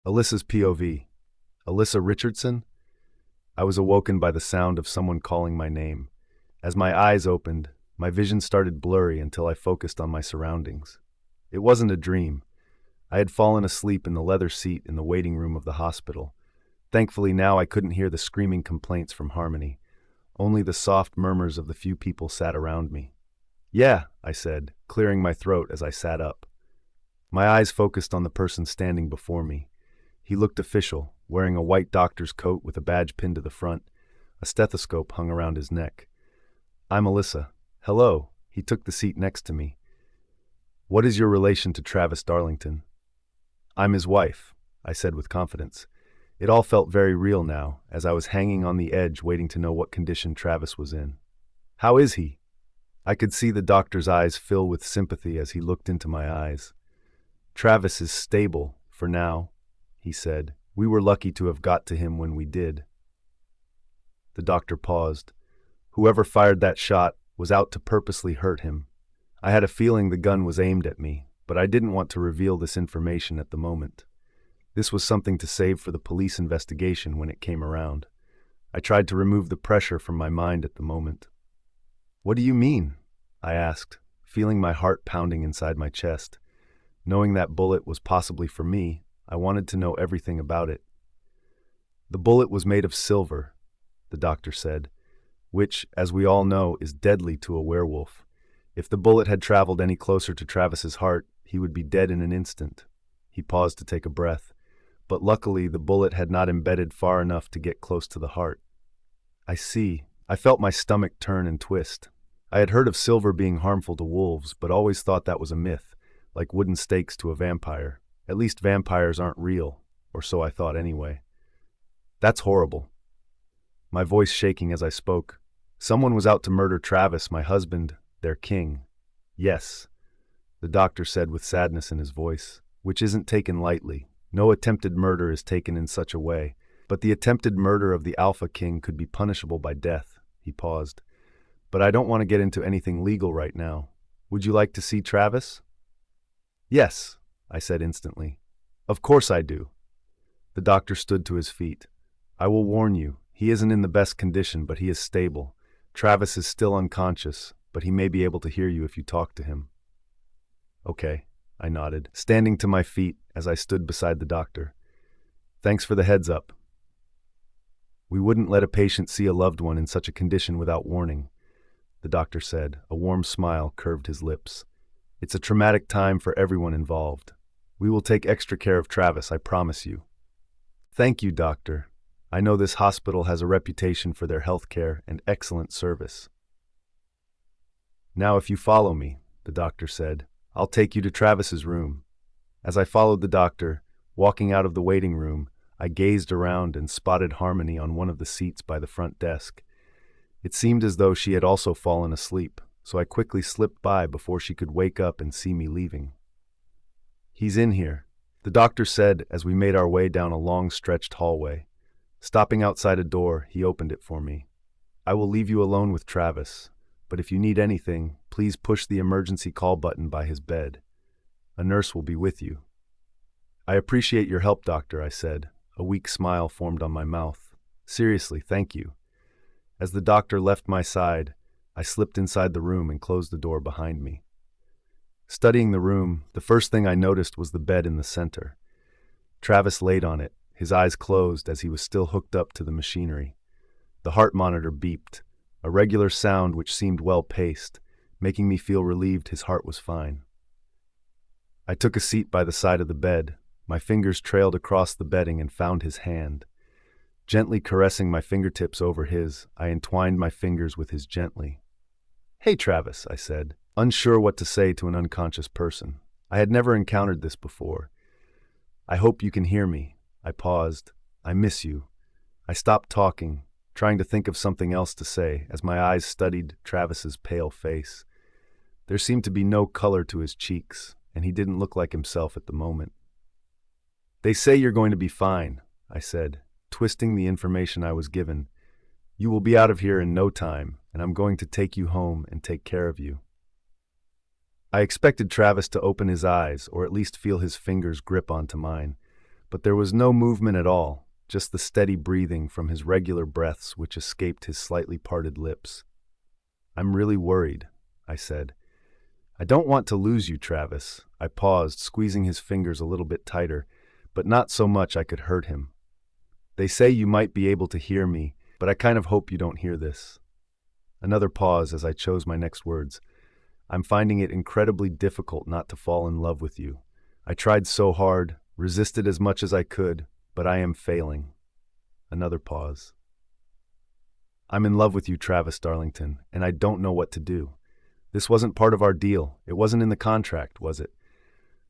Alyssa's POV. Alyssa Richardson? I was awoken by the sound of someone calling my name. As my eyes opened, my vision started blurry until I focused on my surroundings. It wasn't a dream. I had fallen asleep in the leather seat in the waiting room of the hospital. Thankfully, now I couldn't hear the screaming complaints from Harmony. Only the soft murmurs of the few people sat around me. "Yeah," I said, clearing my throat as I sat up. My eyes focused on the person standing before me. He looked official, wearing a white doctor's coat with a badge pinned to the front. A stethoscope hung around his neck. "I'm Alyssa." "Hello." He took the seat next to me. "What is your relation to Travis Darlington?" "I'm his wife," I said with confidence. It all felt very real now, as I was hanging on the edge waiting to know what condition Travis was in. "How is he?" I could see the doctor's eyes fill with sympathy as he looked into my eyes. "Travis is stable, for now," he said. "We were lucky to have got to him when we did." The doctor paused. Whoever fired that shot was out to purposely hurt him. I had a feeling the gun was aimed at me, but I didn't want to reveal this information at the moment. This was something to save for the police investigation when it came around. I tried to remove the pressure from my mind at the moment. "What do you mean?" I asked, feeling my heart pounding inside my chest. Knowing that bullet was possibly for me, I wanted to know everything about it. "The bullet was made of silver," the doctor said, "which, as we all know, is deadly to a werewolf. If the bullet had traveled any closer to Travis's heart, he would be dead in an instant." He paused to take a breath, but luckily the bullet had not embedded far enough to get close to the heart. "I see." I felt my stomach turn and twist. I had heard of silver being harmful to wolves, but always thought that was a myth, like wooden stakes to a vampire. At least vampires aren't real, or so I thought anyway. "That's horrible." My voice shaking as I spoke. "Someone was out to murder Travis, my husband, their king." "Yes," the doctor said with sadness in his voice, "which isn't taken lightly. No attempted murder is taken in such a way, but the attempted murder of the Alpha King could be punishable by death." He paused. "But I don't want to get into anything legal right now. Would you like to see Travis?" "Yes," I said instantly. "Of course I do." The doctor stood to his feet. "I will warn you, he isn't in the best condition, but he is stable. Travis is still unconscious, but he may be able to hear you if you talk to him." "Okay," I nodded, standing to my feet as I stood beside the doctor. "Thanks for the heads up." "We wouldn't let a patient see a loved one in such a condition without warning," the doctor said. A warm smile curved his lips. "It's a traumatic time for everyone involved. We will take extra care of Travis, I promise you." "Thank you, doctor. I know this hospital has a reputation for their health care and excellent service." "Now if you follow me," the doctor said, "I'll take you to Travis's room." As I followed the doctor, walking out of the waiting room, I gazed around and spotted Harmony on one of the seats by the front desk. It seemed as though she had also fallen asleep, so I quickly slipped by before she could wake up and see me leaving. "He's in here," the doctor said as we made our way down a long stretched hallway. Stopping outside a door, he opened it for me. "I will leave you alone with Travis, but if you need anything, please push the emergency call button by his bed. A nurse will be with you." "I appreciate your help, doctor," I said. A weak smile formed on my mouth. "Seriously, thank you." As the doctor left my side, I slipped inside the room and closed the door behind me. Studying the room, the first thing I noticed was the bed in the center. Travis laid on it, his eyes closed as he was still hooked up to the machinery. The heart monitor beeped, a regular sound which seemed well-paced, making me feel relieved his heart was fine. I took a seat by the side of the bed. My fingers trailed across the bedding and found his hand. Gently caressing my fingertips over his, I entwined my fingers with his gently. "Hey, Travis," I said, unsure what to say to an unconscious person. I had never encountered this before. "I hope you can hear me." I paused. "I miss you." I stopped talking, trying to think of something else to say as my eyes studied Travis's pale face. There seemed to be no color to his cheeks, and he didn't look like himself at the moment. "They say you're going to be fine," I said, twisting the information I was given. "You will be out of here in no time, and I'm going to take you home and take care of you." I expected Travis to open his eyes or at least feel his fingers grip onto mine, but there was no movement at all, just the steady breathing from his regular breaths which escaped his slightly parted lips. "I'm really worried," I said. "I don't want to lose you, Travis." I paused, squeezing his fingers a little bit tighter, but not so much I could hurt him. "They say you might be able to hear me, but I kind of hope you don't hear this." Another pause as I chose my next words. "I'm finding it incredibly difficult not to fall in love with you. I tried so hard, resisted as much as I could, but I am failing." Another pause. "I'm in love with you, Travis Darlington, and I don't know what to do. This wasn't part of our deal. It wasn't in the contract, was it?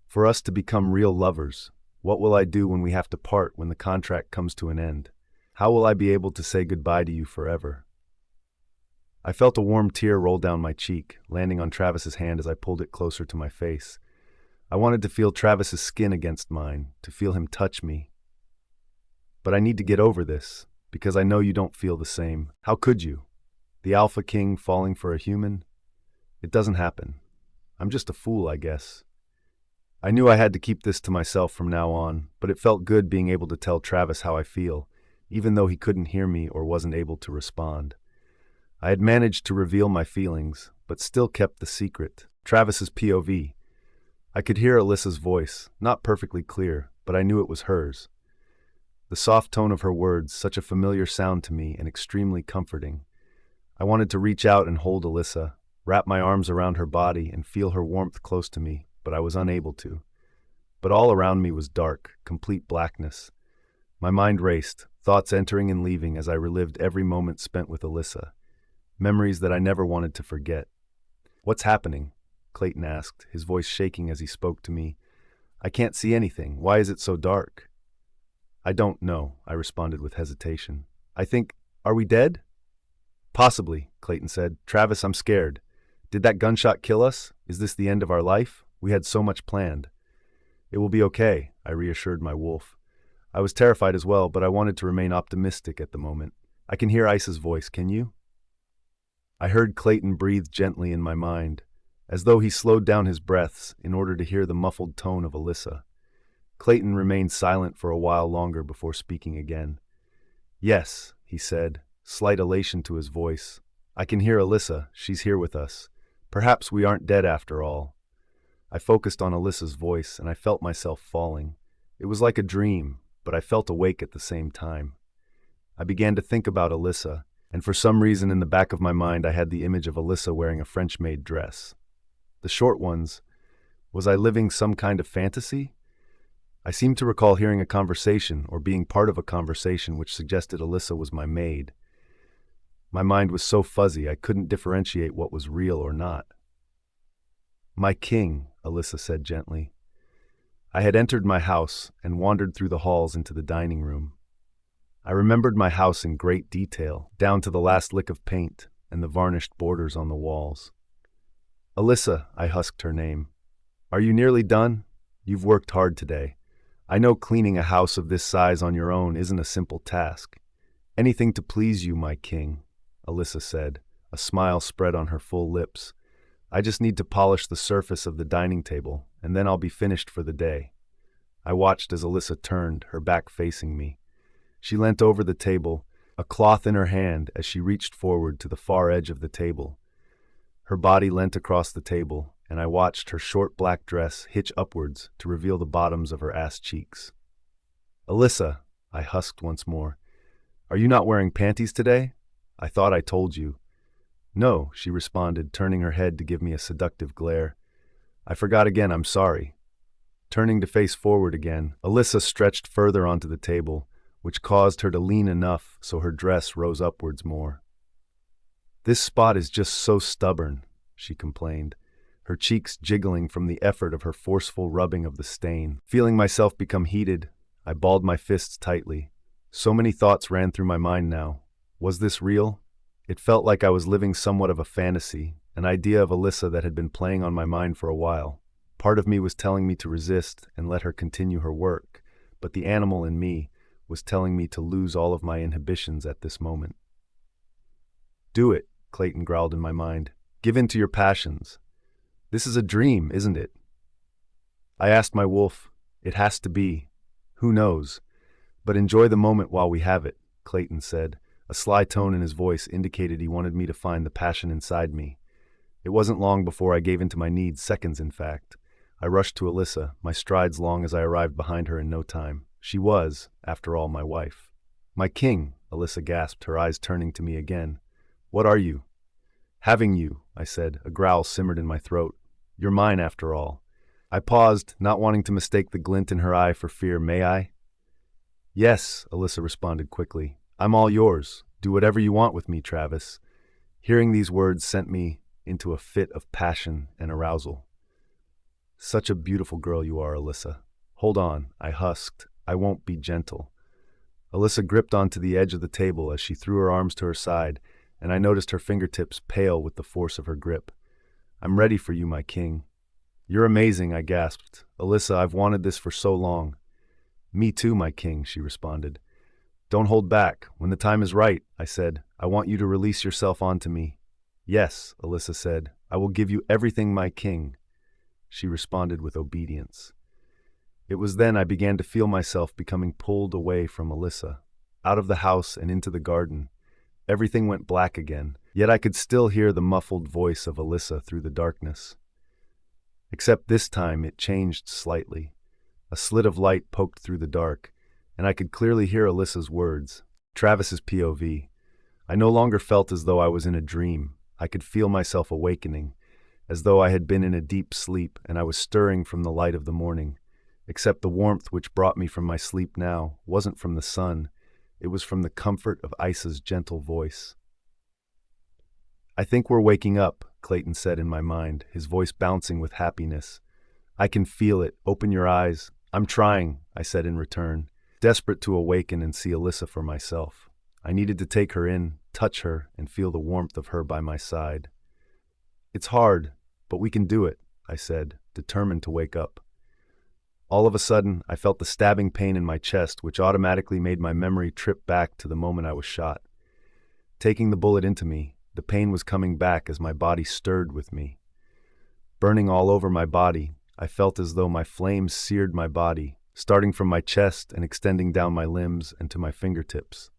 For us to become real lovers, what will I do when we have to part, when the contract comes to an end? How will I be able to say goodbye to you forever?" I felt a warm tear roll down my cheek, landing on Travis's hand as I pulled it closer to my face. I wanted to feel Travis's skin against mine, to feel him touch me. "But I need to get over this, because I know you don't feel the same. How could you? The Alpha King falling for a human? It doesn't happen. I'm just a fool, I guess." I knew I had to keep this to myself from now on, but it felt good being able to tell Travis how I feel, even though he couldn't hear me or wasn't able to respond. I had managed to reveal my feelings, but still kept the secret. Travis's POV. I could hear Alyssa's voice, not perfectly clear, but I knew it was hers. The soft tone of her words, such a familiar sound to me and extremely comforting. I wanted to reach out and hold Alyssa, wrap my arms around her body and feel her warmth close to me, but I was unable to. But all around me was dark, complete blackness. My mind raced, thoughts entering and leaving as I relived every moment spent with Alyssa. Memories that I never wanted to forget. "What's happening?" Clayton asked, his voice shaking as he spoke to me. "I can't see anything. Why is it so dark?" "I don't know," I responded with hesitation. Are we dead?" "Possibly," Clayton said. "Travis, I'm scared. Did that gunshot kill us? Is this the end of our life? We had so much planned." "It will be okay," I reassured my wolf. I was terrified as well, but I wanted to remain optimistic at the moment. "I can hear Ice's voice, can you?" I heard Clayton breathe gently in my mind, as though he slowed down his breaths in order to hear the muffled tone of Alyssa. Clayton remained silent for a while longer before speaking again. "Yes," he said, slight elation to his voice. "I can hear Alyssa. She's here with us. Perhaps we aren't dead after all." I focused on Alyssa's voice, and I felt myself falling. It was like a dream, but I felt awake at the same time. I began to think about Alyssa, and for some reason in the back of my mind I had the image of Alyssa wearing a French-made dress. The short ones. Was I living some kind of fantasy? I seemed to recall hearing a conversation or being part of a conversation which suggested Alyssa was my maid. My mind was so fuzzy I couldn't differentiate what was real or not. "My king," Alyssa said gently. I had entered my house and wandered through the halls into the dining room. I remembered my house in great detail, down to the last lick of paint and the varnished borders on the walls. "Alyssa," I husked her name. "Are you nearly done? You've worked hard today. I know cleaning a house of this size on your own isn't a simple task." "Anything to please you, my king," Alyssa said, a smile spread on her full lips. "I just need to polish the surface of the dining table, and then I'll be finished for the day." I watched as Alyssa turned, her back facing me. She leant over the table, a cloth in her hand as she reached forward to the far edge of the table. Her body leant across the table, and I watched her short black dress hitch upwards to reveal the bottoms of her ass cheeks. "Alyssa," I husked once more, "are you not wearing panties today? I thought I told you." "No," she responded, turning her head to give me a seductive glare. "I forgot again, I'm sorry." Turning to face forward again, Alyssa stretched further onto the table, which caused her to lean enough so her dress rose upwards more. "This spot is just so stubborn," she complained, her cheeks jiggling from the effort of her forceful rubbing of the stain. Feeling myself become heated, I balled my fists tightly. So many thoughts ran through my mind now. Was this real? It felt like I was living somewhat of a fantasy, an idea of Alyssa that had been playing on my mind for a while. Part of me was telling me to resist and let her continue her work, but the animal in me was telling me to lose all of my inhibitions at this moment. "Do it," Clayton growled in my mind. "Give in to your passions. This is a dream, isn't it?" I asked my wolf. "It has to be." Who knows? But enjoy the moment while we have it, Clayton said. A sly tone in his voice indicated he wanted me to find the passion inside me. It wasn't long before I gave in to my needs, seconds in fact. I rushed to Alyssa, my strides long as I arrived behind her in no time. She was, after all, my wife. My king, Alyssa gasped, her eyes turning to me again. What are you? Having you, I said. A growl simmered in my throat. You're mine, after all. I paused, not wanting to mistake the glint in her eye for fear. May I? Yes, Alyssa responded quickly. I'm all yours. Do whatever you want with me, Travis. Hearing these words sent me into a fit of passion and arousal. Such a beautiful girl you are, Alyssa. Hold on, I husked. I won't be gentle. Alyssa gripped onto the edge of the table as she threw her arms to her side, and I noticed her fingertips pale with the force of her grip. I'm ready for you, my king. You're amazing, I gasped. Alyssa, I've wanted this for so long. Me too, my king, she responded. Don't hold back. When the time is right, I said, I want you to release yourself onto me. Yes, Alyssa said, I will give you everything, my king. She responded with obedience. It was then I began to feel myself becoming pulled away from Alyssa, out of the house and into the garden. Everything went black again, yet I could still hear the muffled voice of Alyssa through the darkness. Except this time it changed slightly. A slit of light poked through the dark, and I could clearly hear Alyssa's words, Travis's POV. I no longer felt as though I was in a dream. I could feel myself awakening, as though I had been in a deep sleep and I was stirring from the light of the morning. Except the warmth which brought me from my sleep now wasn't from the sun, it was from the comfort of Isa's gentle voice. I think we're waking up, Clayton said in my mind, his voice bouncing with happiness. I can feel it. Open your eyes. I'm trying, I said in return, desperate to awaken and see Alyssa for myself. I needed to take her in, touch her, and feel the warmth of her by my side. It's hard, but we can do it, I said, determined to wake up. All of a sudden, I felt the stabbing pain in my chest, which automatically made my memory trip back to the moment I was shot. Taking the bullet into me, the pain was coming back as my body stirred with me. Burning all over my body, I felt as though my flames seared my body, starting from my chest and extending down my limbs and to my fingertips.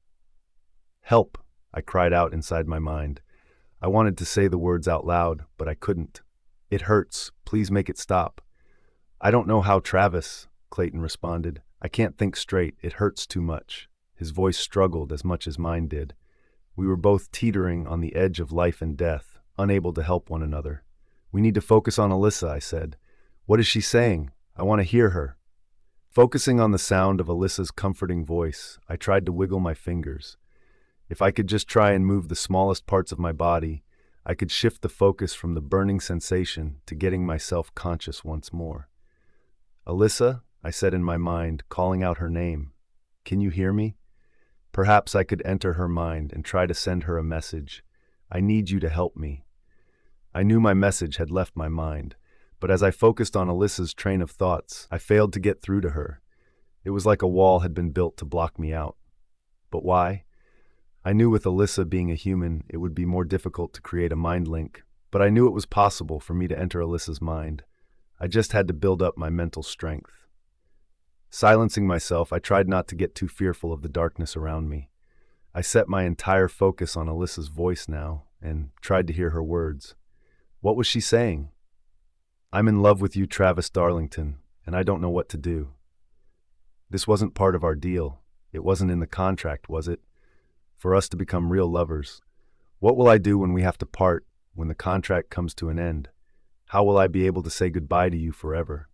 Help, I cried out inside my mind. I wanted to say the words out loud, but I couldn't. It hurts. Please make it stop. I don't know how, Travis, Clayton responded. I can't think straight. It hurts too much. His voice struggled as much as mine did. We were both teetering on the edge of life and death, unable to help one another. We need to focus on Alyssa, I said. What is she saying? I want to hear her. Focusing on the sound of Alyssa's comforting voice, I tried to wiggle my fingers. If I could just try and move the smallest parts of my body, I could shift the focus from the burning sensation to getting myself conscious once more. Alyssa, I said in my mind, calling out her name. Can you hear me? Perhaps I could enter her mind and try to send her a message. I need you to help me. I knew my message had left my mind, but as I focused on Alyssa's train of thoughts, I failed to get through to her. It was like a wall had been built to block me out. But why? I knew with Alyssa being a human, it would be more difficult to create a mind link, but I knew it was possible for me to enter Alyssa's mind. I just had to build up my mental strength. Silencing myself, I tried not to get too fearful of the darkness around me. I set my entire focus on Alyssa's voice now and tried to hear her words. What was she saying? I'm in love with you, Travis Darlington, and I don't know what to do. This wasn't part of our deal. It wasn't in the contract, was it? For us to become real lovers. What will I do when we have to part, when the contract comes to an end? How will I be able to say goodbye to you forever?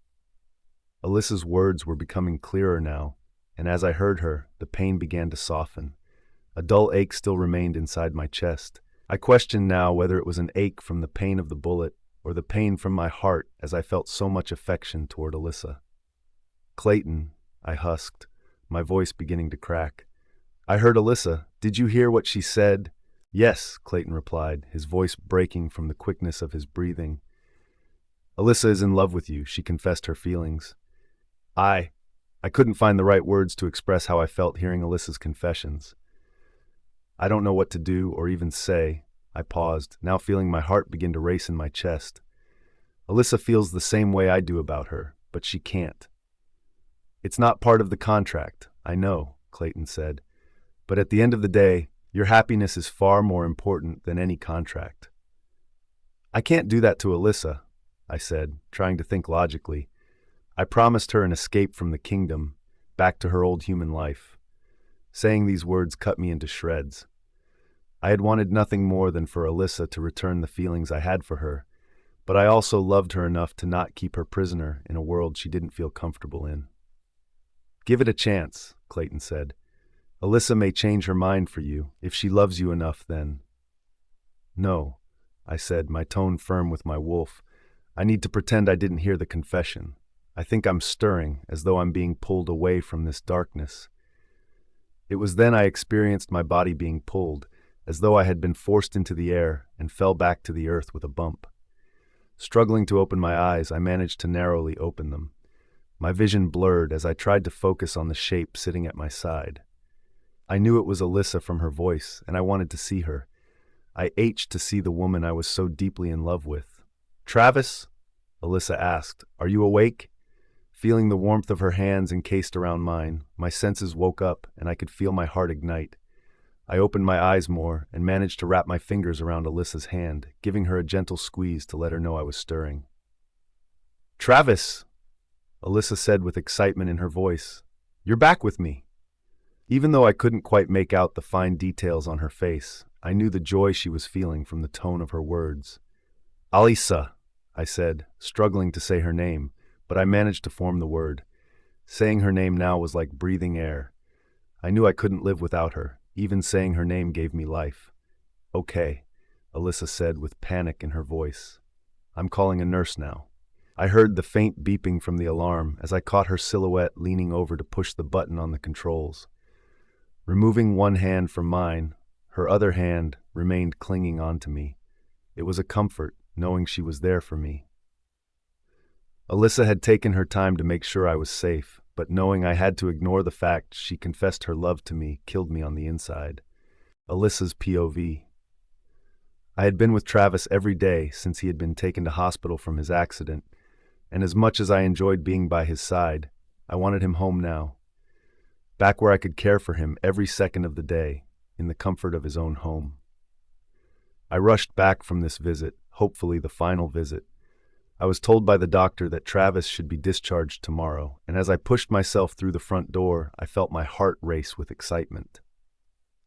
Alyssa's words were becoming clearer now, and as I heard her, the pain began to soften. A dull ache still remained inside my chest. I questioned now whether it was an ache from the pain of the bullet or the pain from my heart as I felt so much affection toward Alyssa. Clayton, I husked, my voice beginning to crack. I heard Alyssa. Did you hear what she said? Yes, Clayton replied, his voice breaking from the quickness of his breathing. Alyssa is in love with you, she confessed her feelings. I couldn't find the right words to express how I felt hearing Alyssa's confessions. I don't know what to do or even say. I paused, now feeling my heart begin to race in my chest. Alyssa feels the same way I do about her, but she can't. It's not part of the contract, I know, Clayton said. But at the end of the day, your happiness is far more important than any contract. I can't do that to Alyssa, I said, trying to think logically. I promised her an escape from the kingdom, back to her old human life. Saying these words cut me into shreds. I had wanted nothing more than for Alyssa to return the feelings I had for her, but I also loved her enough to not keep her prisoner in a world she didn't feel comfortable in. Give it a chance, Clayton said. Alyssa may change her mind for you. If she loves you enough, then... No, I said, my tone firm with my wolf. I need to pretend I didn't hear the confession. I think I'm stirring, as though I'm being pulled away from this darkness. It was then I experienced my body being pulled, as though I had been forced into the air and fell back to the earth with a bump. Struggling to open my eyes, I managed to narrowly open them. My vision blurred as I tried to focus on the shape sitting at my side. I knew it was Alyssa from her voice, and I wanted to see her. I ached to see the woman I was so deeply in love with. "Travis?" Alyssa asked. "Are you awake?" Feeling the warmth of her hands encased around mine, my senses woke up and I could feel my heart ignite. I opened my eyes more and managed to wrap my fingers around Alyssa's hand, giving her a gentle squeeze to let her know I was stirring. "Travis!" Alyssa said with excitement in her voice. "You're back with me." Even though I couldn't quite make out the fine details on her face, I knew the joy she was feeling from the tone of her words. "Alyssa," I said, struggling to say her name, but I managed to form the word. Saying her name now was like breathing air. I knew I couldn't live without her. Even saying her name gave me life. "Okay," Alyssa said with panic in her voice. "I'm calling a nurse now." I heard the faint beeping from the alarm as I caught her silhouette leaning over to push the button on the controls. Removing one hand from mine, her other hand remained clinging onto me. It was a comfort, knowing she was there for me. Alyssa had taken her time to make sure I was safe, but knowing I had to ignore the fact she confessed her love to me killed me on the inside. Alyssa's POV. I had been with Travis every day since he had been taken to hospital from his accident, and as much as I enjoyed being by his side, I wanted him home now. Back where I could care for him every second of the day, in the comfort of his own home. I rushed back from this visit, hopefully the final visit. I was told by the doctor that Travis should be discharged tomorrow, and as I pushed myself through the front door, I felt my heart race with excitement.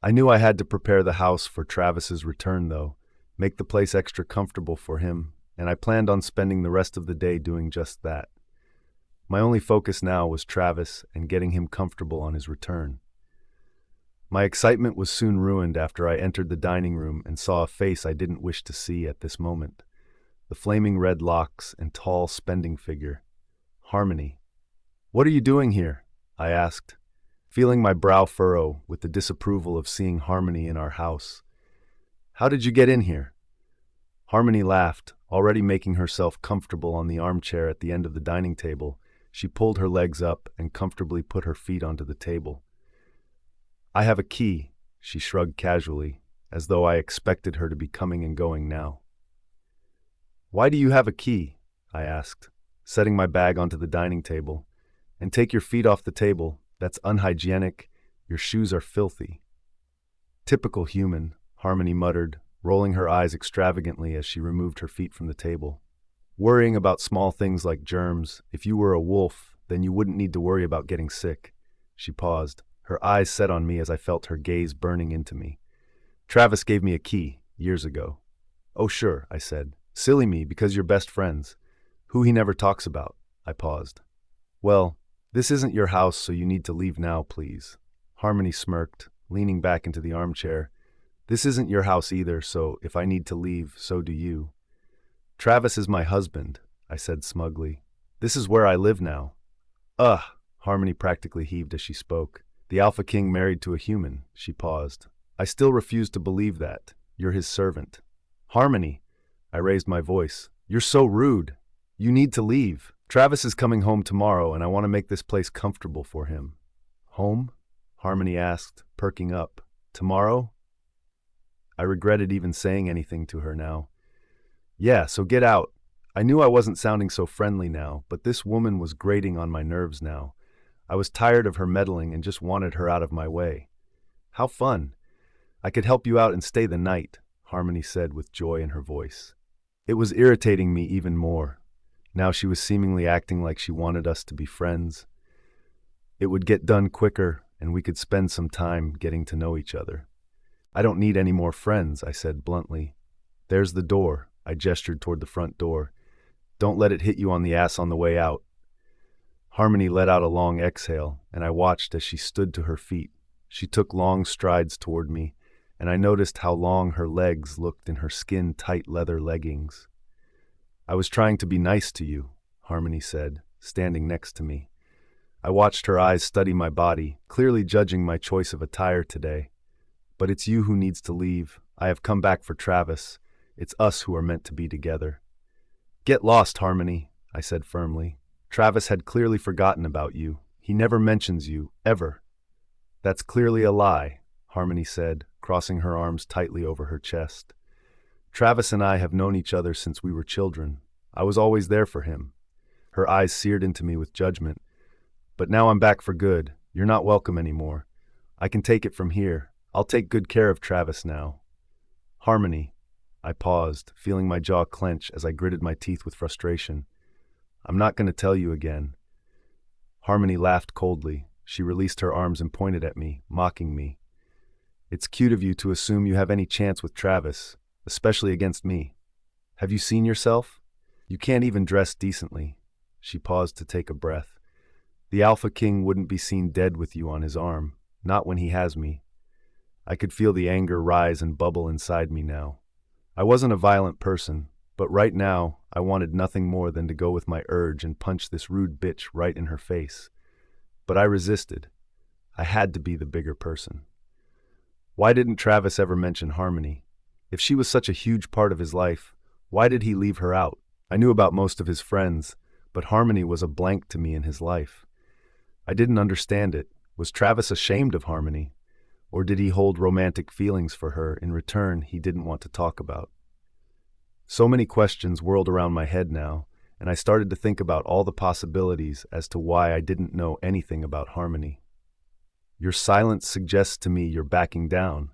I knew I had to prepare the house for Travis's return, though, make the place extra comfortable for him, and I planned on spending the rest of the day doing just that. My only focus now was Travis and getting him comfortable on his return. My excitement was soon ruined after I entered the dining room and saw a face I didn't wish to see at this moment. The flaming red locks and tall, spending figure. Harmony. "What are you doing here?" I asked, feeling my brow furrow with the disapproval of seeing Harmony in our house. "How did you get in here?" Harmony laughed, already making herself comfortable on the armchair at the end of the dining table. She pulled her legs up and comfortably put her feet onto the table. "I have a key," she shrugged casually, as though I expected her to be coming and going now. "Why do you have a key?" I asked, setting my bag onto the dining table. "And take your feet off the table. That's unhygienic. Your shoes are filthy." "Typical human," Harmony muttered, rolling her eyes extravagantly as she removed her feet from the table. "Worrying about small things like germs. If you were a wolf, then you wouldn't need to worry about getting sick." She paused, her eyes set on me as I felt her gaze burning into me. "Travis gave me a key, years ago." "Oh sure," I said. "Silly me, because you're best friends. Who he never talks about." I paused. "Well, this isn't your house, so you need to leave now, please." Harmony smirked, leaning back into the armchair. "This isn't your house either, so if I need to leave, so do you." "Travis is my husband," I said smugly. "This is where I live now." "Ugh," Harmony practically heaved as she spoke. "The Alpha King married to a human." She paused. "I still refuse to believe that. You're his servant." "Harmony," I raised my voice. "You're so rude. You need to leave. Travis is coming home tomorrow, and I want to make this place comfortable for him." "Home?" Harmony asked, perking up. "Tomorrow?" I regretted even saying anything to her now. "Yeah, so get out." I knew I wasn't sounding so friendly now, but this woman was grating on my nerves now. I was tired of her meddling and just wanted her out of my way. How fun! I could help you out and stay the night, Harmony said with joy in her voice. It was irritating me even more. Now she was seemingly acting like she wanted us to be friends. It would get done quicker, and we could spend some time getting to know each other. I don't need any more friends, I said bluntly. There's the door. I gestured toward the front door. Don't let it hit you on the ass on the way out. Harmony let out a long exhale, and I watched as she stood to her feet. She took long strides toward me, and I noticed how long her legs looked in her skin-tight leather leggings. I was trying to be nice to you, Harmony said, standing next to me. I watched her eyes study my body, clearly judging my choice of attire today. But it's you who needs to leave. I have come back for Travis. It's us who are meant to be together. Get lost, Harmony, I said firmly. Travis had clearly forgotten about you. He never mentions you, ever. That's clearly a lie, Harmony said, crossing her arms tightly over her chest. Travis and I have known each other since we were children. I was always there for him. Her eyes seared into me with judgment. But now I'm back for good. You're not welcome anymore. I can take it from here. I'll take good care of Travis now. Harmony. I paused, feeling my jaw clench as I gritted my teeth with frustration. I'm not going to tell you again. Harmony laughed coldly. She released her arms and pointed at me, mocking me. It's cute of you to assume you have any chance with Travis, especially against me. Have you seen yourself? You can't even dress decently. She paused to take a breath. The Alpha King wouldn't be seen dead with you on his arm, not when he has me. I could feel the anger rise and bubble inside me now. I wasn't a violent person, but right now I wanted nothing more than to go with my urge and punch this rude bitch right in her face. But I resisted. I had to be the bigger person. Why didn't Travis ever mention Harmony? If she was such a huge part of his life, why did he leave her out? I knew about most of his friends, but Harmony was a blank to me in his life. I didn't understand it. Was Travis ashamed of Harmony? Or did he hold romantic feelings for her in return he didn't want to talk about? So many questions whirled around my head now, and I started to think about all the possibilities as to why I didn't know anything about Harmony. Your silence suggests to me you're backing down.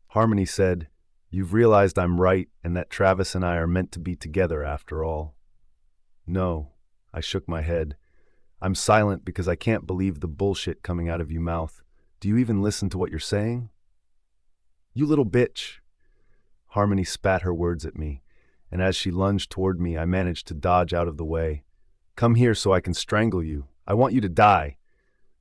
Harmony said, you've realized I'm right and that Travis and I are meant to be together after all. No, I shook my head. I'm silent because I can't believe the bullshit coming out of your mouth. Do you even listen to what you're saying? You little bitch. Harmony spat her words at me, and as she lunged toward me, I managed to dodge out of the way. Come here so I can strangle you. I want you to die.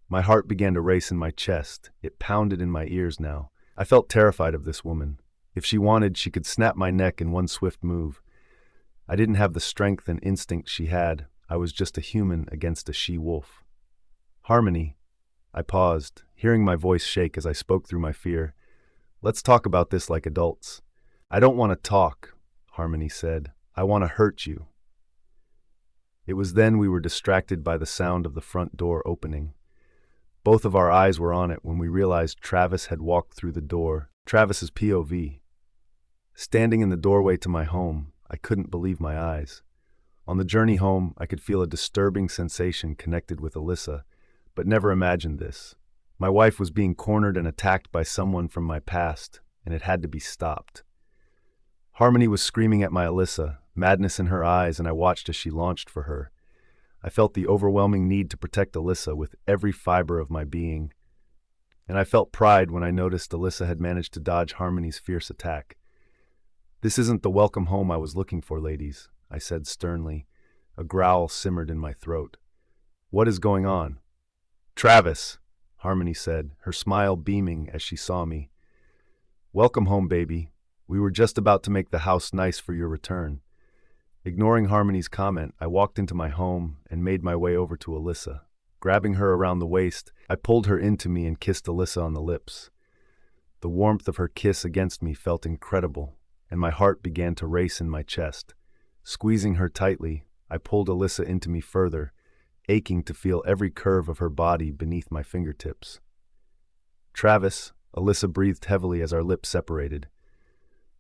My heart began to race in my chest. It pounded in my ears now. I felt terrified of this woman. If she wanted, she could snap my neck in one swift move. I didn't have the strength and instinct she had. I was just a human against a she-wolf. Harmony. I paused, hearing my voice shake as I spoke through my fear. Let's talk about this like adults. I don't want to talk, Harmony said. I want to hurt you. It was then we were distracted by the sound of the front door opening. Both of our eyes were on it when we realized Travis had walked through the door, Travis's POV. Standing in the doorway to my home, I couldn't believe my eyes. On the journey home, I could feel a disturbing sensation connected with Alyssa, but never imagined this. My wife was being cornered and attacked by someone from my past, and it had to be stopped. Harmony was screaming at my Alyssa, madness in her eyes, and I watched as she launched for her. I felt the overwhelming need to protect Alyssa with every fiber of my being, and I felt pride when I noticed Alyssa had managed to dodge Harmony's fierce attack. This isn't the welcome home I was looking for, ladies, I said sternly. A growl simmered in my throat. What is going on? Travis, Harmony said, her smile beaming as she saw me. Welcome home, baby. We were just about to make the house nice for your return. Ignoring Harmony's comment, I walked into my home and made my way over to Alyssa. Grabbing her around the waist, I pulled her into me and kissed Alyssa on the lips. The warmth of her kiss against me felt incredible, and my heart began to race in my chest. Squeezing her tightly, I pulled Alyssa into me further, aching to feel every curve of her body beneath my fingertips. Travis, Alyssa breathed heavily as our lips separated.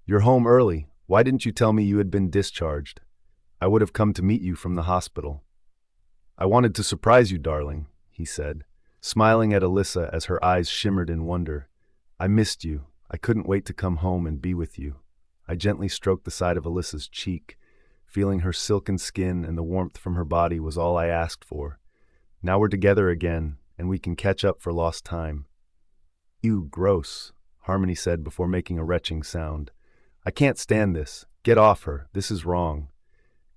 You're home early. Why didn't you tell me you had been discharged? I would have come to meet you from the hospital. I wanted to surprise you, darling, he said, smiling at Alyssa as her eyes shimmered in wonder. I missed you. I couldn't wait to come home and be with you. I gently stroked the side of Alyssa's cheek. Feeling her silken skin and the warmth from her body was all I asked for. Now we're together again, and we can catch up for lost time. Ew, gross, Harmony said before making a retching sound. I can't stand this. Get off her. This is wrong.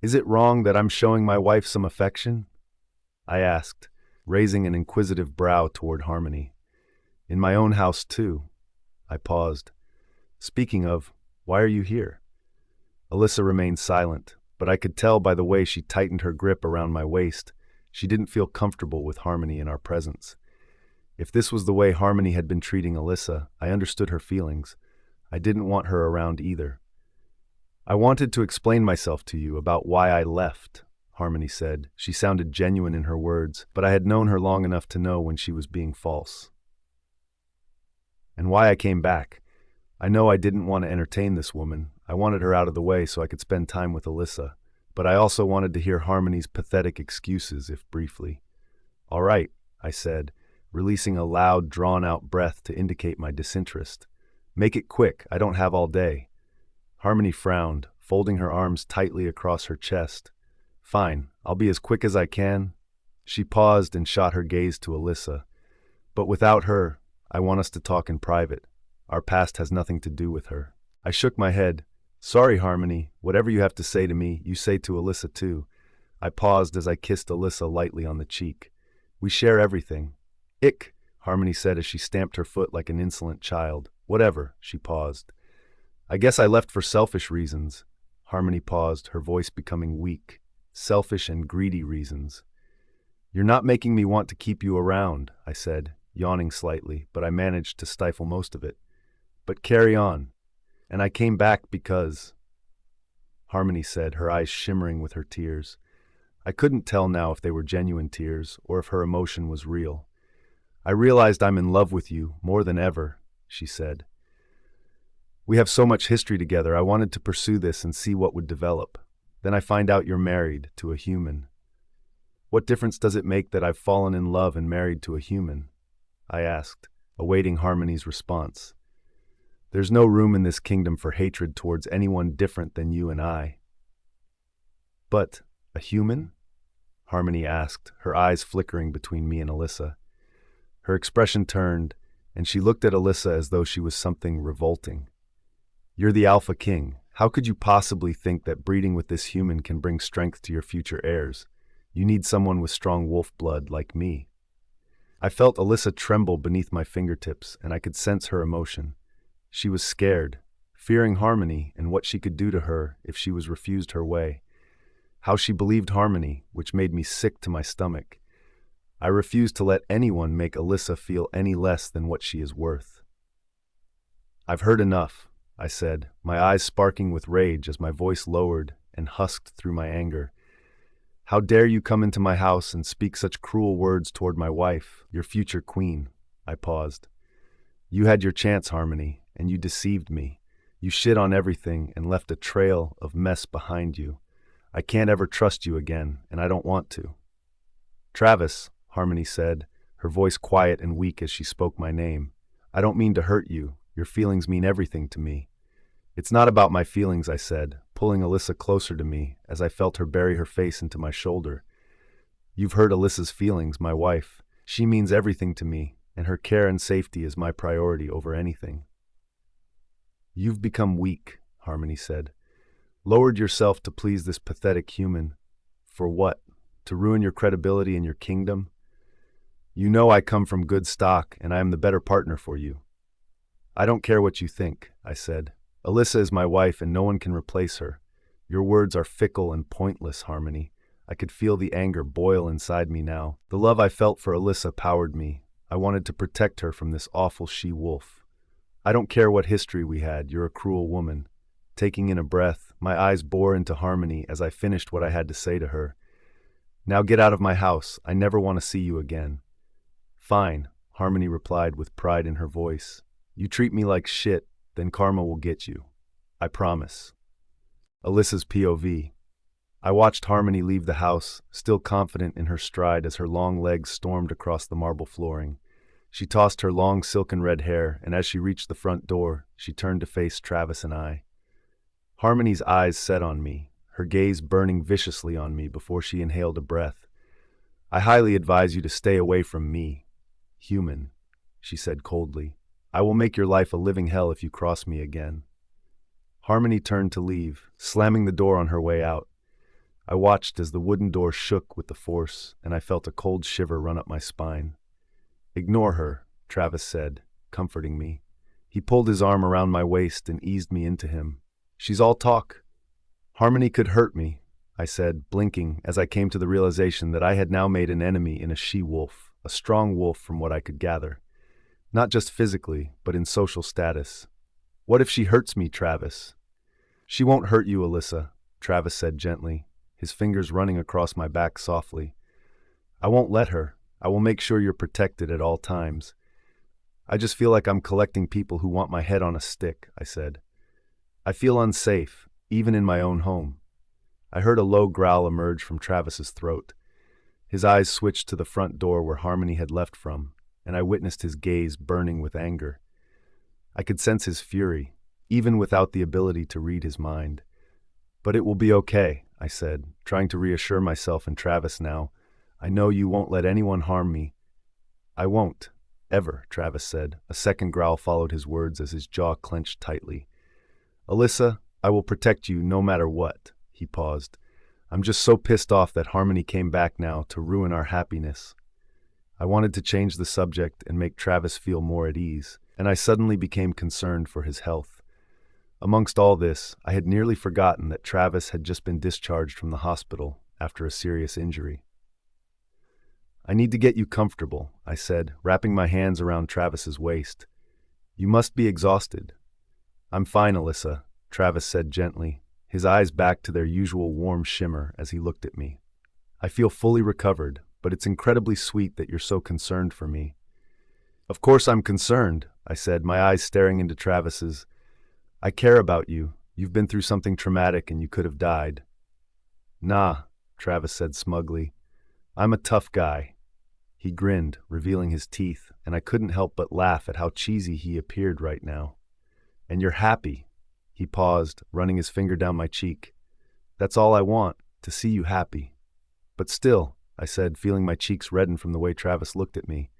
Is it wrong that I'm showing my wife some affection? I asked, raising an inquisitive brow toward Harmony. In my own house, too. I paused. Speaking of, why are you here? Alyssa remained silent, but I could tell by the way she tightened her grip around my waist, she didn't feel comfortable with Harmony in our presence. If this was the way Harmony had been treating Alyssa, I understood her feelings. I didn't want her around either. I wanted to explain myself to you about why I left, Harmony said. She sounded genuine in her words, but I had known her long enough to know when she was being false. And why I came back. I know I didn't want to entertain this woman. I wanted her out of the way so I could spend time with Alyssa, but I also wanted to hear Harmony's pathetic excuses, if briefly. All right, I said, releasing a loud, drawn-out breath to indicate my disinterest. Make it quick, I don't have all day. Harmony frowned, folding her arms tightly across her chest. Fine, I'll be as quick as I can. She paused and shot her gaze to Alyssa. But without her, I want us to talk in private. Our past has nothing to do with her. I shook my head. Sorry, Harmony. Whatever you have to say to me, you say to Alyssa too. I paused as I kissed Alyssa lightly on the cheek. We share everything. Ick, Harmony said as she stamped her foot like an insolent child. Whatever, she paused. I guess I left for selfish reasons. Harmony paused, her voice becoming weak. Selfish and greedy reasons. You're not making me want to keep you around, I said, yawning slightly, but I managed to stifle most of it. But carry on. And I came back because... Harmony said, her eyes shimmering with her tears. I couldn't tell now if they were genuine tears or if her emotion was real. I realized I'm in love with you more than ever, she said. We have so much history together, I wanted to pursue this and see what would develop. Then I find out you're married to a human. What difference does it make that I've fallen in love and married to a human? I asked, awaiting Harmony's response. There's no room in this kingdom for hatred towards anyone different than you and I. But a human? Harmony asked, her eyes flickering between me and Alyssa. Her expression turned, and she looked at Alyssa as though she was something revolting. You're the Alpha King. How could you possibly think that breeding with this human can bring strength to your future heirs? You need someone with strong wolf blood like me. I felt Alyssa tremble beneath my fingertips, and I could sense her emotion. She was scared, fearing Harmony and what she could do to her if she was refused her way. How she believed Harmony, which made me sick to my stomach. I refused to let anyone make Alyssa feel any less than what she is worth. I've heard enough, I said, my eyes sparking with rage as my voice lowered and husked through my anger. How dare you come into my house and speak such cruel words toward my wife, your future queen? I paused. You had your chance, Harmony, and you deceived me. You shit on everything and left a trail of mess behind you. I can't ever trust you again, and I don't want to. Travis, Harmony said, her voice quiet and weak as she spoke my name. I don't mean to hurt you. Your feelings mean everything to me. It's not about my feelings, I said, pulling Alyssa closer to me as I felt her bury her face into my shoulder. You've hurt Alyssa's feelings, my wife. She means everything to me, and her care and safety is my priority over anything. You've become weak, Harmony said. Lowered yourself to please this pathetic human. For what? To ruin your credibility in your kingdom? You know I come from good stock, and I am the better partner for you. I don't care what you think, I said. Alyssa is my wife, and no one can replace her. Your words are fickle and pointless, Harmony. I could feel the anger boil inside me now. The love I felt for Alyssa powered me. I wanted to protect her from this awful she-wolf. I don't care what history we had, you're a cruel woman. Taking in a breath, my eyes bore into Harmony as I finished what I had to say to her. Now get out of my house. I never want to see you again. Fine, Harmony replied with pride in her voice. You treat me like shit, then karma will get you. I promise. Alyssa's POV. I watched Harmony leave the house, still confident in her stride as her long legs stormed across the marble flooring. She tossed her long silken red hair, and as she reached the front door, she turned to face Travis and I. Harmony's eyes set on me, her gaze burning viciously on me before she inhaled a breath. "I highly advise you to stay away from me, human," she said coldly. "I will make your life a living hell if you cross me again." Harmony turned to leave, slamming the door on her way out. I watched as the wooden door shook with the force, and I felt a cold shiver run up my spine. "Ignore her," Travis said, comforting me. He pulled his arm around my waist and eased me into him. "She's all talk." "Harmony could hurt me," I said, blinking as I came to the realization that I had now made an enemy in a she-wolf, a strong wolf from what I could gather. Not just physically, but in social status. "What if she hurts me, Travis?" "She won't hurt you, Alyssa," Travis said gently, his fingers running across my back softly. "I won't let her. I will make sure you're protected at all times." "I just feel like I'm collecting people who want my head on a stick," I said. "I feel unsafe, even in my own home." I heard a low growl emerge from Travis's throat. His eyes switched to the front door where Harmony had left from, and I witnessed his gaze burning with anger. I could sense his fury, even without the ability to read his mind. "But it will be okay," I said, trying to reassure myself and Travis now. "I know you won't let anyone harm me." "I won't, ever," Travis said. A second growl followed his words as his jaw clenched tightly. "Alyssa, I will protect you no matter what." He paused. "I'm just so pissed off that Harmony came back now to ruin our happiness." I wanted to change the subject and make Travis feel more at ease, and I suddenly became concerned for his health. Amongst all this, I had nearly forgotten that Travis had just been discharged from the hospital after a serious injury. "I need to get you comfortable," I said, wrapping my hands around Travis's waist. "You must be exhausted." "I'm fine, Alyssa," Travis said gently, his eyes back to their usual warm shimmer as he looked at me. "I feel fully recovered, but it's incredibly sweet that you're so concerned for me." "Of course I'm concerned," I said, my eyes staring into Travis's. "I care about you. You've been through something traumatic and you could have died." "Nah," Travis said smugly. "I'm a tough guy." He grinned, revealing his teeth, and I couldn't help but laugh at how cheesy he appeared right now. "And you're happy." He paused, running his finger down my cheek. "That's all I want, to see you happy." "But still," I said, feeling my cheeks redden from the way Travis looked at me,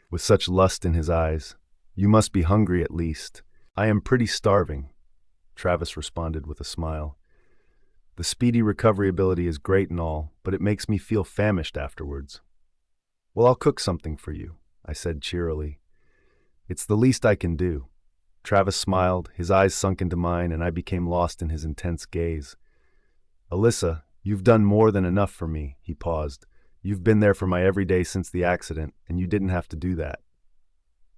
with such lust in his eyes. "You must be hungry at least." "I am pretty starving," Travis responded with a smile. "The speedy recovery ability is great and all, but it makes me feel famished afterwards." "Well, I'll cook something for you," I said cheerily. "It's the least I can do." Travis smiled, his eyes sunk into mine, and I became lost in his intense gaze. "Alyssa, you've done more than enough for me," he paused. "You've been there for my every day since the accident, and you didn't have to do that."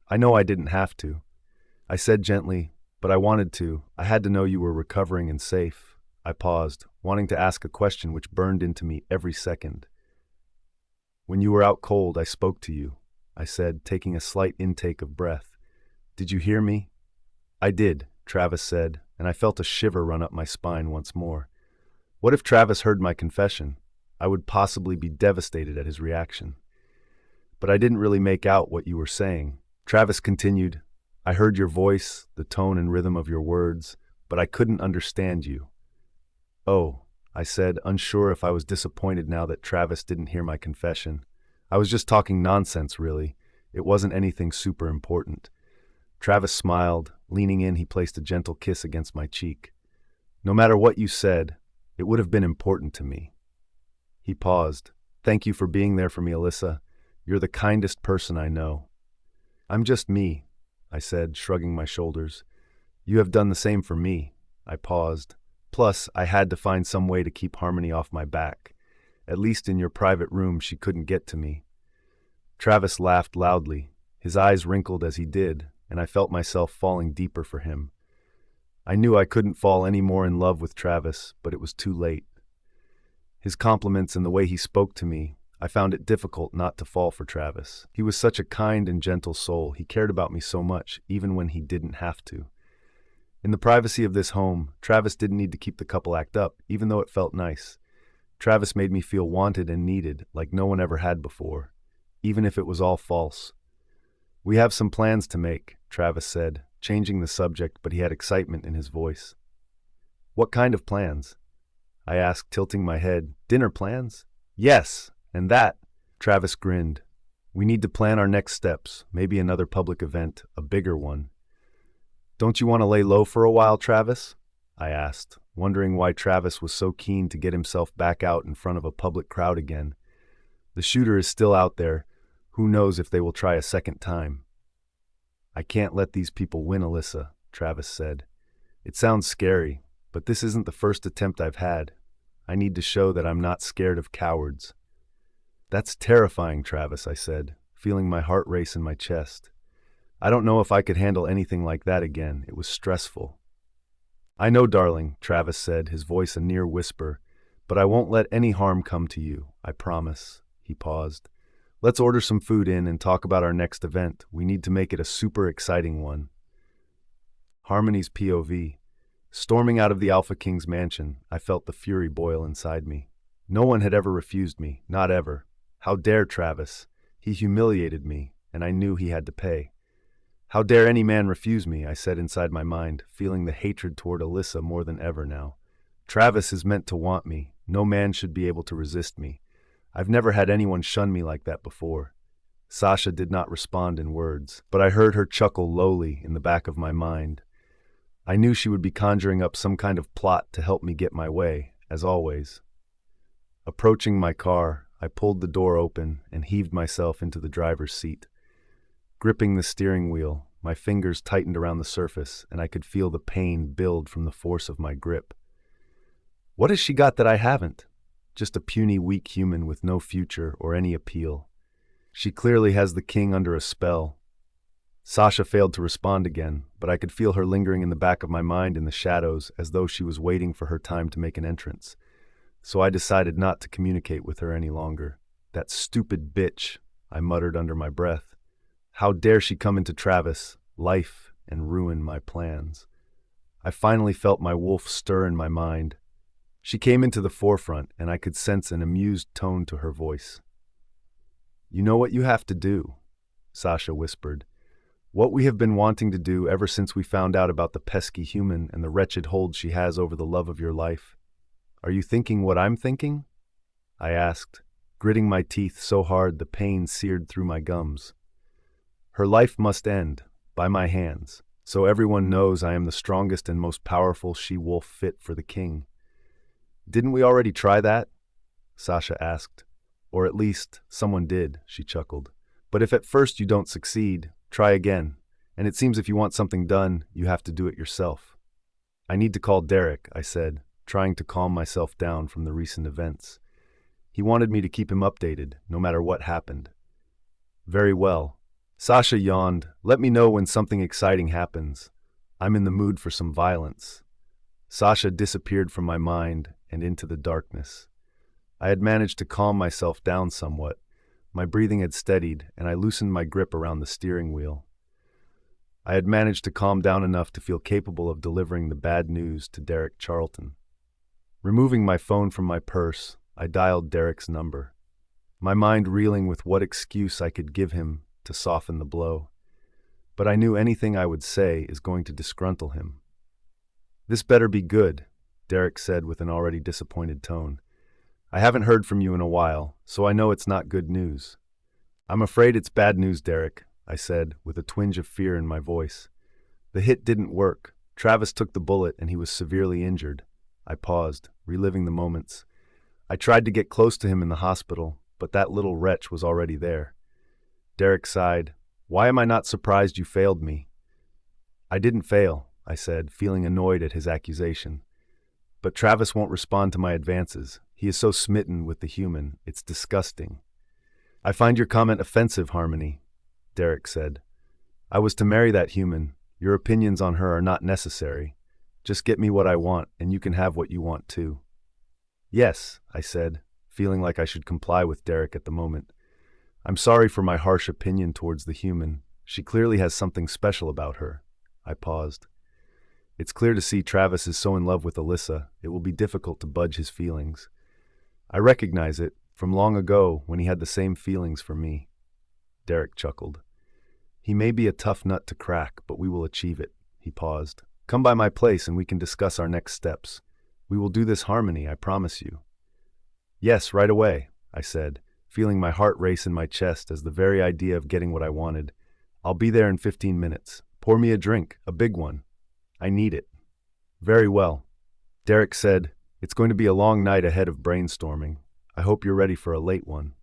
"I know I didn't have to," I said gently, "but I wanted to. I had to know you were recovering and safe." I paused, wanting to ask a question which burned into me every second. "When you were out cold, I spoke to you," I said, taking a slight intake of breath. "Did you hear me?" "I did," Travis said, and I felt a shiver run up my spine once more. What if Travis heard my confession? I would possibly be devastated at his reaction. "But I didn't really make out what you were saying." Travis continued, "I heard your voice, the tone and rhythm of your words, but I couldn't understand you." "Oh," I said, unsure if I was disappointed now that Travis didn't hear my confession. "I was just talking nonsense, really. It wasn't anything super important." Travis smiled. Leaning in, he placed a gentle kiss against my cheek. "No matter what you said, it would have been important to me." He paused. "Thank you for being there for me, Alyssa. You're the kindest person I know." "I'm just me," I said, shrugging my shoulders. "You have done the same for me." I paused. "Plus, I had to find some way to keep Harmony off my back. At least in your private room, she couldn't get to me." Travis laughed loudly. His eyes wrinkled as he did, and I felt myself falling deeper for him. I knew I couldn't fall any more in love with Travis, but it was too late. His compliments and the way he spoke to me, I found it difficult not to fall for Travis. He was such a kind and gentle soul. He cared about me so much, even when he didn't have to. In the privacy of this home, Travis didn't need to keep the couple act up, even though it felt nice. Travis made me feel wanted and needed like no one ever had before, even if it was all false. "We have some plans to make," Travis said, changing the subject, but he had excitement in his voice. "What kind of plans?" I asked, tilting my head. "Dinner plans?" "Yes, and that." Travis grinned. "We need to plan our next steps, maybe another public event, a bigger one." "Don't you want to lay low for a while, Travis?" I asked, wondering why Travis was so keen to get himself back out in front of a public crowd again. The shooter is still out there. Who knows if they will try a second time? "I can't let these people win, Alyssa," Travis said. "It sounds scary, but this isn't the first attempt I've had. I need to show that I'm not scared of cowards." "That's terrifying, Travis," I said, feeling my heart race in my chest. I don't know if I could handle anything like that again. It was stressful. "I know, darling," Travis said, his voice a near whisper, "but I won't let any harm come to you, I promise." He paused. "Let's order some food in and talk about our next event. We need to make it a super exciting one." Harmony's POV. Storming out of the Alpha King's mansion, I felt the fury boil inside me. No one had ever refused me, not ever. How dare Travis? He humiliated me, and I knew he had to pay. "How dare any man refuse me?" I said inside my mind, feeling the hatred toward Alyssa more than ever now. Travis is meant to want me. No man should be able to resist me. I've never had anyone shun me like that before. Sasha did not respond in words, but I heard her chuckle lowly in the back of my mind. I knew she would be conjuring up some kind of plot to help me get my way, as always. Approaching my car, I pulled the door open and heaved myself into the driver's seat. Gripping the steering wheel, my fingers tightened around the surface, and I could feel the pain build from the force of my grip. What has she got that I haven't? Just a puny, weak human with no future or any appeal. She clearly has the king under a spell. Sasha failed to respond again, but I could feel her lingering in the back of my mind in the shadows as though she was waiting for her time to make an entrance. So I decided not to communicate with her any longer. "That stupid bitch," I muttered under my breath. How dare she come into Travis' life and ruin my plans? I finally felt my wolf stir in my mind. She came into the forefront, and I could sense an amused tone to her voice. "You know what you have to do," Sasha whispered. "What we have been wanting to do ever since we found out about the pesky human and the wretched hold she has over the love of your life. Are you thinking what I'm thinking?" I asked, gritting my teeth so hard the pain seared through my gums. "Her life must end, by my hands, so everyone knows I am the strongest and most powerful she-wolf fit for the king." "Didn't we already try that?" Sasha asked. "Or at least, someone did," she chuckled. "But if at first you don't succeed, try again. And it seems if you want something done, you have to do it yourself." "I need to call Derek," I said, trying to calm myself down from the recent events. He wanted me to keep him updated, no matter what happened. "Very well." Sasha yawned. "Let me know when something exciting happens. I'm in the mood for some violence." Sasha disappeared from my mind and into the darkness. I had managed to calm myself down somewhat. My breathing had steadied, and I loosened my grip around the steering wheel. I had managed to calm down enough to feel capable of delivering the bad news to Derek Charlton. Removing my phone from my purse, I dialed Derek's number, my mind reeling with what excuse I could give him to soften the blow. But I knew anything I would say is going to disgruntle him. "This better be good," Derek said with an already disappointed tone. "I haven't heard from you in a while, so I know it's not good news." "I'm afraid it's bad news, Derek," I said, with a twinge of fear in my voice. "The hit didn't work. Travis took the bullet and he was severely injured." I paused, reliving the moments. I tried to get close to him in the hospital, but that little wretch was already there. Derek sighed. "Why am I not surprised you failed me?" "I didn't fail," I said, feeling annoyed at his accusation. "But Travis won't respond to my advances. He is so smitten with the human. It's disgusting." "I find your comment offensive, Harmony," Derek said. "I was to marry that human. Your opinions on her are not necessary. Just get me what I want, and you can have what you want too." "Yes," I said, feeling like I should comply with Derek at the moment. "I'm sorry for my harsh opinion towards the human. She clearly has something special about her." I paused. "It's clear to see Travis is so in love with Alyssa, it will be difficult to budge his feelings." I recognize it from long ago when he had the same feelings for me. Derek chuckled. He may be a tough nut to crack, but we will achieve it. He paused. Come by my place and we can discuss our next steps. We will do this harmony, I promise you. Yes, right away, I said, feeling my heart race in my chest as the very idea of getting what I wanted. I'll be there in 15 minutes. Pour me a drink, a big one. I need it. Very well. Derek said, it's going to be a long night ahead of brainstorming. I hope you're ready for a late one.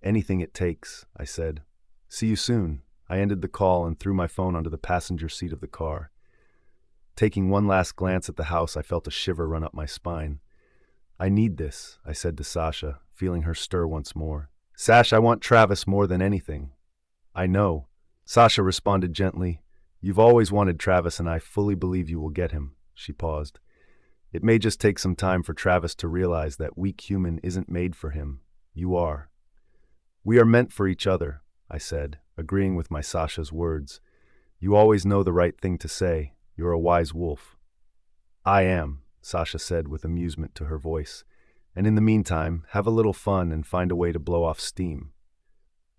Anything it takes, I said. See you soon. I ended the call and threw my phone onto the passenger seat of the car. Taking one last glance at the house, I felt a shiver run up my spine. I need this, I said to Sasha, feeling her stir once more. Sash, I want Travis more than anything. I know. Sasha responded gently. You've always wanted Travis and I fully believe you will get him. She paused. It may just take some time for Travis to realize that weak human isn't made for him. You are. We are meant for each other, I said, agreeing with my Sasha's words. You always know the right thing to say. You're a wise wolf. I am, Sasha said with amusement to her voice. And in the meantime, have a little fun and find a way to blow off steam.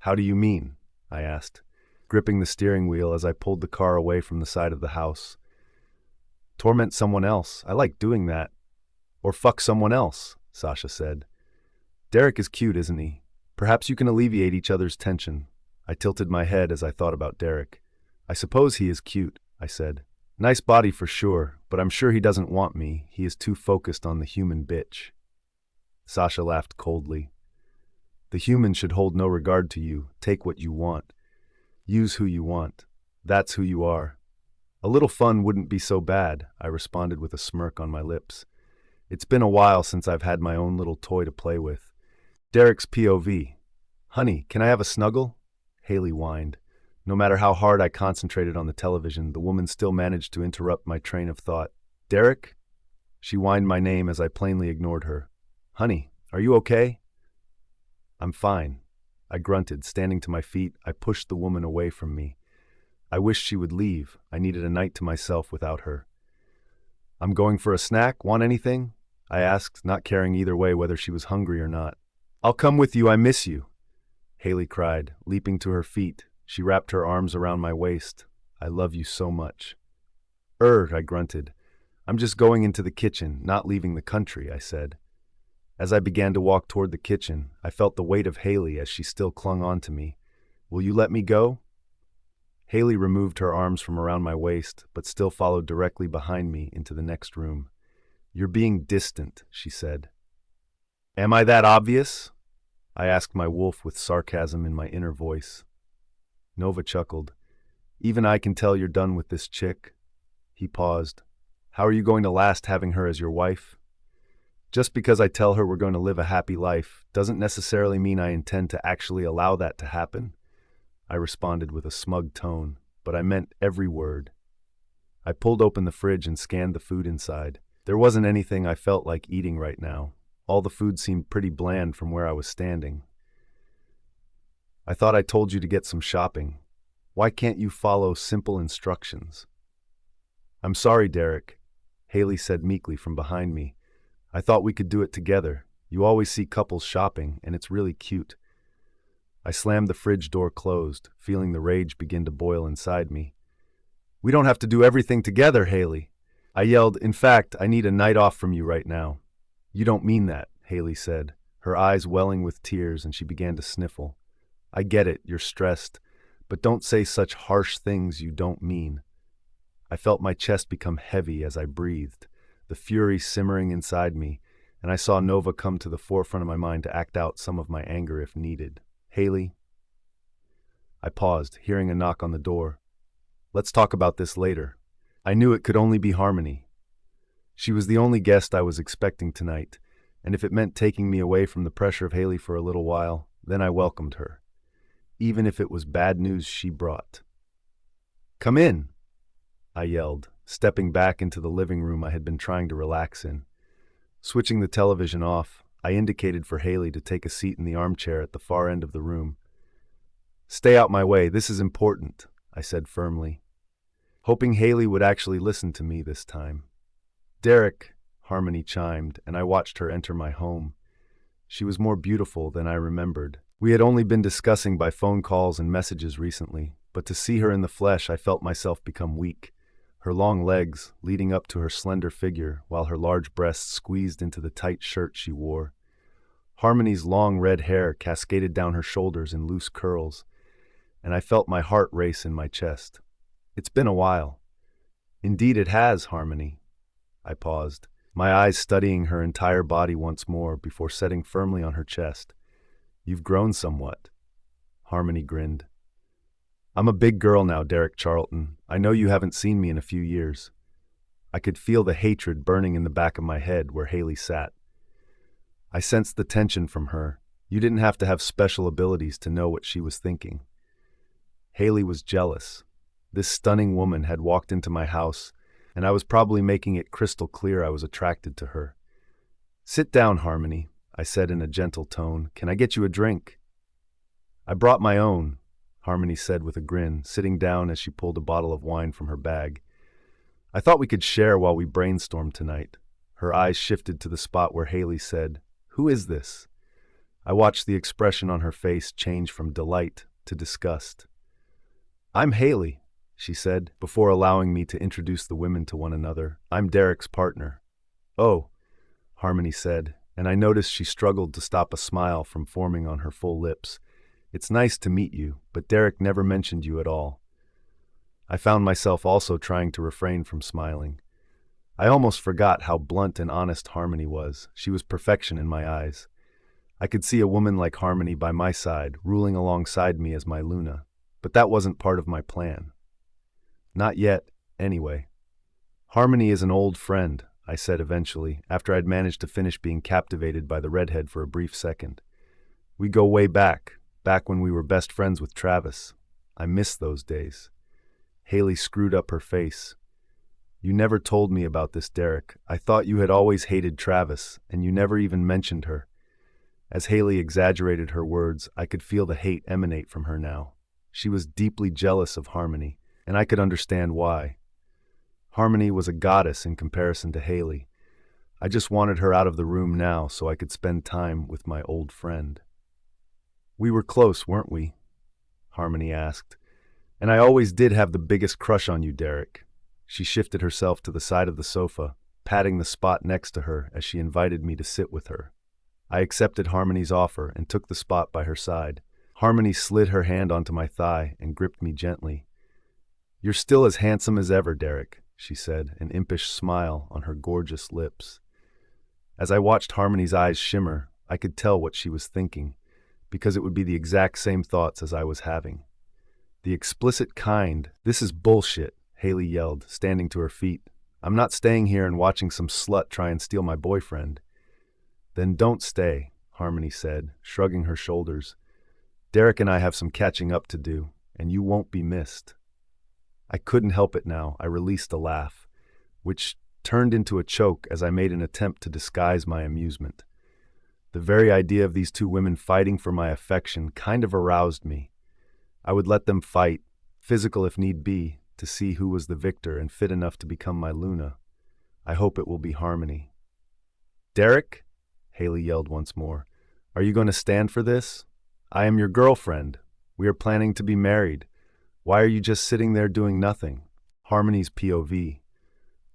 How do you mean? I asked, gripping the steering wheel as I pulled the car away from the side of the house. Torment someone else. I like doing that. Or fuck someone else, Sasha said. Derek is cute, isn't he? Perhaps you can alleviate each other's tension. I tilted my head as I thought about Derek. I suppose he is cute, I said. Nice body for sure, but I'm sure he doesn't want me. He is too focused on the human bitch. Sasha laughed coldly. The human should hold no regard to you. Take what you want. Use who you want. That's who you are. A little fun wouldn't be so bad, I responded with a smirk on my lips. It's been a while since I've had my own little toy to play with. Derek's POV. Honey, can I have a snuggle? Haley whined. No matter how hard I concentrated on the television, the woman still managed to interrupt my train of thought. Derek? She whined my name as I plainly ignored her. Honey, are you okay? I'm fine. I grunted, standing to my feet. I pushed the woman away from me. I wished she would leave. I needed a night to myself without her. I'm going for a snack. Want anything? I asked, not caring either way whether she was hungry or not. I'll come with you. I miss you, Haley cried, leaping to her feet. She wrapped her arms around my waist. I love you so much. I grunted. I'm just going into the kitchen, not leaving the country, I said. As I began to walk toward the kitchen, I felt the weight of Haley as she still clung on to me. Will you let me go? Haley removed her arms from around my waist, but still followed directly behind me into the next room. You're being distant, she said. Am I that obvious? I asked my wolf with sarcasm in my inner voice. Nova chuckled. Even I can tell you're done with this chick. He paused. How are you going to last having her as your wife? Just because I tell her we're going to live a happy life doesn't necessarily mean I intend to actually allow that to happen. I responded with a smug tone, but I meant every word. I pulled open the fridge and scanned the food inside. There wasn't anything I felt like eating right now. All the food seemed pretty bland from where I was standing. I thought I told you to get some shopping. Why can't you follow simple instructions? I'm sorry, Derek, Haley said meekly from behind me. I thought we could do it together. You always see couples shopping, and it's really cute. I slammed the fridge door closed, feeling the rage begin to boil inside me. We don't have to do everything together, Haley. I yelled, in fact, I need a night off from you right now. You don't mean that, Haley said, her eyes welling with tears, and she began to sniffle. I get it, you're stressed, but don't say such harsh things you don't mean. I felt my chest become heavy as I breathed, the fury simmering inside me, and I saw Nova come to the forefront of my mind to act out some of my anger if needed. Haley? I paused, hearing a knock on the door. Let's talk about this later. I knew it could only be Harmony. She was the only guest I was expecting tonight, and if it meant taking me away from the pressure of Haley for a little while, then I welcomed her, even if it was bad news she brought. Come in, I yelled, stepping back into the living room I had been trying to relax in. Switching the television off, I indicated for Haley to take a seat in the armchair at the far end of the room. Stay out my way, this is important, I said firmly, hoping Haley would actually listen to me this time. Derek, Harmony chimed, and I watched her enter my home. She was more beautiful than I remembered. We had only been discussing by phone calls and messages recently, but to see her in the flesh, I felt myself become weak. Her long legs leading up to her slender figure, while her large breasts squeezed into the tight shirt she wore. Harmony's long red hair cascaded down her shoulders in loose curls, and I felt my heart race in my chest. It's been a while. Indeed it has, Harmony. I paused, my eyes studying her entire body once more before setting firmly on her chest. You've grown somewhat. Harmony grinned. I'm a big girl now, Derek Charlton. I know you haven't seen me in a few years. I could feel the hatred burning in the back of my head where Haley sat. I sensed the tension from her. You didn't have to have special abilities to know what she was thinking. Haley was jealous. This stunning woman had walked into my house, and I was probably making it crystal clear I was attracted to her. Sit down, Harmony, I said in a gentle tone. Can I get you a drink? I brought my own, Harmony said with a grin, sitting down as she pulled a bottle of wine from her bag. I thought we could share while we brainstormed tonight. Her eyes shifted to the spot where Haley said, "Who is this?" I watched the expression on her face change from delight to disgust. I'm Haley, she said, before allowing me to introduce the women to one another. I'm Derek's partner. Oh, Harmony said, and I noticed she struggled to stop a smile from forming on her full lips. It's nice to meet you, but Derek never mentioned you at all. I found myself also trying to refrain from smiling. I almost forgot how blunt and honest Harmony was. She was perfection in my eyes. I could see a woman like Harmony by my side, ruling alongside me as my Luna. But that wasn't part of my plan. Not yet, anyway. Harmony is an old friend, I said eventually, after I'd managed to finish being captivated by the redhead for a brief second. We go way back when we were best friends with Travis. I miss those days. Haley screwed up her face. You never told me about this, Derek. I thought you had always hated Travis, and you never even mentioned her. As Haley exaggerated her words, I could feel the hate emanate from her now. She was deeply jealous of Harmony, and I could understand why. Harmony was a goddess in comparison to Haley. I just wanted her out of the room now so I could spend time with my old friend. We were close, weren't we? Harmony asked. And I always did have the biggest crush on you, Derek. She shifted herself to the side of the sofa, patting the spot next to her as she invited me to sit with her. I accepted Harmony's offer and took the spot by her side. Harmony slid her hand onto my thigh and gripped me gently. You're still as handsome as ever, Derek, she said, an impish smile on her gorgeous lips. As I watched Harmony's eyes shimmer, I could tell what she was thinking, because it would be the exact same thoughts as I was having. The explicit kind. This is bullshit, Haley yelled, standing to her feet. I'm not staying here and watching some slut try and steal my boyfriend. Then don't stay, Harmony said, shrugging her shoulders. Derek and I have some catching up to do, and you won't be missed. I couldn't help it now. I released a laugh, which turned into a choke as I made an attempt to disguise my amusement. The very idea of these two women fighting for my affection kind of aroused me. I would let them fight, physical if need be, to see who was the victor and fit enough to become my Luna. I hope it will be Harmony. Derek? Haley yelled once more. Are you going to stand for this? I am your girlfriend. We are planning to be married. Why are you just sitting there doing nothing? Harmony's POV.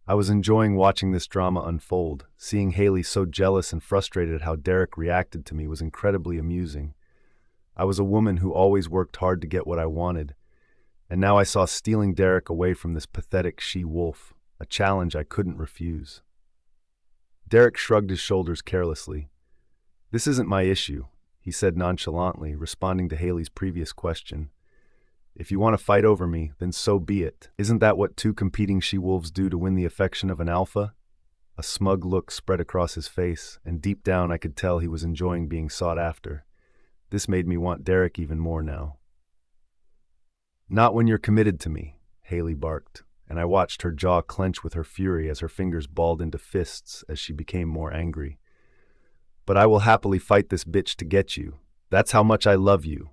I was enjoying watching this drama unfold. Seeing Haley so jealous and frustrated at how Derek reacted to me was incredibly amusing. I was a woman who always worked hard to get what I wanted, and now I saw stealing Derek away from this pathetic she-wolf, a challenge I couldn't refuse. Derek shrugged his shoulders carelessly. This isn't my issue, he said nonchalantly, responding to Haley's previous question. If you want to fight over me, then so be it. Isn't that what two competing she-wolves do to win the affection of an alpha? A smug look spread across his face, and deep down I could tell he was enjoying being sought after. This made me want Derek even more now. Not when you're committed to me, Haley barked, and I watched her jaw clench with her fury as her fingers balled into fists as she became more angry. But I will happily fight this bitch to get you. That's how much I love you.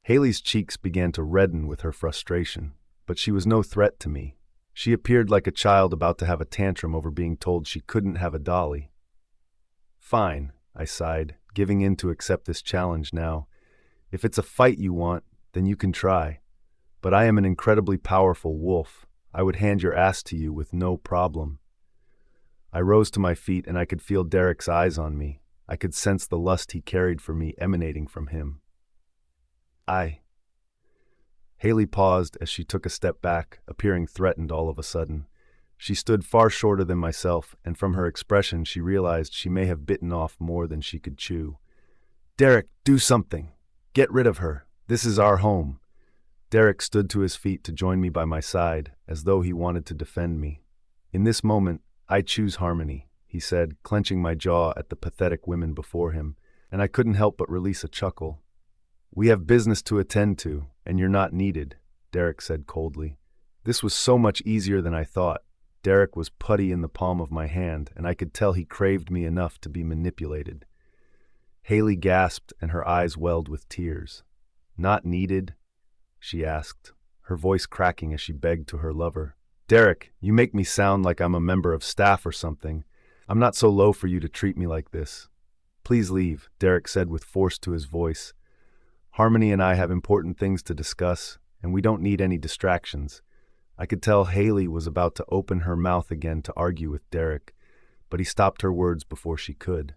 Haley's cheeks began to redden with her frustration, but she was no threat to me. She appeared like a child about to have a tantrum over being told she couldn't have a dolly. Fine, I sighed, giving in to accept this challenge now. If it's a fight you want, then you can try. But I am an incredibly powerful wolf. I would hand your ass to you with no problem. I rose to my feet and I could feel Derek's eyes on me. I could sense the lust he carried for me emanating from him. Haley paused as she took a step back, appearing threatened all of a sudden. She stood far shorter than myself, and from her expression she realized she may have bitten off more than she could chew. Derek, do something! Get rid of her! This is our home! Derek stood to his feet to join me by my side, as though he wanted to defend me. In this moment, I choose harmony, he said, clenching my jaw at the pathetic women before him, and I couldn't help but release a chuckle. We have business to attend to, and you're not needed, Derek said coldly. This was so much easier than I thought. Derek was putty in the palm of my hand, and I could tell he craved me enough to be manipulated. Haley gasped, and her eyes welled with tears. Not needed? She asked, her voice cracking as she begged to her lover. Derek, you make me sound like I'm a member of staff or something. I'm not so low for you to treat me like this. Please leave, Derek said with force to his voice. Harmony and I have important things to discuss, and we don't need any distractions. I could tell Haley was about to open her mouth again to argue with Derek, but he stopped her words before she could.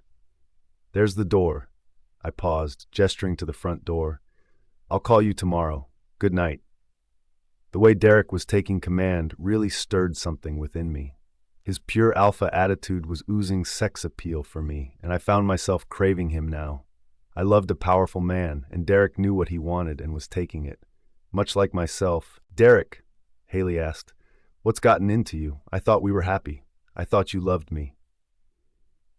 There's the door. I paused, gesturing to the front door. I'll call you tomorrow. Good night. The way Derek was taking command really stirred something within me. His pure alpha attitude was oozing sex appeal for me, and I found myself craving him now. I loved a powerful man, and Derek knew what he wanted and was taking it. Much like myself. Derek, Haley asked, what's gotten into you? I thought we were happy. I thought you loved me.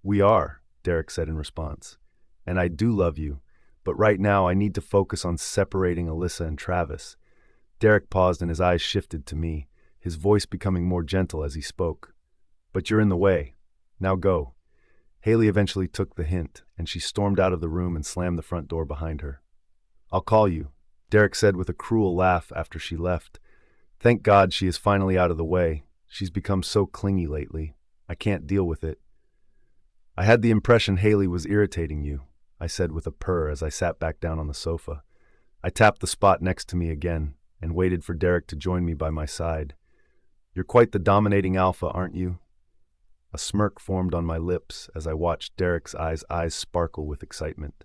We are, Derek said in response. And I do love you, but right now I need to focus on separating Alyssa and Travis. Derek paused and his eyes shifted to me, his voice becoming more gentle as he spoke. But you're in the way. Now go. Haley eventually took the hint, and she stormed out of the room and slammed the front door behind her. I'll call you, Derek said with a cruel laugh after she left. Thank God she is finally out of the way. She's become so clingy lately. I can't deal with it. I had the impression Haley was irritating you, I said with a purr as I sat back down on the sofa. I tapped the spot next to me again and waited for Derek to join me by my side. You're quite the dominating alpha, aren't you? A smirk formed on my lips as I watched Derek's eyes sparkle with excitement.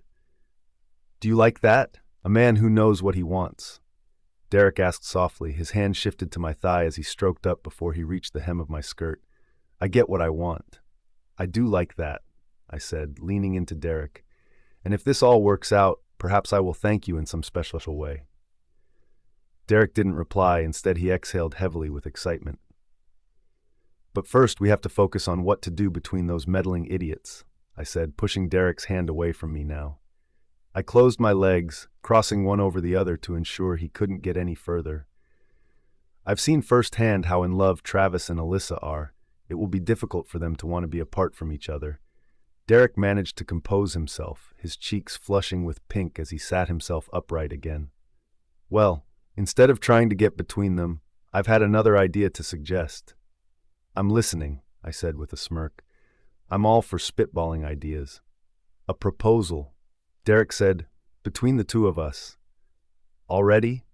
Do you like that? A man who knows what he wants. Derek asked softly, his hand shifted to my thigh as he stroked up before he reached the hem of my skirt. I get what I want. I do like that, I said, leaning into Derek. And if this all works out, perhaps I will thank you in some special way. Derek didn't reply. Instead, he exhaled heavily with excitement. But first, we have to focus on what to do between those meddling idiots, I said, pushing Derek's hand away from me now. I closed my legs, crossing one over the other to ensure he couldn't get any further. I've seen firsthand how in love Travis and Alyssa are. It will be difficult for them to want to be apart from each other. Derek managed to compose himself, his cheeks flushing with pink as he sat himself upright again. Well, instead of trying to get between them, I've had another idea to suggest. I'm listening, I said with a smirk. I'm all for spitballing ideas. A proposal. Derek said, between the two of us. Already?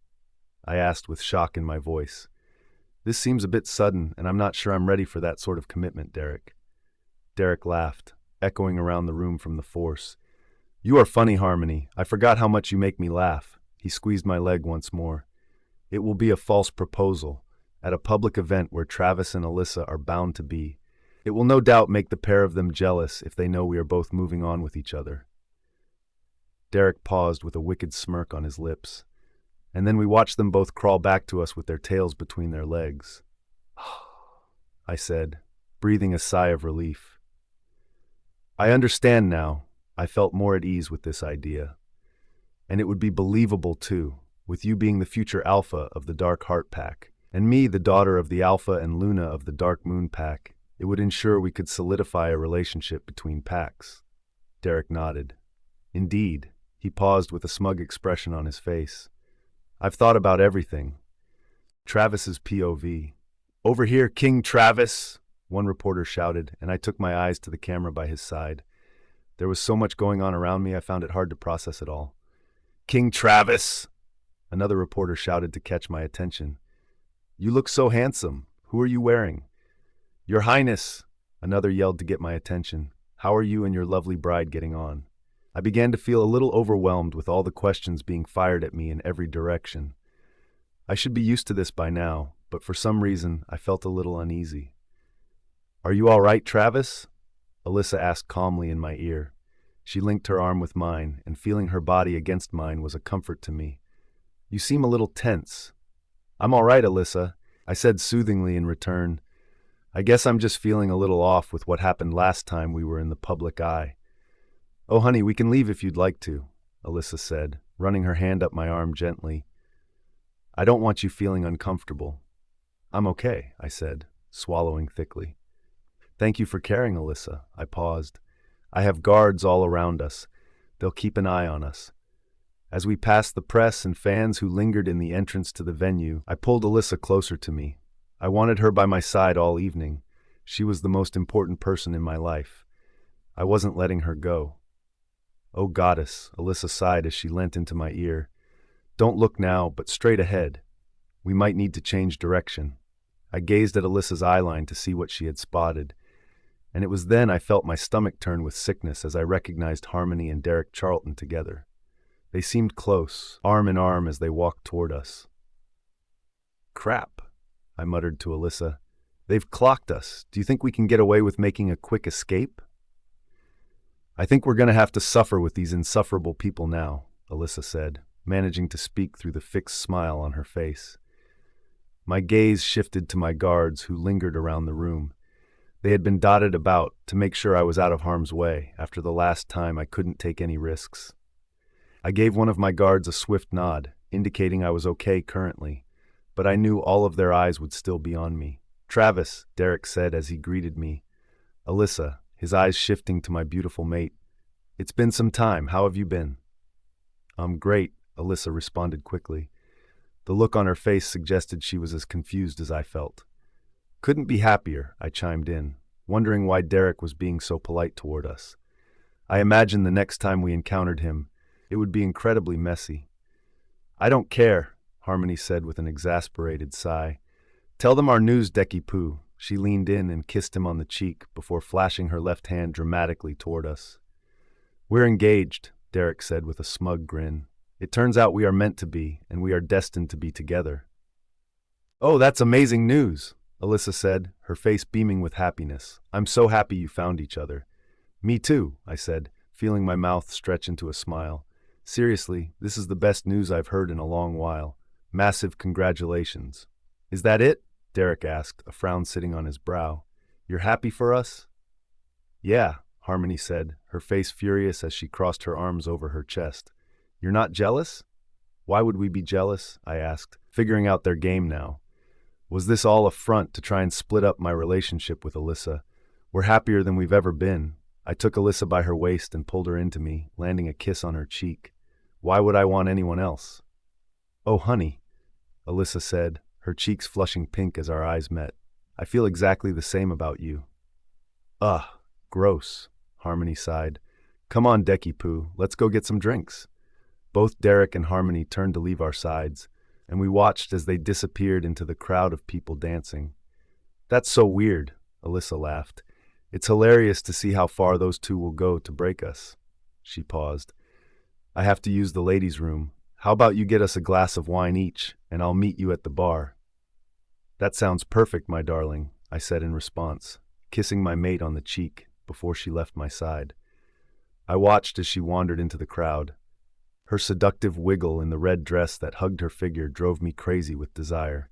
I asked with shock in my voice. This seems a bit sudden, and I'm not sure I'm ready for that sort of commitment, Derek. Derek laughed, echoing around the room from the force. You are funny, Harmony. I forgot how much you make me laugh. He squeezed my leg once more. It will be a false proposal, at a public event where Travis and Alyssa are bound to be. It will no doubt make the pair of them jealous if they know we are both moving on with each other. Derek paused with a wicked smirk on his lips, and then we watched them both crawl back to us with their tails between their legs. I said, breathing a sigh of relief. I understand now. I felt more at ease with this idea. And it would be believable, too, with you being the future alpha of the Dark Heart Pack, and me the daughter of the Alpha and Luna of the Dark Moon Pack. It would ensure we could solidify a relationship between packs. Derek nodded. Indeed. He paused with a smug expression on his face. I've thought about everything. Travis's POV. "Over here, King Travis!" one reporter shouted, and I took my eyes to the camera by his side. There was so much going on around me, I found it hard to process it all. "King Travis!" another reporter shouted to catch my attention. "You look so handsome. Who are you wearing?" "Your Highness!" another yelled to get my attention. "How are you and your lovely bride getting on?" I began to feel a little overwhelmed with all the questions being fired at me in every direction. I should be used to this by now, but for some reason, I felt a little uneasy. "Are you all right, Travis?" Alyssa asked calmly in my ear. She linked her arm with mine, and feeling her body against mine was a comfort to me. "You seem a little tense." "I'm all right, Alyssa," I said soothingly in return. "I guess I'm just feeling a little off with what happened last time we were in the public eye." "Oh, honey, we can leave if you'd like to," Alyssa said, running her hand up my arm gently. "I don't want you feeling uncomfortable." "I'm okay," I said, swallowing thickly. "Thank you for caring, Alyssa." I paused. "I have guards all around us. They'll keep an eye on us." As we passed the press and fans who lingered in the entrance to the venue, I pulled Alyssa closer to me. I wanted her by my side all evening. She was the most important person in my life. I wasn't letting her go. "Oh, goddess," Alyssa sighed as she leant into my ear. "Don't look now, but straight ahead. We might need to change direction." I gazed at Alyssa's eyeline to see what she had spotted, and it was then I felt my stomach turn with sickness as I recognized Harmony and Derek Charlton together. They seemed close, arm in arm as they walked toward us. "Crap," I muttered to Alyssa. "They've clocked us. Do you think we can get away with making a quick escape?" "I think we're going to have to suffer with these insufferable people now," Alyssa said, managing to speak through the fixed smile on her face. My gaze shifted to my guards who lingered around the room. They had been dotted about to make sure I was out of harm's way after the last time I couldn't take any risks. I gave one of my guards a swift nod, indicating I was okay currently, but I knew all of their eyes would still be on me. "Travis," Derek said as he greeted me. "Alyssa," his eyes shifting to my beautiful mate. "It's been some time. How have you been?" Great," Alyssa responded quickly. The look on her face suggested she was as confused as I felt. "Couldn't be happier," I chimed in, wondering why Derek was being so polite toward us. I imagined the next time we encountered him, it would be incredibly messy. "I don't care," Harmony said with an exasperated sigh. "Tell them our news, Decky Poo." She leaned in and kissed him on the cheek before flashing her left hand dramatically toward us. "We're engaged," Derek said with a smug grin. "It turns out we are meant to be, and we are destined to be together." "Oh, that's amazing news," Alyssa said, her face beaming with happiness. "I'm so happy you found each other." "Me too," I said, feeling my mouth stretch into a smile. "Seriously, this is the best news I've heard in a long while. Massive congratulations." "Is that it?" Derek asked, a frown sitting on his brow. "You're happy for us?" "Yeah," Harmony said, her face furious as she crossed her arms over her chest. "You're not jealous?" "Why would we be jealous?" I asked, figuring out their game now. Was this all a front to try and split up my relationship with Alyssa? "We're happier than we've ever been." I took Alyssa by her waist and pulled her into me, landing a kiss on her cheek. "Why would I want anyone else?" "Oh, honey," Alyssa said, her cheeks flushing pink as our eyes met. "I feel exactly the same about you." "Ugh, gross," Harmony sighed. "Come on, Decky Poo, let's go get some drinks." Both Derek and Harmony turned to leave our sides, and we watched as they disappeared into the crowd of people dancing. "That's so weird," Alyssa laughed. "It's hilarious to see how far those two will go to break us." She paused. "I have to use the ladies' room. How about you get us a glass of wine each, and I'll meet you at the bar?" "That sounds perfect, my darling," I said in response, kissing my mate on the cheek before she left my side. I watched as she wandered into the crowd. Her seductive wiggle in the red dress that hugged her figure drove me crazy with desire.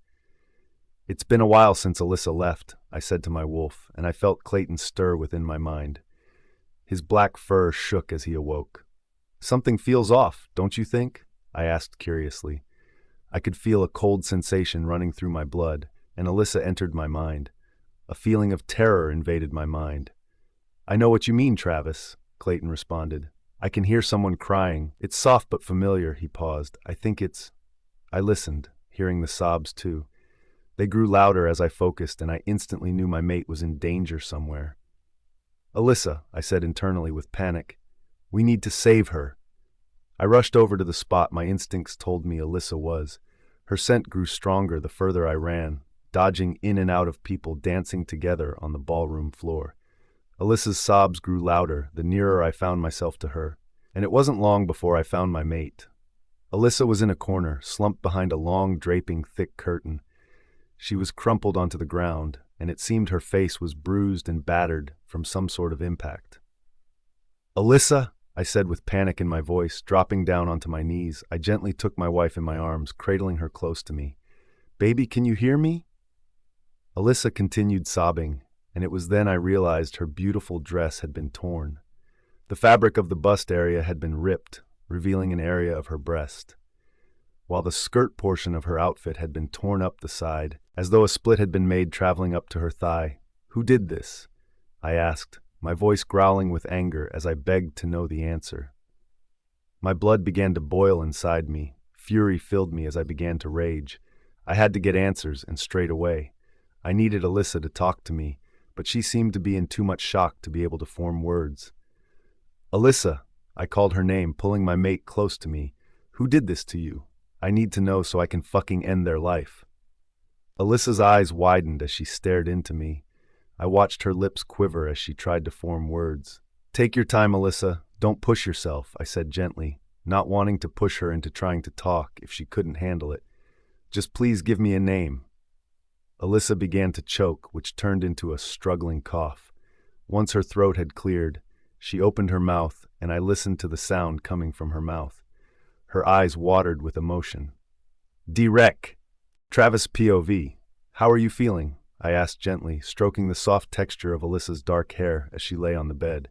"It's been a while since Alyssa left," I said to my wolf, and I felt Clayton stir within my mind. His black fur shook as he awoke. "Something feels off, don't you think?" I asked curiously. I could feel a cold sensation running through my blood, and Alyssa entered my mind. A feeling of terror invaded my mind. "I know what you mean, Travis," Clayton responded. "I can hear someone crying. It's soft but familiar." He paused. "I think it's—" I listened, hearing the sobs too. They grew louder as I focused, and I instantly knew my mate was in danger somewhere. Alyssa, I said internally with panic. We need to save her. I rushed over to the spot my instincts told me Alyssa was. Her scent grew stronger the further I ran, dodging in and out of people dancing together on the ballroom floor. Alyssa's sobs grew louder the nearer I found myself to her, and it wasn't long before I found my mate. Alyssa was in a corner, slumped behind a long, draping, thick curtain. She was crumpled onto the ground, and it seemed her face was bruised and battered from some sort of impact. Alyssa, I said with panic in my voice, dropping down onto my knees. I gently took my wife in my arms, cradling her close to me. Baby, can you hear me? Alyssa continued sobbing, and it was then I realized her beautiful dress had been torn. The fabric of the bust area had been ripped, revealing an area of her breast, while the skirt portion of her outfit had been torn up the side, as though a split had been made traveling up to her thigh. Who did this? I asked, my voice growling with anger as I begged to know the answer. My blood began to boil inside me. Fury filled me as I began to rage. I had to get answers, and straight away. I needed Alyssa to talk to me, but she seemed to be in too much shock to be able to form words. Alyssa, I called her name, pulling my mate close to me. Who did this to you? I need to know so I can fucking end their life. Alyssa's eyes widened as she stared into me. I watched her lips quiver as she tried to form words. Take your time, Alyssa. Don't push yourself, I said gently, not wanting to push her into trying to talk if she couldn't handle it. Just please give me a name. Alyssa began to choke, which turned into a struggling cough. Once her throat had cleared, she opened her mouth, and I listened to the sound coming from her mouth. Her eyes watered with emotion. Direct. Travis POV. How are you feeling? I asked gently, stroking the soft texture of Alyssa's dark hair as she lay on the bed.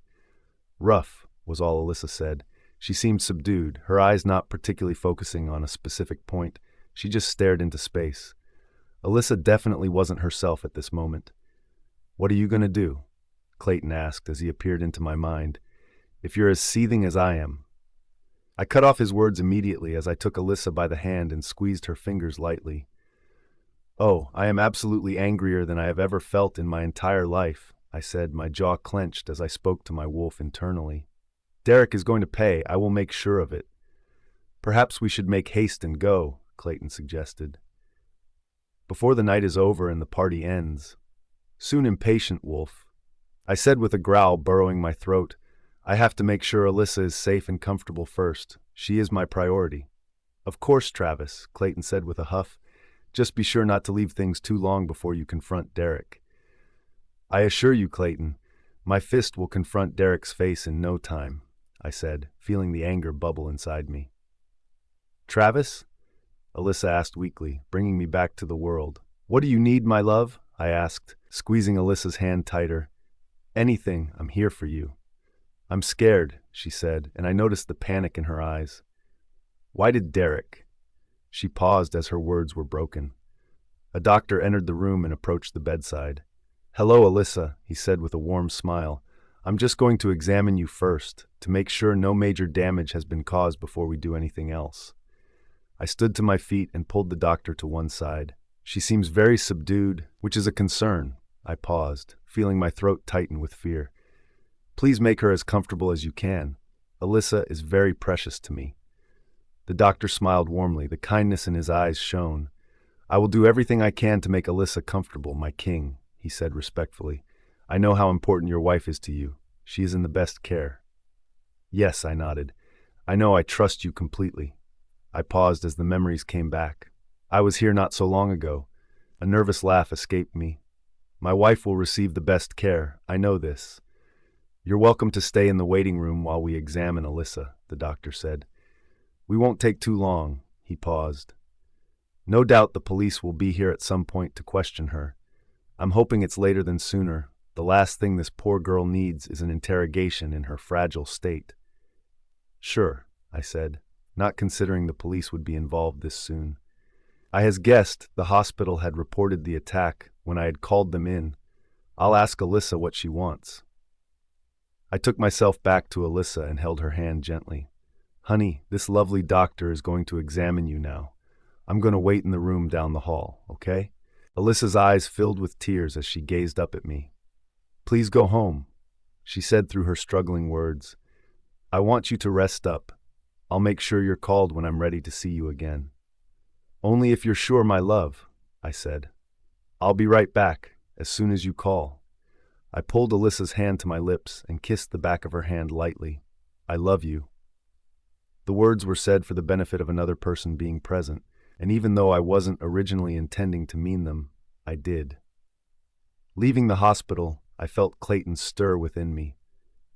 Rough, was all Alyssa said. She seemed subdued, her eyes not particularly focusing on a specific point. She just stared into space. Alyssa definitely wasn't herself at this moment. What are you going to do? Clayton asked as he appeared into my mind. If you're as seething as I am. I cut off his words immediately as I took Alyssa by the hand and squeezed her fingers lightly. Oh, I am absolutely angrier than I have ever felt in my entire life, I said, my jaw clenched as I spoke to my wolf internally. Derek is going to pay. I will make sure of it. Perhaps we should make haste and go, Clayton suggested. Before the night is over and the party ends. Soon, impatient wolf. I said with a growl burrowing my throat. I have to make sure Alyssa is safe and comfortable first. She is my priority. Of course, Travis, Clayton said with a huff. Just be sure not to leave things too long before you confront Derek. I assure you, Clayton, my fist will confront Derek's face in no time, I said, feeling the anger bubble inside me. Travis? Alyssa asked weakly, bringing me back to the world. What do you need, my love? I asked, squeezing Alyssa's hand tighter. Anything, I'm here for you. I'm scared, she said, and I noticed the panic in her eyes. Why did Derek? She paused as her words were broken. A doctor entered the room and approached the bedside. Hello, Alyssa, he said with a warm smile. I'm just going to examine you first, to make sure no major damage has been caused before we do anything else. I stood to my feet and pulled the doctor to one side. She seems very subdued, which is a concern. I paused, feeling my throat tighten with fear. Please make her as comfortable as you can. Alyssa is very precious to me. The doctor smiled warmly, the kindness in his eyes shone. I will do everything I can to make Alyssa comfortable, my king, he said respectfully. I know how important your wife is to you. She is in the best care. Yes, I nodded. I know I trust you completely. I paused as the memories came back. I was here not so long ago. A nervous laugh escaped me. My wife will receive the best care. I know this. You're welcome to stay in the waiting room while we examine Alyssa, the doctor said. We won't take too long, he paused. No doubt the police will be here at some point to question her. I'm hoping it's later than sooner. The last thing this poor girl needs is an interrogation in her fragile state. Sure, I said, not considering the police would be involved this soon. I had guessed the hospital had reported the attack when I had called them in. I'll ask Alyssa what she wants. I took myself back to Alyssa and held her hand gently. Honey, this lovely doctor is going to examine you now. I'm going to wait in the room down the hall, okay? Alyssa's eyes filled with tears as she gazed up at me. "Please go home," she said through her struggling words. "I want you to rest up. I'll make sure you're called when I'm ready to see you again." "Only if you're sure, my love," I said. "I'll be right back, as soon as you call." I pulled Alyssa's hand to my lips and kissed the back of her hand lightly. "I love you." The words were said for the benefit of another person being present, and even though I wasn't originally intending to mean them, I did. Leaving the hospital, I felt Clayton stir within me.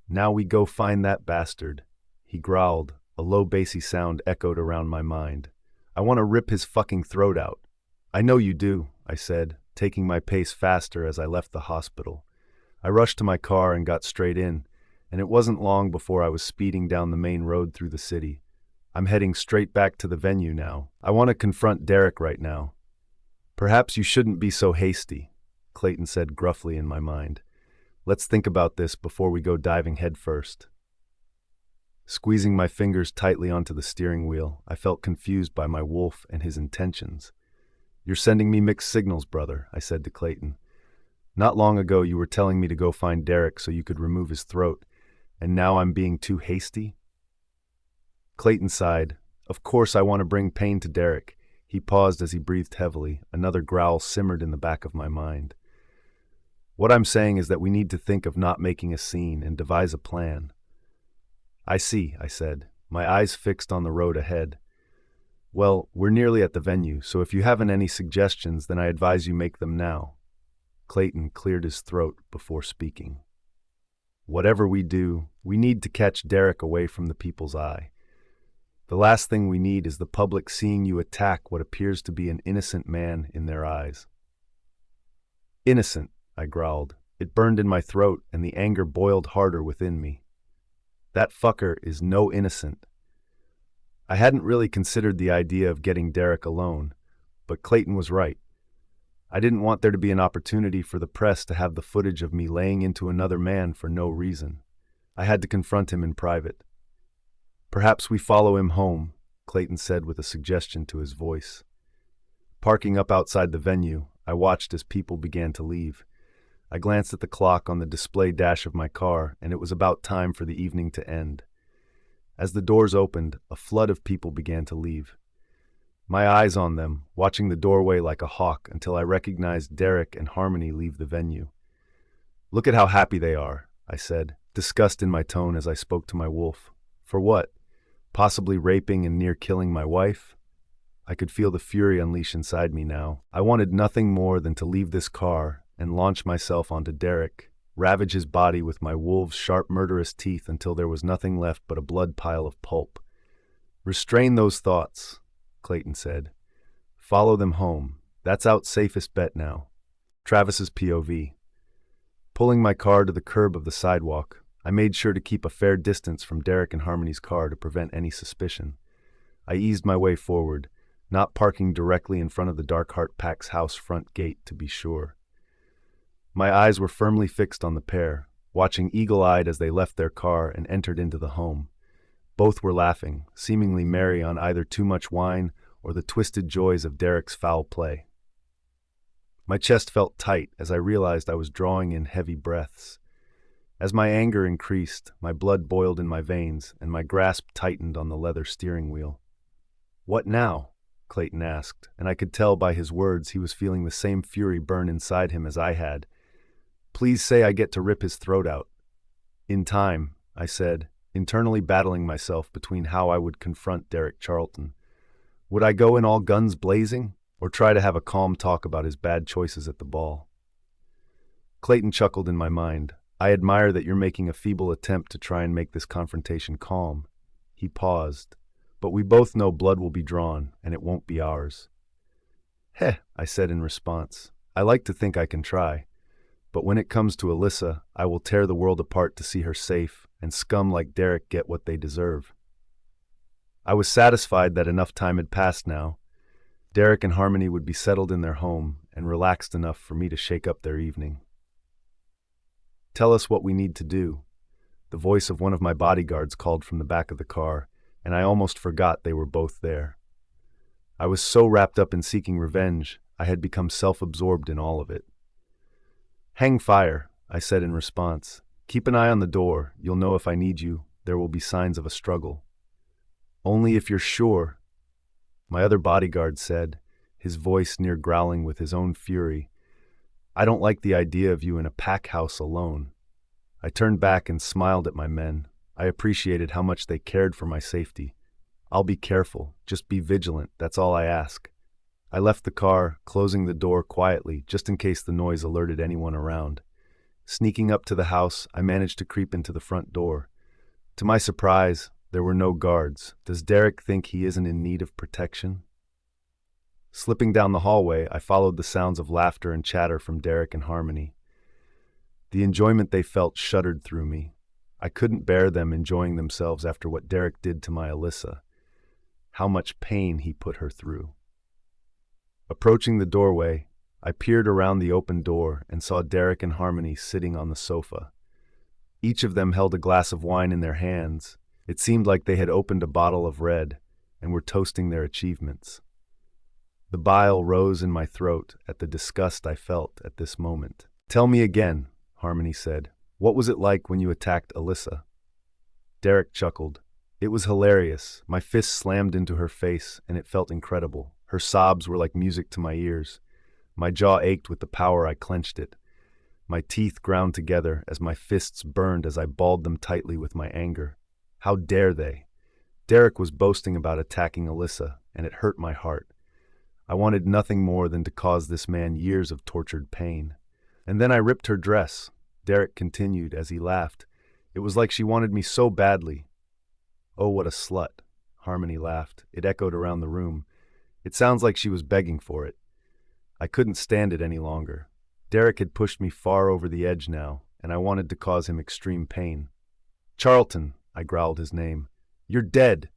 "Now we go find that bastard," he growled. A low bassy sound echoed around my mind. "I want to rip his fucking throat out." "I know you do," I said, taking my pace faster as I left the hospital. I rushed to my car and got straight in, and it wasn't long before I was speeding down the main road through the city. I'm heading straight back to the venue now. I want to confront Derek right now. "Perhaps you shouldn't be so hasty," Clayton said gruffly in my mind. "Let's think about this before we go diving headfirst." Squeezing my fingers tightly onto the steering wheel, I felt confused by my wolf and his intentions. "You're sending me mixed signals, brother," I said to Clayton. "Not long ago you were telling me to go find Derek so you could remove his throat, and now I'm being too hasty?" Clayton sighed. "Of course I want to bring pain to Derek." He paused as he breathed heavily. Another growl simmered in the back of my mind. "What I'm saying is that we need to think of not making a scene and devise a plan." "I see," I said, my eyes fixed on the road ahead. "Well, we're nearly at the venue, so if you haven't any suggestions, then I advise you make them now." Clayton cleared his throat before speaking. "Whatever we do, we need to catch Derek away from the people's eye. The last thing we need is the public seeing you attack what appears to be an innocent man in their eyes." "Innocent," I growled. It burned in my throat, and the anger boiled harder within me. "That fucker is no innocent." I hadn't really considered the idea of getting Derek alone, but Clayton was right. I didn't want there to be an opportunity for the press to have the footage of me laying into another man for no reason. I had to confront him in private. "Perhaps we follow him home," Clayton said with a suggestion to his voice. Parking up outside the venue, I watched as people began to leave. I glanced at the clock on the display dash of my car, and it was about time for the evening to end. As the doors opened, a flood of people began to leave. My eyes on them, watching the doorway like a hawk until I recognized Derek and Harmony leave the venue. "Look at how happy they are," I said, disgust in my tone as I spoke to my wolf. "For what? Possibly raping and near killing my wife?" I could feel the fury unleash inside me now. I wanted nothing more than to leave this car and launch myself onto Derek, ravage his body with my wolf's sharp murderous teeth until there was nothing left but a blood pile of pulp. "Restrain those thoughts," Clayton said. "Follow them home. That's our safest bet now." Travis's POV. Pulling my car to the curb of the sidewalk, I made sure to keep a fair distance from Derek and Harmony's car to prevent any suspicion. I eased my way forward, not parking directly in front of the Darkheart Pack's house front gate to be sure. My eyes were firmly fixed on the pair, watching eagle-eyed as they left their car and entered into the home. Both were laughing, seemingly merry on either too much wine or the twisted joys of Derek's foul play. My chest felt tight as I realized I was drawing in heavy breaths. As my anger increased, my blood boiled in my veins, and my grasp tightened on the leather steering wheel. "What now?" Clayton asked, and I could tell by his words he was feeling the same fury burn inside him as I had. "Please say I get to rip his throat out." "In time," I said, internally battling myself between how I would confront Derek Charlton. Would I go in all guns blazing, or try to have a calm talk about his bad choices at the ball? Clayton chuckled in my mind. "I admire that you're making a feeble attempt to try and make this confrontation calm." He paused. "But we both know blood will be drawn, and it won't be ours." "Heh," I said in response. "I like to think I can try. But when it comes to Alyssa, I will tear the world apart to see her safe, and scum like Derek get what they deserve." I was satisfied that enough time had passed now. Derek and Harmony would be settled in their home, and relaxed enough for me to shake up their evening. "Tell us what we need to do." The voice of one of my bodyguards called from the back of the car, and I almost forgot they were both there. I was so wrapped up in seeking revenge, I had become self-absorbed in all of it. "Hang fire," I said in response. "Keep an eye on the door. You'll know if I need you. There will be signs of a struggle." "Only if you're sure," my other bodyguard said, his voice near growling with his own fury. "I don't like the idea of you in a pack house alone." I turned back and smiled at my men. I appreciated how much they cared for my safety. "I'll be careful. Just be vigilant. That's all I ask." I left the car, closing the door quietly, just in case the noise alerted anyone around. Sneaking up to the house, I managed to creep into the front door. To my surprise, there were no guards. Does Derek think he isn't in need of protection? Slipping down the hallway, I followed the sounds of laughter and chatter from Derek and Harmony. The enjoyment they felt shuddered through me. I couldn't bear them enjoying themselves after what Derek did to my Alyssa. How much pain he put her through. Approaching the doorway, I peered around the open door and saw Derek and Harmony sitting on the sofa. Each of them held a glass of wine in their hands. It seemed like they had opened a bottle of red and were toasting their achievements. The bile rose in my throat at the disgust I felt at this moment. "Tell me again," Harmony said. "What was it like when you attacked Alyssa?" Derek chuckled. "It was hilarious. My fist slammed into her face, and it felt incredible. Her sobs were like music to my ears. My jaw ached with the power I clenched it. My teeth ground together as my fists burned as I balled them tightly with my anger. How dare they? Derek was boasting about attacking Alyssa, and it hurt my heart. I wanted nothing more than to cause this man years of tortured pain. And then I ripped her dress," Derek continued as he laughed. "It was like she wanted me so badly." "Oh, what a slut," Harmony laughed. It echoed around the room. "It sounds like she was begging for it." I couldn't stand it any longer. Derek had pushed me far over the edge now, and I wanted to cause him extreme pain. "Charlton," I growled his name. "You're dead."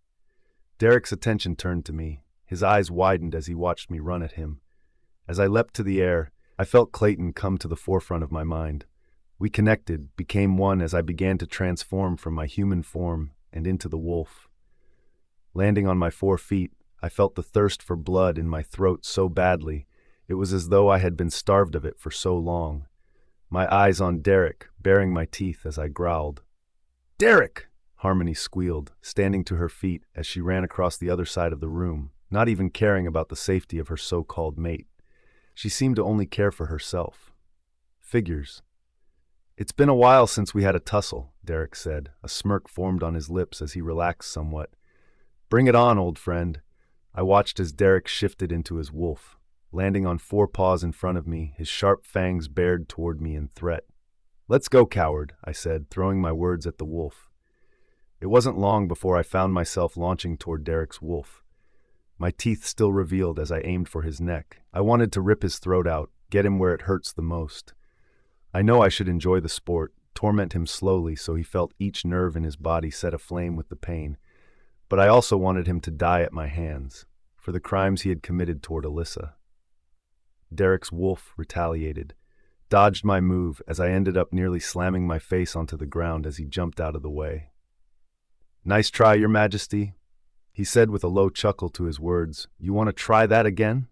Derek's attention turned to me. His eyes widened as he watched me run at him. As I leapt to the air, I felt Clayton come to the forefront of my mind. We connected, became one as I began to transform from my human form and into the wolf. Landing on my 4 feet, I felt the thirst for blood in my throat so badly, it was as though I had been starved of it for so long. My eyes on Derek, baring my teeth as I growled. "Derek!" Harmony squealed, standing to her feet as she ran across the other side of the room, not even caring about the safety of her so-called mate. She seemed to only care for herself. Figures. "It's been a while since we had a tussle," Derek said. A smirk formed on his lips as he relaxed somewhat. "Bring it on, old friend." I watched as Derek shifted into his wolf. Landing on 4 paws in front of me, his sharp fangs bared toward me in threat. "Let's go, coward," I said, throwing my words at the wolf. It wasn't long before I found myself launching toward Derek's wolf. My teeth still revealed as I aimed for his neck. I wanted to rip his throat out, get him where it hurts the most. I know I should enjoy the sport, torment him slowly so he felt each nerve in his body set aflame with the pain. But I also wanted him to die at my hands, for the crimes he had committed toward Alyssa. Derek's wolf retaliated, dodged my move as I ended up nearly slamming my face onto the ground as he jumped out of the way. "Nice try, Your Majesty," he said with a low chuckle to his words. "You want to try that again?"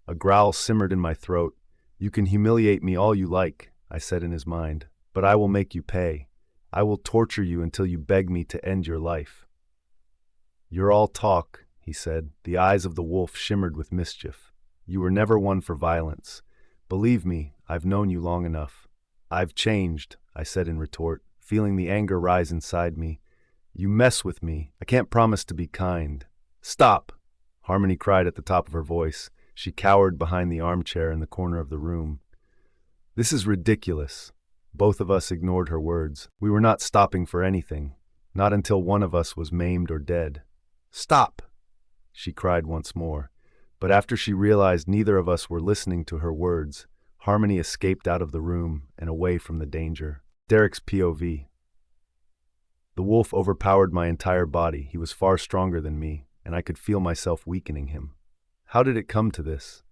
A growl simmered in my throat. "You can humiliate me all you like," I said in his mind, "but I will make you pay. I will torture you until you beg me to end your life." "You're all talk," he said. The eyes of the wolf shimmered with mischief. "You were never one for violence. Believe me, I've known you long enough." "I've changed," I said in retort, feeling the anger rise inside me. "You mess with me. I can't promise to be kind." "Stop!" Harmony cried at the top of her voice. She cowered behind the armchair in the corner of the room. "This is ridiculous." Both of us ignored her words. We were not stopping for anything, not until one of us was maimed or dead. "Stop!" she cried once more. But after she realized neither of us were listening to her words, Harmony escaped out of the room and away from the danger. Derek's POV. The wolf overpowered my entire body. He was far stronger than me, and I could feel myself weakening him. How did it come to this?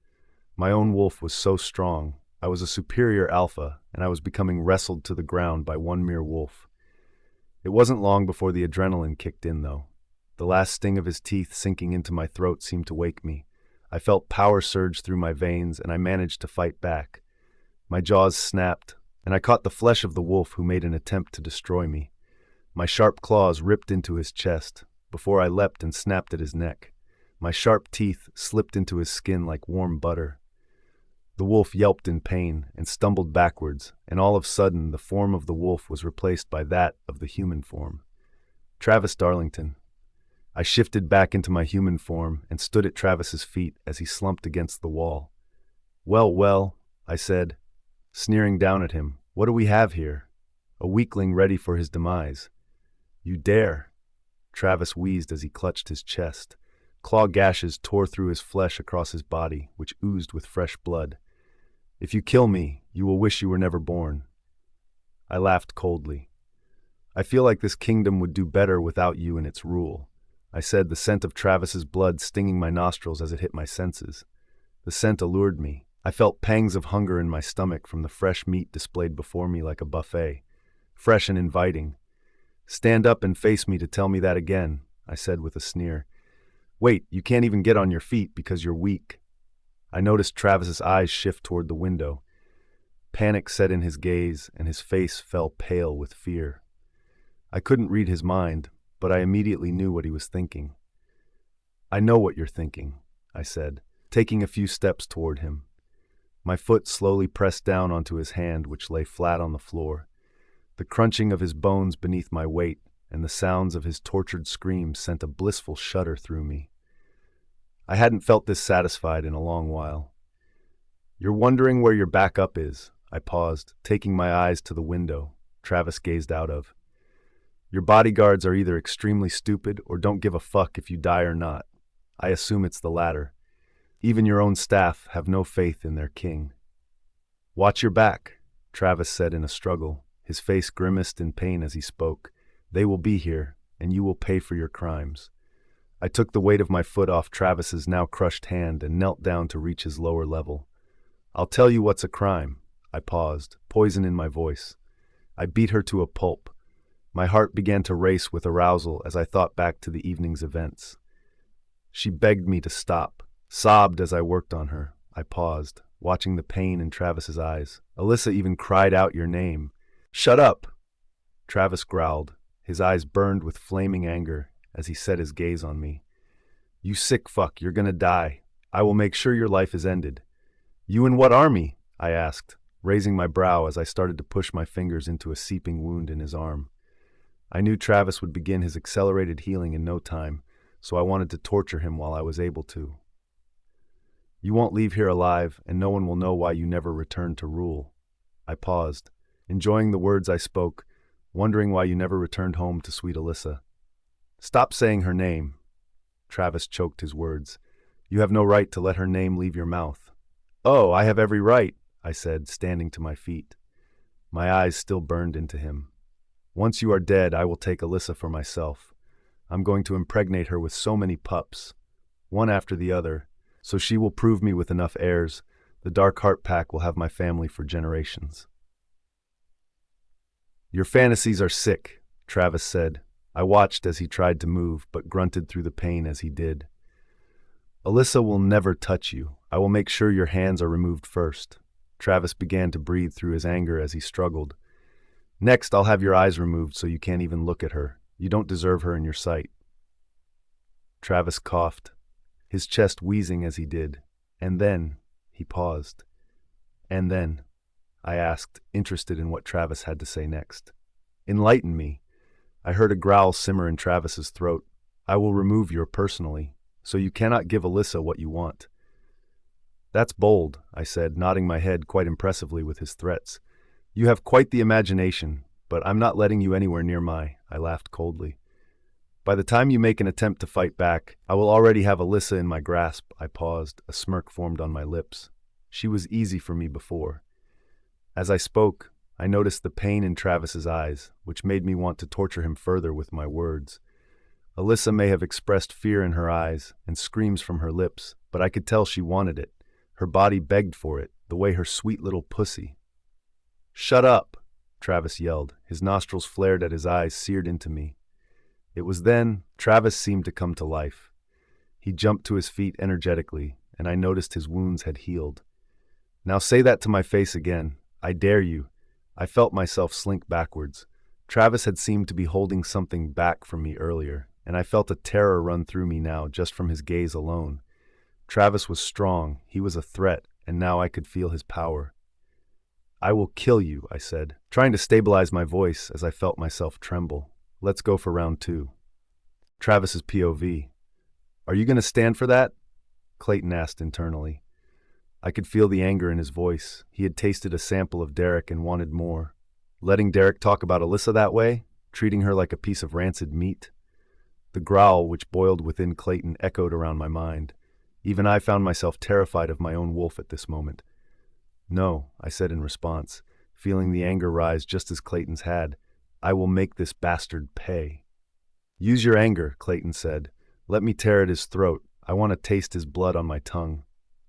My own wolf was so strong. I was a superior alpha, and I was becoming wrestled to the ground by one mere wolf. It wasn't long before the adrenaline kicked in, though. The last sting of his teeth sinking into my throat seemed to wake me. I felt power surge through my veins, and I managed to fight back. My jaws snapped, and I caught the flesh of the wolf who made an attempt to destroy me. My sharp claws ripped into his chest, before I leapt and snapped at his neck. My sharp teeth slipped into his skin like warm butter. The wolf yelped in pain and stumbled backwards, and all of a sudden the form of the wolf was replaced by that of the human form. Travis Darlington. I shifted back into my human form and stood at Travis's feet as he slumped against the wall. "Well, well," I said, sneering down at him. "What do we have here? A weakling ready for his demise." "You dare!" Travis wheezed as he clutched his chest. Claw gashes tore through his flesh across his body, which oozed with fresh blood. "If you kill me, you will wish you were never born." I laughed coldly. "I feel like this kingdom would do better without you in its rule," I said, the scent of Travis's blood stinging my nostrils as it hit my senses. The scent allured me. I felt pangs of hunger in my stomach from the fresh meat displayed before me like a buffet, fresh and inviting. "Stand up and face me to tell me that again," I said with a sneer. "Wait, you can't even get on your feet because you're weak." I noticed Travis's eyes shift toward the window. Panic set in his gaze, and his face fell pale with fear. I couldn't read his mind, but I immediately knew what he was thinking. "I know what you're thinking," I said, taking a few steps toward him. My foot slowly pressed down onto his hand, which lay flat on the floor. The crunching of his bones beneath my weight and the sounds of his tortured screams sent a blissful shudder through me. I hadn't felt this satisfied in a long while. "You're wondering where your backup is," I paused, taking my eyes to the window Travis gazed out of. "Your bodyguards are either extremely stupid or don't give a fuck if you die or not. I assume it's the latter. Even your own staff have no faith in their king." "Watch your back," Travis said in a struggle. His face grimaced in pain as he spoke. "They will be here, and you will pay for your crimes." I took the weight of my foot off Travis's now crushed hand and knelt down to reach his lower level. "I'll tell you what's a crime." I paused, poison in my voice. "I beat her to a pulp." My heart began to race with arousal as I thought back to the evening's events. She begged me to stop, sobbed as I worked on her. I paused, watching the pain in Travis's eyes. "Alyssa even cried out your name." "Shut up!" Travis growled. His eyes burned with flaming anger as he set his gaze on me. "You sick fuck, you're gonna die. I will make sure your life is ended." "You in what army?" I asked, raising my brow as I started to push my fingers into a seeping wound in his arm. I knew Travis would begin his accelerated healing in no time, so I wanted to torture him while I was able to. "You won't leave here alive, and no one will know why you never returned to rule." I paused, enjoying the words I spoke, wondering why you never returned home to sweet Alyssa. "Stop saying her name." Travis choked his words. "You have no right to let her name leave your mouth." "Oh, I have every right," I said, standing to my feet. My eyes still burned into him. "Once you are dead, I will take Alyssa for myself. I'm going to impregnate her with so many pups, one after the other, so she will prove me with enough heirs. The Dark Heart Pack will have my family for generations." "Your fantasies are sick," Travis said. I watched as he tried to move, but grunted through the pain as he did. "Alyssa will never touch you. I will make sure your hands are removed first." Travis began to breathe through his anger as he struggled. "Next, I'll have your eyes removed so you can't even look at her. You don't deserve her in your sight." Travis coughed, his chest wheezing as he did. "And then," he paused. "And then?" I asked, interested in what Travis had to say next. "Enlighten me." I heard a growl simmer in Travis's throat. "I will remove you personally, so you cannot give Alyssa what you want." "That's bold," I said, nodding my head quite impressively with his threats. "You have quite the imagination, but I'm not letting you anywhere near I laughed coldly. "By the time you make an attempt to fight back, I will already have Alyssa in my grasp." I paused, a smirk formed on my lips. She was easy for me before. As I spoke, I noticed the pain in Travis's eyes, which made me want to torture him further with my words. Alyssa may have expressed fear in her eyes and screams from her lips, but I could tell she wanted it. Her body begged for it, the way her sweet little pussy. "Shut up!" Travis yelled. His nostrils flared at his eyes seared into me. It was then Travis seemed to come to life. He jumped to his feet energetically, and I noticed his wounds had healed. Now say that to my face again. I dare you. I felt myself slink backwards. Travis had seemed to be holding something back from me earlier, and I felt a terror run through me now just from his gaze alone. Travis was strong, he was a threat, and now I could feel his power. I will kill you, I said, trying to stabilize my voice as I felt myself tremble. Let's go for round 2. Travis's POV. Are you going to stand for that? Clayton asked internally. I could feel the anger in his voice. He had tasted a sample of Derek and wanted more. Letting Derek talk about Alyssa that way, treating her like a piece of rancid meat. The growl which boiled within Clayton echoed around my mind. Even I found myself terrified of my own wolf at this moment. No, I said in response, feeling the anger rise just as Clayton's had. I will make this bastard pay. Use your anger, Clayton said. Let me tear at his throat. I want to taste his blood on my tongue.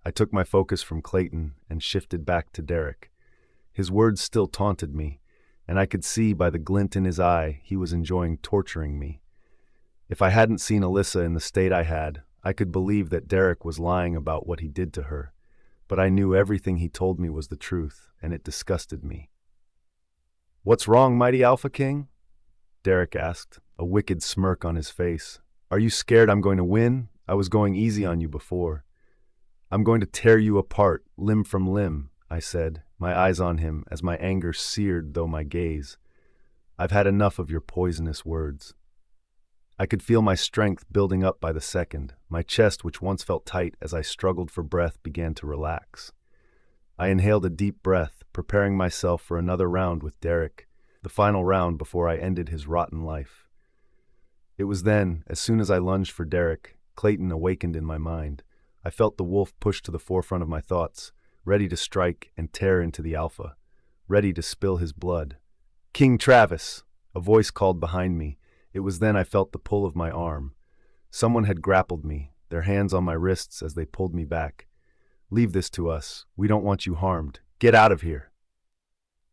I took my focus from Clayton and shifted back to Derek. His words still taunted me, and I could see by the glint in his eye he was enjoying torturing me. If I hadn't seen Alyssa in the state I had, I could believe that Derek was lying about what he did to her. But I knew everything he told me was the truth, and it disgusted me. What's wrong, mighty Alpha King? Derek asked, a wicked smirk on his face. Are you scared I'm going to win? I was going easy on you before. I'm going to tear you apart, limb from limb, I said, my eyes on him as my anger seared though my gaze. I've had enough of your poisonous words. I could feel my strength building up by the second. My chest, which once felt tight as I struggled for breath, began to relax. I inhaled a deep breath, preparing myself for another round with Derek, the final round before I ended his rotten life. It was then, as soon as I lunged for Derek, Clayton awakened in my mind. I felt the wolf push to the forefront of my thoughts, ready to strike and tear into the alpha, ready to spill his blood. King Travis! A voice called behind me. It was then I felt the pull of my arm. Someone had grappled me, their hands on my wrists as they pulled me back. Leave this to us. We don't want you harmed. Get out of here.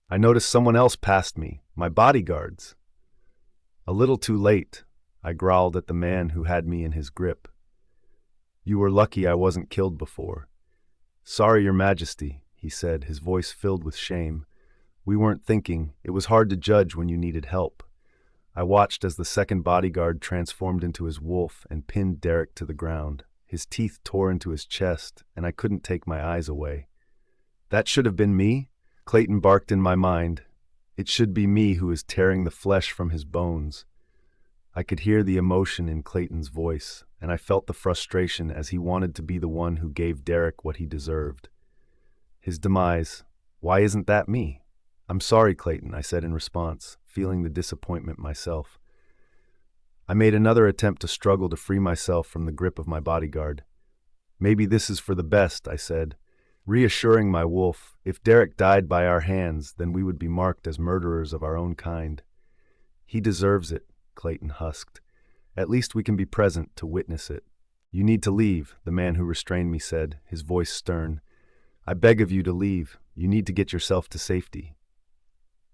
I noticed someone else passed me, my bodyguards. A little too late, I growled at the man who had me in his grip. You were lucky I wasn't killed before. Sorry, Your Majesty, he said, his voice filled with shame. We weren't thinking. It was hard to judge when you needed help. I watched as the second bodyguard transformed into his wolf and pinned Derek to the ground. His teeth tore into his chest, and I couldn't take my eyes away. That should have been me? Clayton barked in my mind. It should be me who is tearing the flesh from his bones. I could hear the emotion in Clayton's voice, and I felt the frustration as he wanted to be the one who gave Derek what he deserved. His demise. Why isn't that me? I'm sorry, Clayton, I said in response, feeling the disappointment myself. I made another attempt to struggle to free myself from the grip of my bodyguard. Maybe this is for the best, I said, reassuring my wolf. If Derek died by our hands, then we would be marked as murderers of our own kind. He deserves it, Clayton husked. At least we can be present to witness it. You need to leave, the man who restrained me said, his voice stern. I beg of you to leave. You need to get yourself to safety.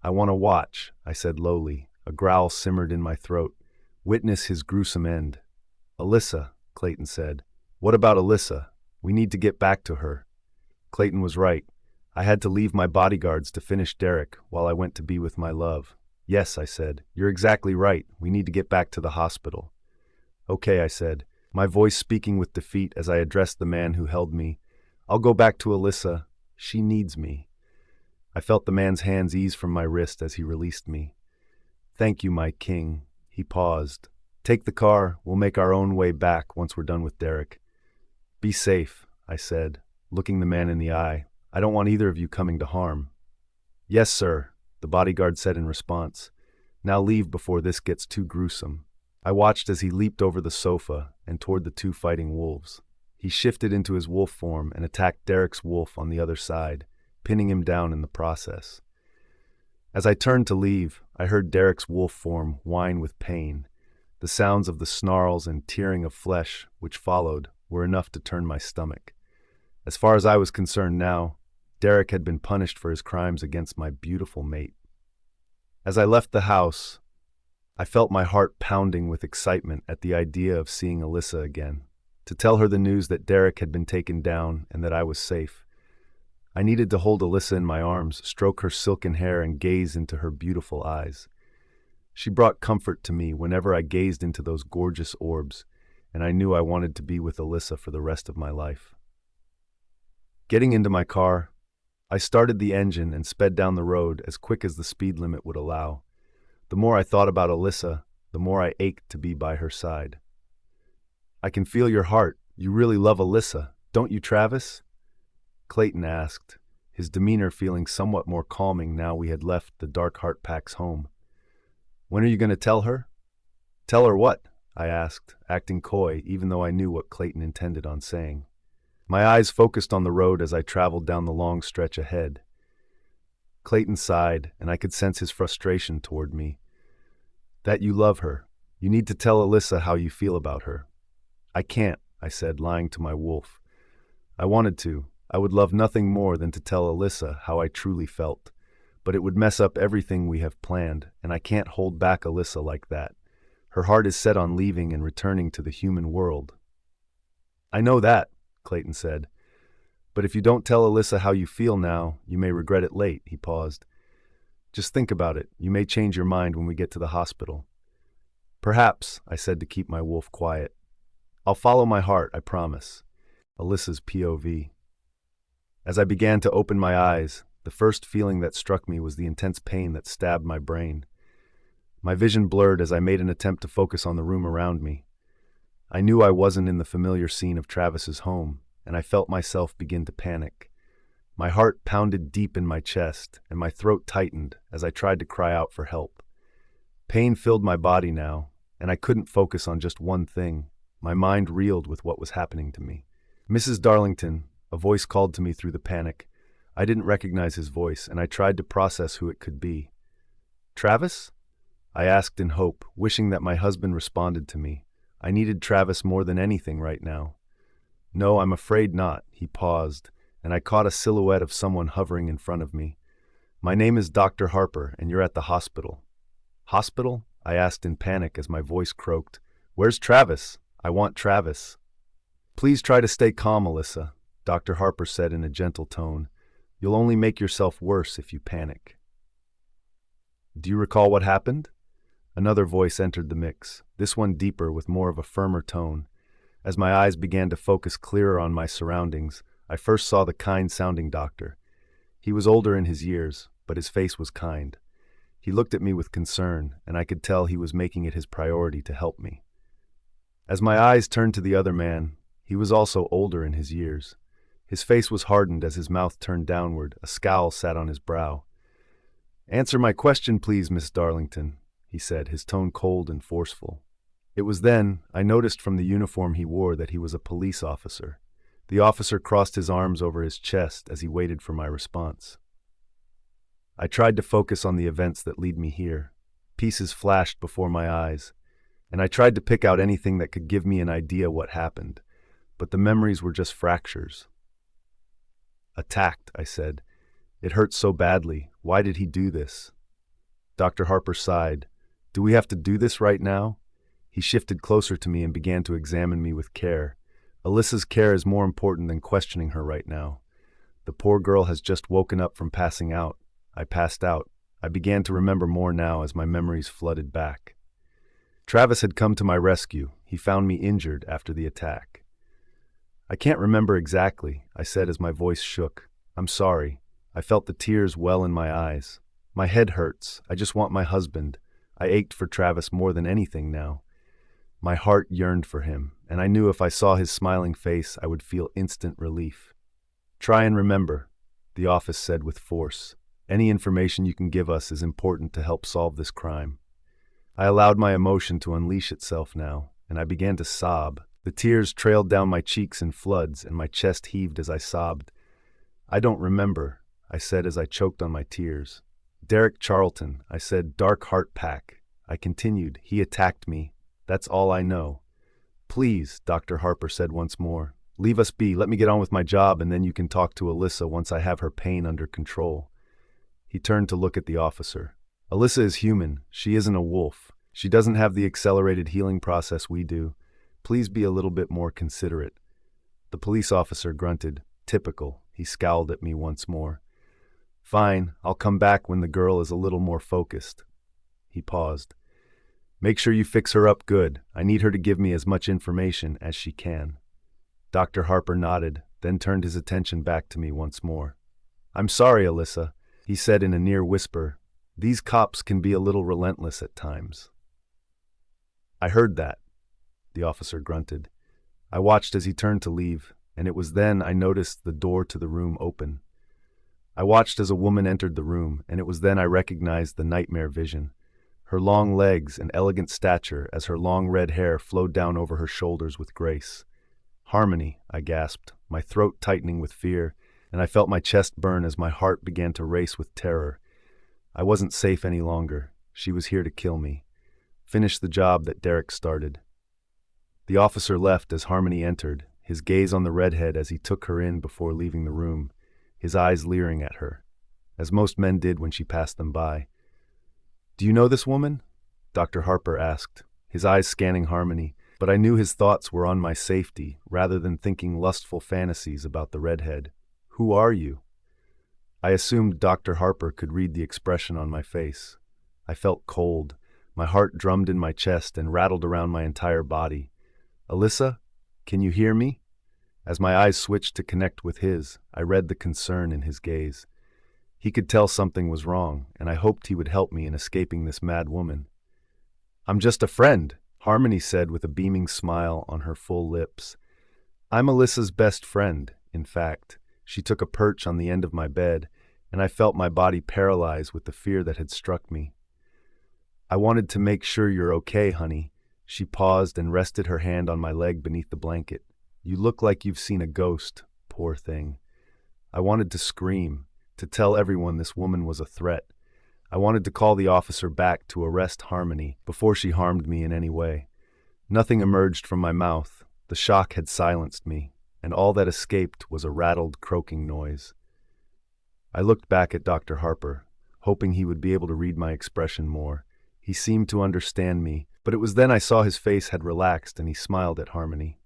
I want to watch, I said lowly. A growl simmered in my throat. Witness his gruesome end. Alyssa, Clayton said. What about Alyssa? We need to get back to her. Clayton was right. I had to leave my bodyguards to finish Derek while I went to be with my love. Yes, I said. You're exactly right. We need to get back to the hospital. Okay, I said, my voice speaking with defeat as I addressed the man who held me. I'll go back to Alyssa. She needs me. I felt the man's hands ease from my wrist as he released me. Thank you, my king. He paused. Take the car. We'll make our own way back once we're done with Derek. Be safe, I said, looking the man in the eye. I don't want either of you coming to harm. Yes, sir, the bodyguard said in response. Now leave before this gets too gruesome. I watched as he leaped over the sofa and toward the two fighting wolves. He shifted into his wolf form and attacked Derek's wolf on the other side, pinning him down in the process. As I turned to leave, I heard Derek's wolf form whine with pain. The sounds of the snarls and tearing of flesh, which followed, were enough to turn my stomach. As far as I was concerned now, Derek had been punished for his crimes against my beautiful mate. As I left the house, I felt my heart pounding with excitement at the idea of seeing Alyssa again. to tell her the news that Derek had been taken down and that I was safe. I needed to hold Alyssa in my arms, stroke her silken hair, and gaze into her beautiful eyes. She brought comfort to me whenever I gazed into those gorgeous orbs, and I knew I wanted to be with Alyssa for the rest of my life. Getting into my car, I started the engine and sped down the road as quick as the speed limit would allow. The more I thought about Alyssa, the more I ached to be by her side. "I can feel your heart. You really love Alyssa, don't you, Travis?" Clayton asked, his demeanor feeling somewhat more calming now we had left the Dark Heart Pack's home. "When are you going to tell her?" "Tell her what?" I asked, acting coy even though I knew what Clayton intended on saying. My eyes focused on the road as I traveled down the long stretch ahead. Clayton sighed, and I could sense his frustration toward me. "That you love her. You need to tell Alyssa how you feel about her." "I can't," I said, lying to my wolf. I wanted to. I would love nothing more than to tell Alyssa how I truly felt. But it would mess up everything we have planned, and I can't hold back Alyssa like that. Her heart is set on leaving and returning to the human world. "I know that," Clayton said. "But if you don't tell Alyssa how you feel now, you may regret it late." He paused. "Just think about it. You may change your mind when we get to the hospital." "Perhaps," I said to keep my wolf quiet. "I'll follow my heart, I promise." Alyssa's POV. As I began to open my eyes, the first feeling that struck me was the intense pain that stabbed my brain. My vision blurred as I made an attempt to focus on the room around me. I knew I wasn't in the familiar scene of Travis's home, and I felt myself begin to panic. My heart pounded deep in my chest, and my throat tightened as I tried to cry out for help. Pain filled my body now, and I couldn't focus on just one thing. My mind reeled with what was happening to me. "Mrs. Darlington," a voice called to me through the panic. I didn't recognize his voice, and I tried to process who it could be. "Travis?" I asked in hope, wishing that my husband responded to me. I needed Travis more than anything right now. "No, I'm afraid not." He paused, and I caught a silhouette of someone hovering in front of me. "My name is Dr. Harper, and you're at the hospital." "Hospital?" I asked in panic as my voice croaked. "Where's Travis? I want Travis." "Please try to stay calm, Alyssa," Dr. Harper said in a gentle tone. "You'll only make yourself worse if you panic." "Do you recall what happened?" Another voice entered the mix, this one deeper with more of a firmer tone. As my eyes began to focus clearer on my surroundings, I first saw the kind-sounding doctor. He was older in his years, but his face was kind. He looked at me with concern, and I could tell he was making it his priority to help me. As my eyes turned to the other man, he was also older in his years. His face was hardened as his mouth turned downward, a scowl sat on his brow. "Answer my question, please, Miss Darlington," he said, his tone cold and forceful. It was then I noticed from the uniform he wore that he was a police officer. The officer crossed his arms over his chest as he waited for my response. I tried to focus on the events that lead me here. Pieces flashed before my eyes, and I tried to pick out anything that could give me an idea what happened, but the memories were just fractures. "Attacked," I said. "It hurt so badly. Why did he do this?" Dr. Harper sighed. "Do we have to do this right now?" He shifted closer to me and began to examine me with care. "Alyssa's care is more important than questioning her right now. The poor girl has just woken up from passing out." I passed out. I began to remember more now as my memories flooded back. Travis had come to my rescue. He found me injured after the attack. "I can't remember exactly," I said as my voice shook. "I'm sorry." I felt the tears well in my eyes. "My head hurts. I just want my husband." I ached for Travis more than anything now. My heart yearned for him, and I knew if I saw his smiling face, I would feel instant relief. "Try and remember," the office said with force. "Any information you can give us is important to help solve this crime." I allowed my emotion to unleash itself now, and I began to sob. The tears trailed down my cheeks in floods, and my chest heaved as I sobbed. "I don't remember," I said as I choked on my tears. "Derek Charlton," I said, "Dark Heart Pack." I continued, "He attacked me. That's all I know." "Please," Dr. Harper said once more. "Leave us be. Let me get on with my job, and then you can talk to Alyssa once I have her pain under control." He turned to look at the officer. "Alyssa is human. She isn't a wolf. She doesn't have the accelerated healing process we do. Please be a little bit more considerate." The police officer grunted. Typical. He scowled at me once more. "Fine, I'll come back when the girl is a little more focused." He paused. "Make sure you fix her up good. I need her to give me as much information as she can." Dr. Harper nodded, then turned his attention back to me once more. "I'm sorry, Alyssa," he said in a near whisper. "These cops can be a little relentless at times." "I heard that," the officer grunted. I watched as he turned to leave, and it was then I noticed the door to the room open. I watched as a woman entered the room, and it was then I recognized the nightmare vision. Her long legs and elegant stature as her long red hair flowed down over her shoulders with grace. "Harmony," I gasped, my throat tightening with fear, and I felt my chest burn as my heart began to race with terror. I wasn't safe any longer. She was here to kill me. Finish the job that Derek started. The officer left as Harmony entered, his gaze on the redhead as he took her in before leaving the room, his eyes leering at her, as most men did when she passed them by. "Do you know this woman?" Dr. Harper asked, his eyes scanning Harmony, but I knew his thoughts were on my safety rather than thinking lustful fantasies about the redhead. "Who are you?" I assumed Dr. Harper could read the expression on my face. I felt cold. My heart drummed in my chest and rattled around my entire body. "Alyssa, can you hear me?" As my eyes switched to connect with his, I read the concern in his gaze. He could tell something was wrong, and I hoped he would help me in escaping this mad woman. "I'm just a friend," Harmony said with a beaming smile on her full lips. "I'm Alyssa's best friend, in fact." She took a perch on the end of my bed, and I felt my body paralyze with the fear that had struck me. "I wanted to make sure you're okay, honey." She paused and rested her hand on my leg beneath the blanket. "You look like you've seen a ghost, poor thing." I wanted to scream, to tell everyone this woman was a threat. I wanted to call the officer back to arrest Harmony before she harmed me in any way. Nothing emerged from my mouth. The shock had silenced me, and all that escaped was a rattled, croaking noise. I looked back at Dr. Harper, hoping he would be able to read my expression more. He seemed to understand me, but it was then I saw his face had relaxed and he smiled at Harmony.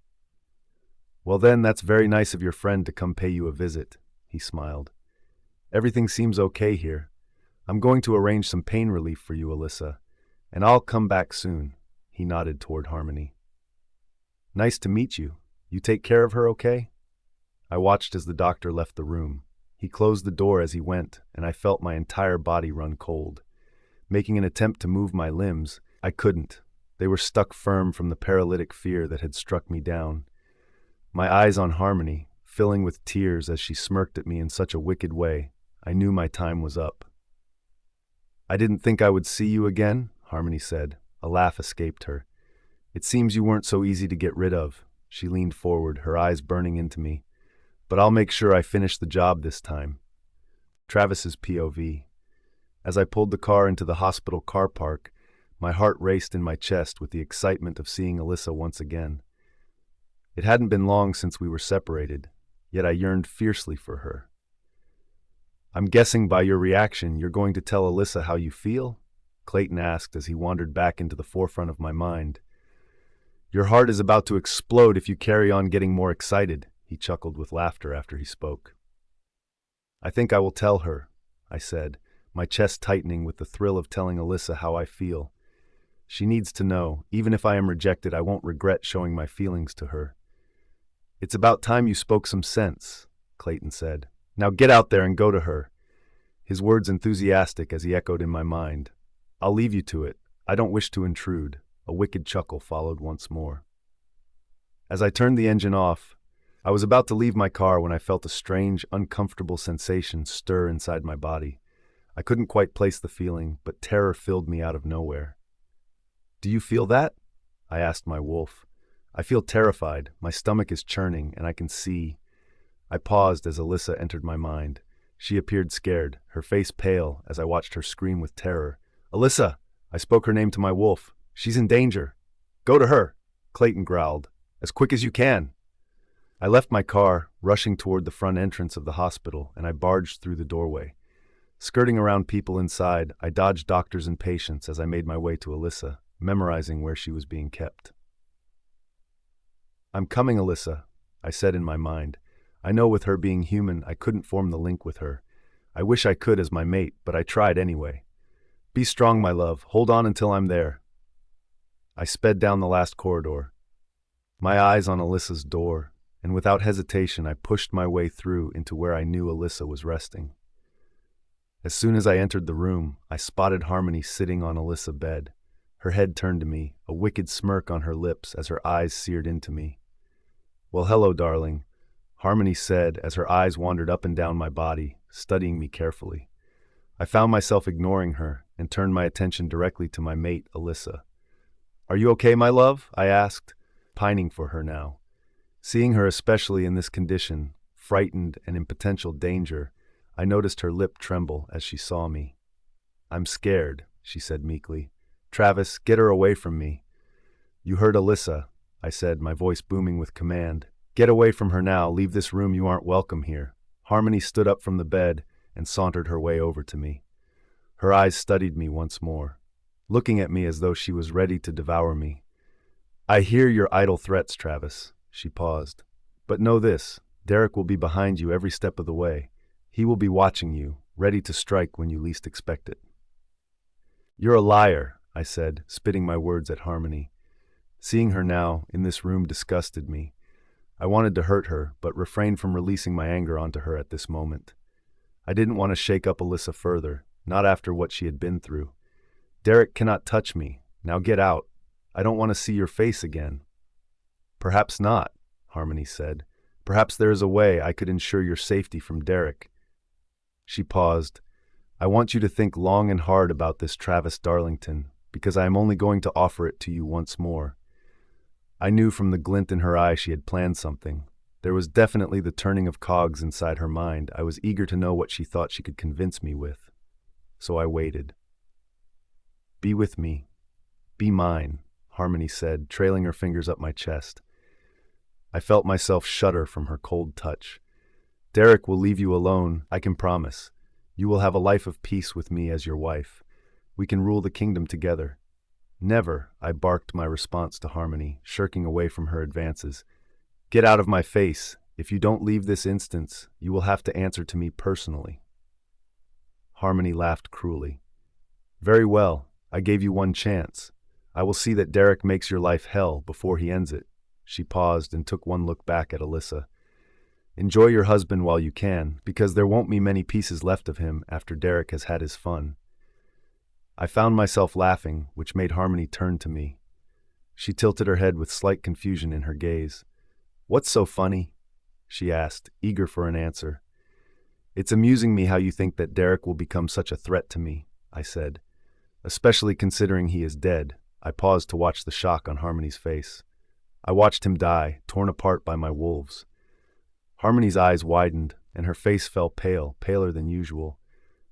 "Well then, that's very nice of your friend to come pay you a visit," he smiled. "Everything seems okay here. I'm going to arrange some pain relief for you, Alyssa, and I'll come back soon." He nodded toward Harmony. "Nice to meet you. You take care of her okay?" I watched as the doctor left the room. He closed the door as he went, and I felt my entire body run cold. Making an attempt to move my limbs, I couldn't. They were stuck firm from the paralytic fear that had struck me down. My eyes on Harmony, filling with tears as she smirked at me in such a wicked way, I knew my time was up. "I didn't think I would see you again," Harmony said. A laugh escaped her. "It seems you weren't so easy to get rid of." She leaned forward, her eyes burning into me. "But I'll make sure I finish the job this time." Travis's POV. As I pulled the car into the hospital car park, my heart raced in my chest with the excitement of seeing Alyssa once again. It hadn't been long since we were separated, yet I yearned fiercely for her. "I'm guessing by your reaction you're going to tell Alyssa how you feel?" Clayton asked as he wandered back into the forefront of my mind. "Your heart is about to explode if you carry on getting more excited," he chuckled with laughter after he spoke. "I think I will tell her," I said, my chest tightening with the thrill of telling Alyssa how I feel. She needs to know. Even if I am rejected, I won't regret showing my feelings to her. "It's about time you spoke some sense," Clayton said. "Now get out there and go to her." His words enthusiastic as he echoed in my mind. "I'll leave you to it. I don't wish to intrude." A wicked chuckle followed once more. As I turned the engine off, I was about to leave my car when I felt a strange, uncomfortable sensation stir inside my body. I couldn't quite place the feeling, but terror filled me out of nowhere. "Do you feel that?" I asked my wolf. "I feel terrified. My stomach is churning, and I can see." I paused as Alyssa entered my mind. She appeared scared, her face pale, as I watched her scream with terror. "Alyssa!" I spoke her name to my wolf. "She's in danger." "Go to her," Clayton growled. "As quick as you can." I left my car, rushing toward the front entrance of the hospital, and I barged through the doorway. Skirting around people inside, I dodged doctors and patients as I made my way to Alyssa, memorizing where she was being kept. I'm coming, Alyssa, I said in my mind. I know with her being human, I couldn't form the link with her. I wish I could as my mate, but I tried anyway. Be strong, my love. Hold on until I'm there. I sped down the last corridor, my eyes on Alyssa's door, and without hesitation I pushed my way through into where I knew Alyssa was resting. As soon as I entered the room, I spotted Harmony sitting on Alyssa's bed, her head turned to me, a wicked smirk on her lips as her eyes seared into me. Well, hello, darling, Harmony said as her eyes wandered up and down my body, studying me carefully. I found myself ignoring her and turned my attention directly to my mate, Alyssa. Are you okay, my love? I asked, pining for her now. Seeing her especially in this condition, frightened and in potential danger, I noticed her lip tremble as she saw me. I'm scared, she said meekly. Travis, get her away from me. You heard Alyssa, I said, my voice booming with command. Get away from her now. Leave this room. You aren't welcome here. Harmony stood up from the bed and sauntered her way over to me. Her eyes studied me once more, looking at me as though she was ready to devour me. I hear your idle threats, Travis, she paused. But know this, Derek will be behind you every step of the way. He will be watching you, ready to strike when you least expect it. You're a liar, I said, spitting my words at Harmony. Seeing her now, in this room, disgusted me. I wanted to hurt her, but refrained from releasing my anger onto her at this moment. I didn't want to shake up Alyssa further, not after what she had been through. Derek cannot touch me. Now get out. I don't want to see your face again. Perhaps not, Harmony said. Perhaps there is a way I could ensure your safety from Derek. She paused. I want you to think long and hard about this, Travis Darlington, because I am only going to offer it to you once more. I knew from the glint in her eye she had planned something. There was definitely the turning of cogs inside her mind. I was eager to know what she thought she could convince me with. So I waited. Be with me. Be mine, Harmony said, trailing her fingers up my chest. I felt myself shudder from her cold touch. Derek will leave you alone, I can promise. You will have a life of peace with me as your wife. We can rule the kingdom together. Never, I barked my response to Harmony, shirking away from her advances. Get out of my face. If you don't leave this instance, you will have to answer to me personally. Harmony laughed cruelly. Very well, I gave you one chance. I will see that Derek makes your life hell before he ends it. She paused and took one look back at Alyssa. Enjoy your husband while you can, because there won't be many pieces left of him after Derek has had his fun. I found myself laughing, which made Harmony turn to me. She tilted her head with slight confusion in her gaze. What's so funny? She asked, eager for an answer. It's amusing me how you think that Derek will become such a threat to me, I said. Especially considering he is dead. I paused to watch the shock on Harmony's face. I watched him die, torn apart by my wolves. Harmony's eyes widened, and her face fell pale, paler than usual.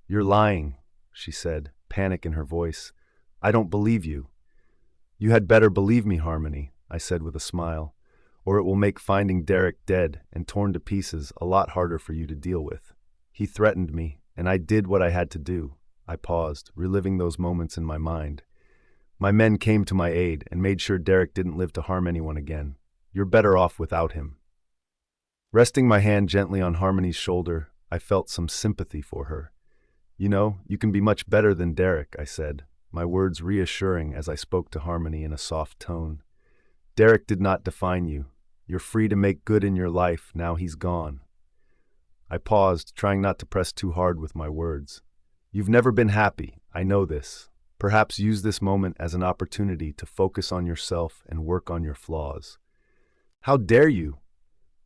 You're lying, she said, panic in her voice. I don't believe you. You had better believe me, Harmony, I said with a smile, or it will make finding Derek dead and torn to pieces a lot harder for you to deal with. He threatened me, and I did what I had to do. I paused, reliving those moments in my mind. My men came to my aid and made sure Derek didn't live to harm anyone again. You're better off without him. Resting my hand gently on Harmony's shoulder, I felt some sympathy for her. You know, you can be much better than Derek, I said, my words reassuring as I spoke to Harmony in a soft tone. Derek did not define you. You're free to make good in your life now he's gone. I paused, trying not to press too hard with my words. You've never been happy, I know this. Perhaps use this moment as an opportunity to focus on yourself and work on your flaws. How dare you?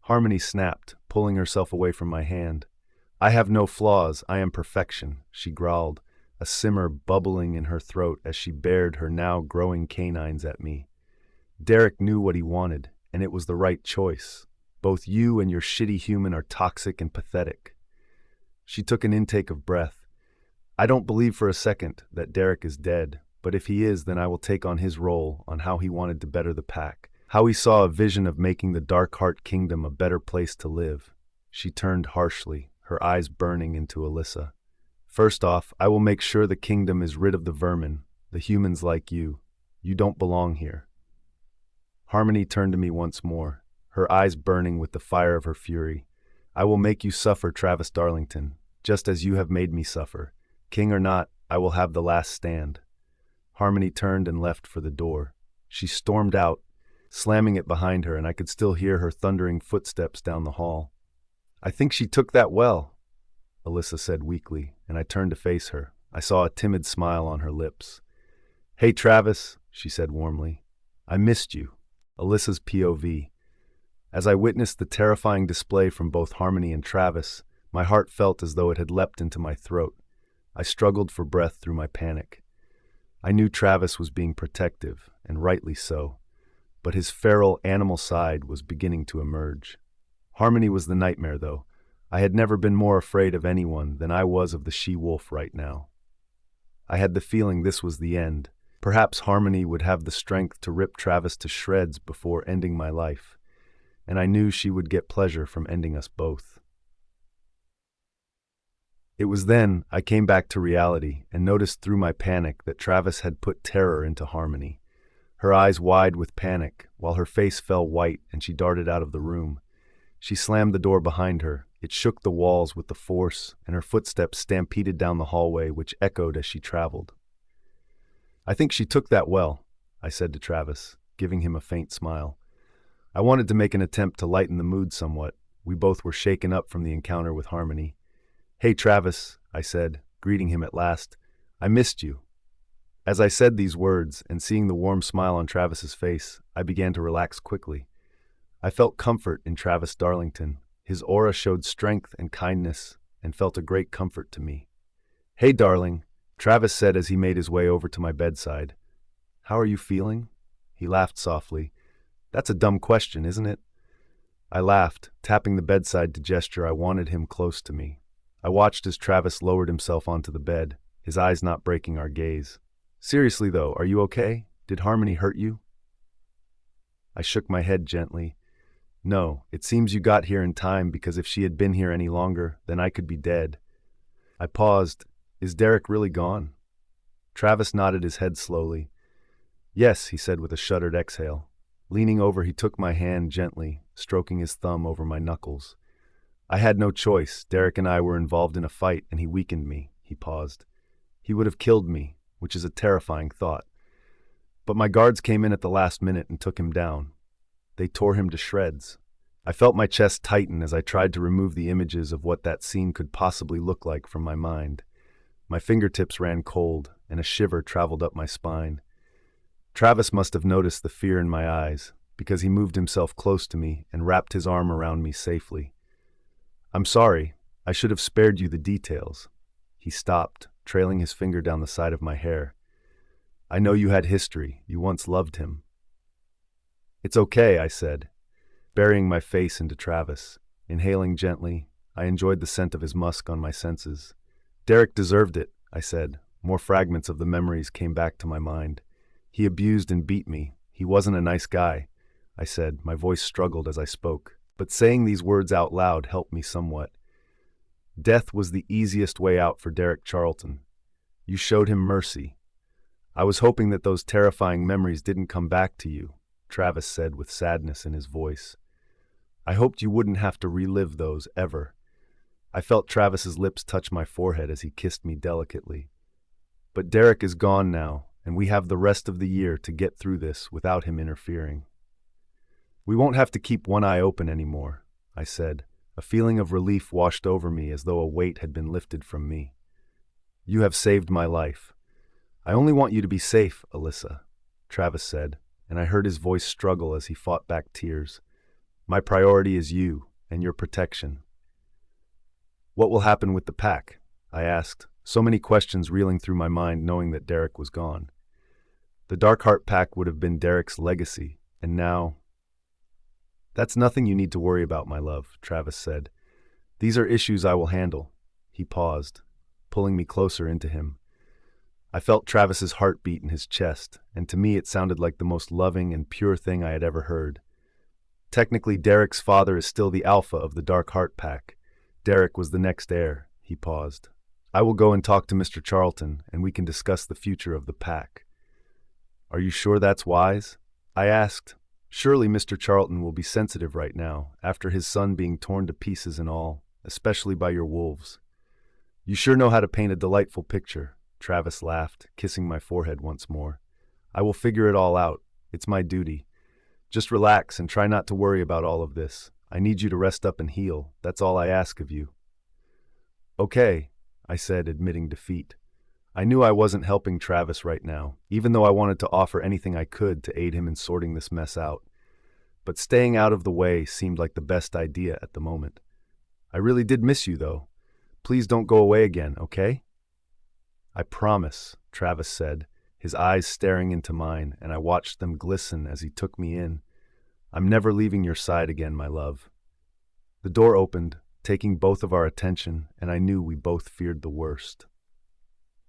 Harmony snapped, pulling herself away from my hand. I have no flaws, I am perfection, she growled, a simmer bubbling in her throat as she bared her now growing canines at me. Derek knew what he wanted, and it was the right choice. Both you and your shitty human are toxic and pathetic. She took an intake of breath. I don't believe for a second that Derek is dead, but if he is, then I will take on his role on how he wanted to better the pack, how he saw a vision of making the Darkheart Kingdom a better place to live. She turned harshly, her eyes burning into Alyssa. First off, I will make sure the kingdom is rid of the vermin, the humans like you. You don't belong here. Harmony turned to me once more, her eyes burning with the fire of her fury. I will make you suffer, Travis Darlington, just as you have made me suffer. King or not, I will have the last stand. Harmony turned and left for the door. She stormed out, slamming it behind her, and I could still hear her thundering footsteps down the hall. I think she took that well, Alyssa said weakly, and I turned to face her. I saw a timid smile on her lips. Hey, Travis, she said warmly. I missed you. Alyssa's POV. As I witnessed the terrifying display from both Harmony and Travis, my heart felt as though it had leapt into my throat. I struggled for breath through my panic. I knew Travis was being protective, and rightly so, but his feral animal side was beginning to emerge. Harmony was the nightmare, though. I had never been more afraid of anyone than I was of the she-wolf right now. I had the feeling this was the end. Perhaps Harmony would have the strength to rip Travis to shreds before ending my life, and I knew she would get pleasure from ending us both. It was then I came back to reality and noticed through my panic that Travis had put terror into Harmony. Her eyes wide with panic, while her face fell white and she darted out of the room. She slammed the door behind her. It shook the walls with the force, and her footsteps stampeded down the hallway, which echoed as she traveled. I think she took that well, I said to Travis, giving him a faint smile. I wanted to make an attempt to lighten the mood somewhat. We both were shaken up from the encounter with Harmony. Hey, Travis, I said, greeting him at last. I missed you. As I said these words, and seeing the warm smile on Travis's face, I began to relax quickly. I felt comfort in Travis Darlington. His aura showed strength and kindness, and felt a great comfort to me. Hey, darling, Travis said as he made his way over to my bedside. How are you feeling? He laughed softly. That's a dumb question, isn't it? I laughed, tapping the bedside to gesture I wanted him close to me. I watched as Travis lowered himself onto the bed, his eyes not breaking our gaze. Seriously, though, are you okay? Did Harmony hurt you? I shook my head gently. No, it seems you got here in time, because if she had been here any longer, then I could be dead. I paused. Is Derek really gone? Travis nodded his head slowly. Yes, he said with a shuddered exhale. Leaning over, he took my hand gently, stroking his thumb over my knuckles. I had no choice. Derek and I were involved in a fight, and he weakened me. He paused. He would have killed me, which is a terrifying thought. But my guards came in at the last minute and took him down. They tore him to shreds. I felt my chest tighten as I tried to remove the images of what that scene could possibly look like from my mind. My fingertips ran cold, and a shiver traveled up my spine. Travis must have noticed the fear in my eyes, because he moved himself close to me and wrapped his arm around me safely. I'm sorry. I should have spared you the details. He stopped, trailing his finger down the side of my hair. I know you had history. You once loved him. It's okay, I said, burying my face into Travis. Inhaling gently, I enjoyed the scent of his musk on my senses. Derek deserved it, I said. More fragments of the memories came back to my mind. He abused and beat me. He wasn't a nice guy, I said. My voice struggled as I spoke, but saying these words out loud helped me somewhat. Death was the easiest way out for Derek Charlton. You showed him mercy. I was hoping that those terrifying memories didn't come back to you, Travis said with sadness in his voice. I hoped you wouldn't have to relive those ever. I felt Travis's lips touch my forehead as he kissed me delicately. But Derek is gone now, and we have the rest of the year to get through this without him interfering. We won't have to keep one eye open anymore, I said. A feeling of relief washed over me as though a weight had been lifted from me. You have saved my life. I only want you to be safe, Alyssa, Travis said, and I heard his voice struggle as he fought back tears. My priority is you and your protection. What will happen with the pack? I asked, so many questions reeling through my mind knowing that Derek was gone. The Darkheart pack would have been Derek's legacy, and now... That's nothing you need to worry about, my love, Travis said. These are issues I will handle. He paused, pulling me closer into him. I felt Travis's heartbeat in his chest, and to me it sounded like the most loving and pure thing I had ever heard. Technically, Derek's father is still the alpha of the Darkheart pack. Derek was the next heir. He paused. I will go and talk to Mr. Charlton, and we can discuss the future of the pack. Are you sure that's wise? I asked, Surely Mr. Charlton will be sensitive right now, after his son being torn to pieces and all, especially by your wolves. You sure know how to paint a delightful picture, Travis laughed, kissing my forehead once more. I will figure it all out. It's my duty. Just relax and try not to worry about all of this. I need you to rest up and heal. That's all I ask of you. Okay, I said, admitting defeat. I knew I wasn't helping Travis right now, even though I wanted to offer anything I could to aid him in sorting this mess out. But staying out of the way seemed like the best idea at the moment. I really did miss you, though. Please don't go away again, okay? I promise, Travis said, his eyes staring into mine, and I watched them glisten as he took me in. I'm never leaving your side again, my love. The door opened, taking both of our attention, and I knew we both feared the worst.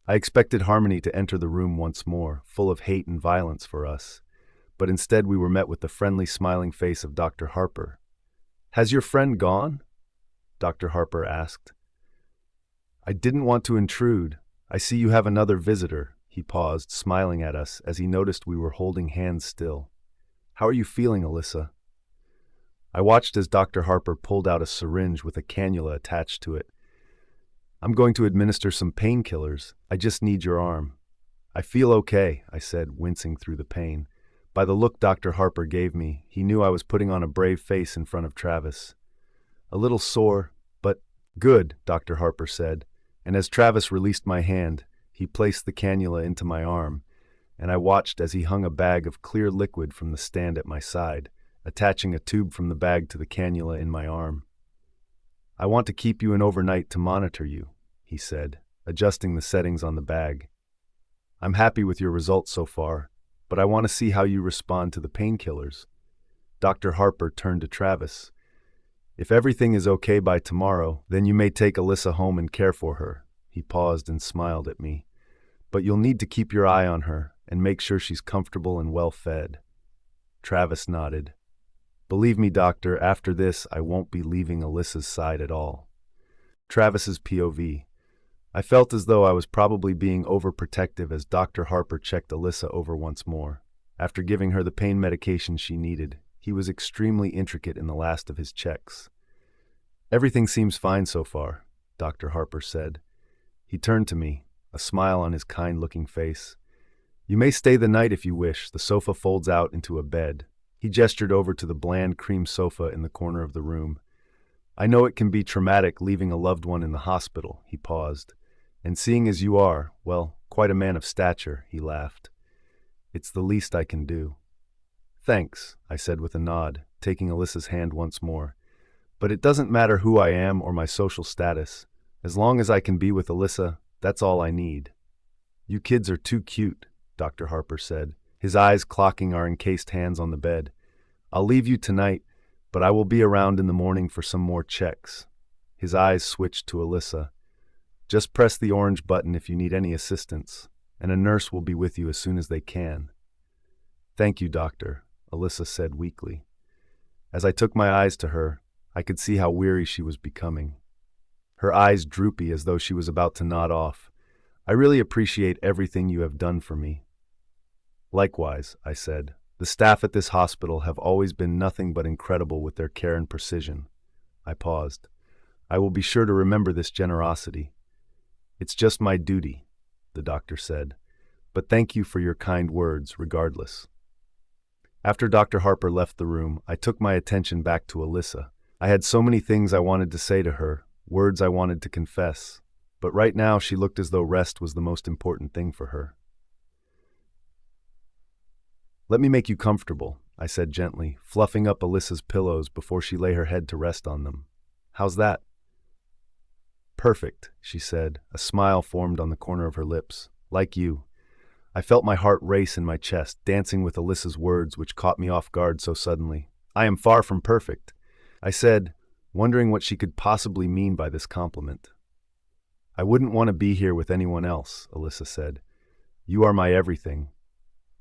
I expected Harmony to enter the room once more, full of hate and violence for us, but instead we were met with the friendly, smiling face of Dr. Harper. Has your friend gone? Dr. Harper asked. I didn't want to intrude. I see you have another visitor. He paused, smiling at us as he noticed we were holding hands still. How are you feeling, Alyssa? I watched as Dr. Harper pulled out a syringe with a cannula attached to it. I'm going to administer some painkillers. I just need your arm. I feel okay, I said, wincing through the pain. By the look Dr. Harper gave me, he knew I was putting on a brave face in front of Travis. A little sore, but good, Dr. Harper said, and as Travis released my hand, he placed the cannula into my arm, and I watched as he hung a bag of clear liquid from the stand at my side, attaching a tube from the bag to the cannula in my arm. I want to keep you in overnight to monitor you, he said, adjusting the settings on the bag. I'm happy with your results so far, but I want to see how you respond to the painkillers. Dr. Harper turned to Travis. If everything is okay by tomorrow, then you may take Alyssa home and care for her. He paused and smiled at me. But you'll need to keep your eye on her and make sure she's comfortable and well fed. Travis nodded. Believe me, doctor, after this, I won't be leaving Alyssa's side at all. Travis's POV. I felt as though I was probably being overprotective as Dr. Harper checked Alyssa over once more. After giving her the pain medication she needed, he was extremely intricate in the last of his checks. Everything seems fine so far, Dr. Harper said. He turned to me, a smile on his kind-looking face. You may stay the night if you wish. The sofa folds out into a bed. He gestured over to the bland cream sofa in the corner of the room. I know it can be traumatic leaving a loved one in the hospital, he paused. And seeing as you are, well, quite a man of stature, he laughed. It's the least I can do. Thanks, I said with a nod, taking Alyssa's hand once more. But it doesn't matter who I am or my social status. As long as I can be with Alyssa, that's all I need. You kids are too cute, Dr. Harper said, his eyes clocking our encased hands on the bed. I'll leave you tonight, but I will be around in the morning for some more checks. His eyes switched to Alyssa. Just press the orange button if you need any assistance, and a nurse will be with you as soon as they can. Thank you, doctor, Alyssa said weakly. As I took my eyes to her, I could see how weary she was becoming. Her eyes droopy as though she was about to nod off. I really appreciate everything you have done for me. Likewise, I said. The staff at this hospital have always been nothing but incredible with their care and precision. I paused. I will be sure to remember this generosity. It's just my duty, the doctor said. But thank you for your kind words, regardless. After Dr. Harper left the room, I took my attention back to Alyssa. I had so many things I wanted to say to her, words I wanted to confess. But right now she looked as though rest was the most important thing for her. Let me make you comfortable, I said gently, fluffing up Alyssa's pillows before she lay her head to rest on them. How's that? Perfect, she said. A smile formed on the corner of her lips. Like you. I felt my heart race in my chest, dancing with Alyssa's words, which caught me off guard so suddenly. I am far from perfect, I said, wondering what she could possibly mean by this compliment. I wouldn't want to be here with anyone else, Alyssa said. You are my everything.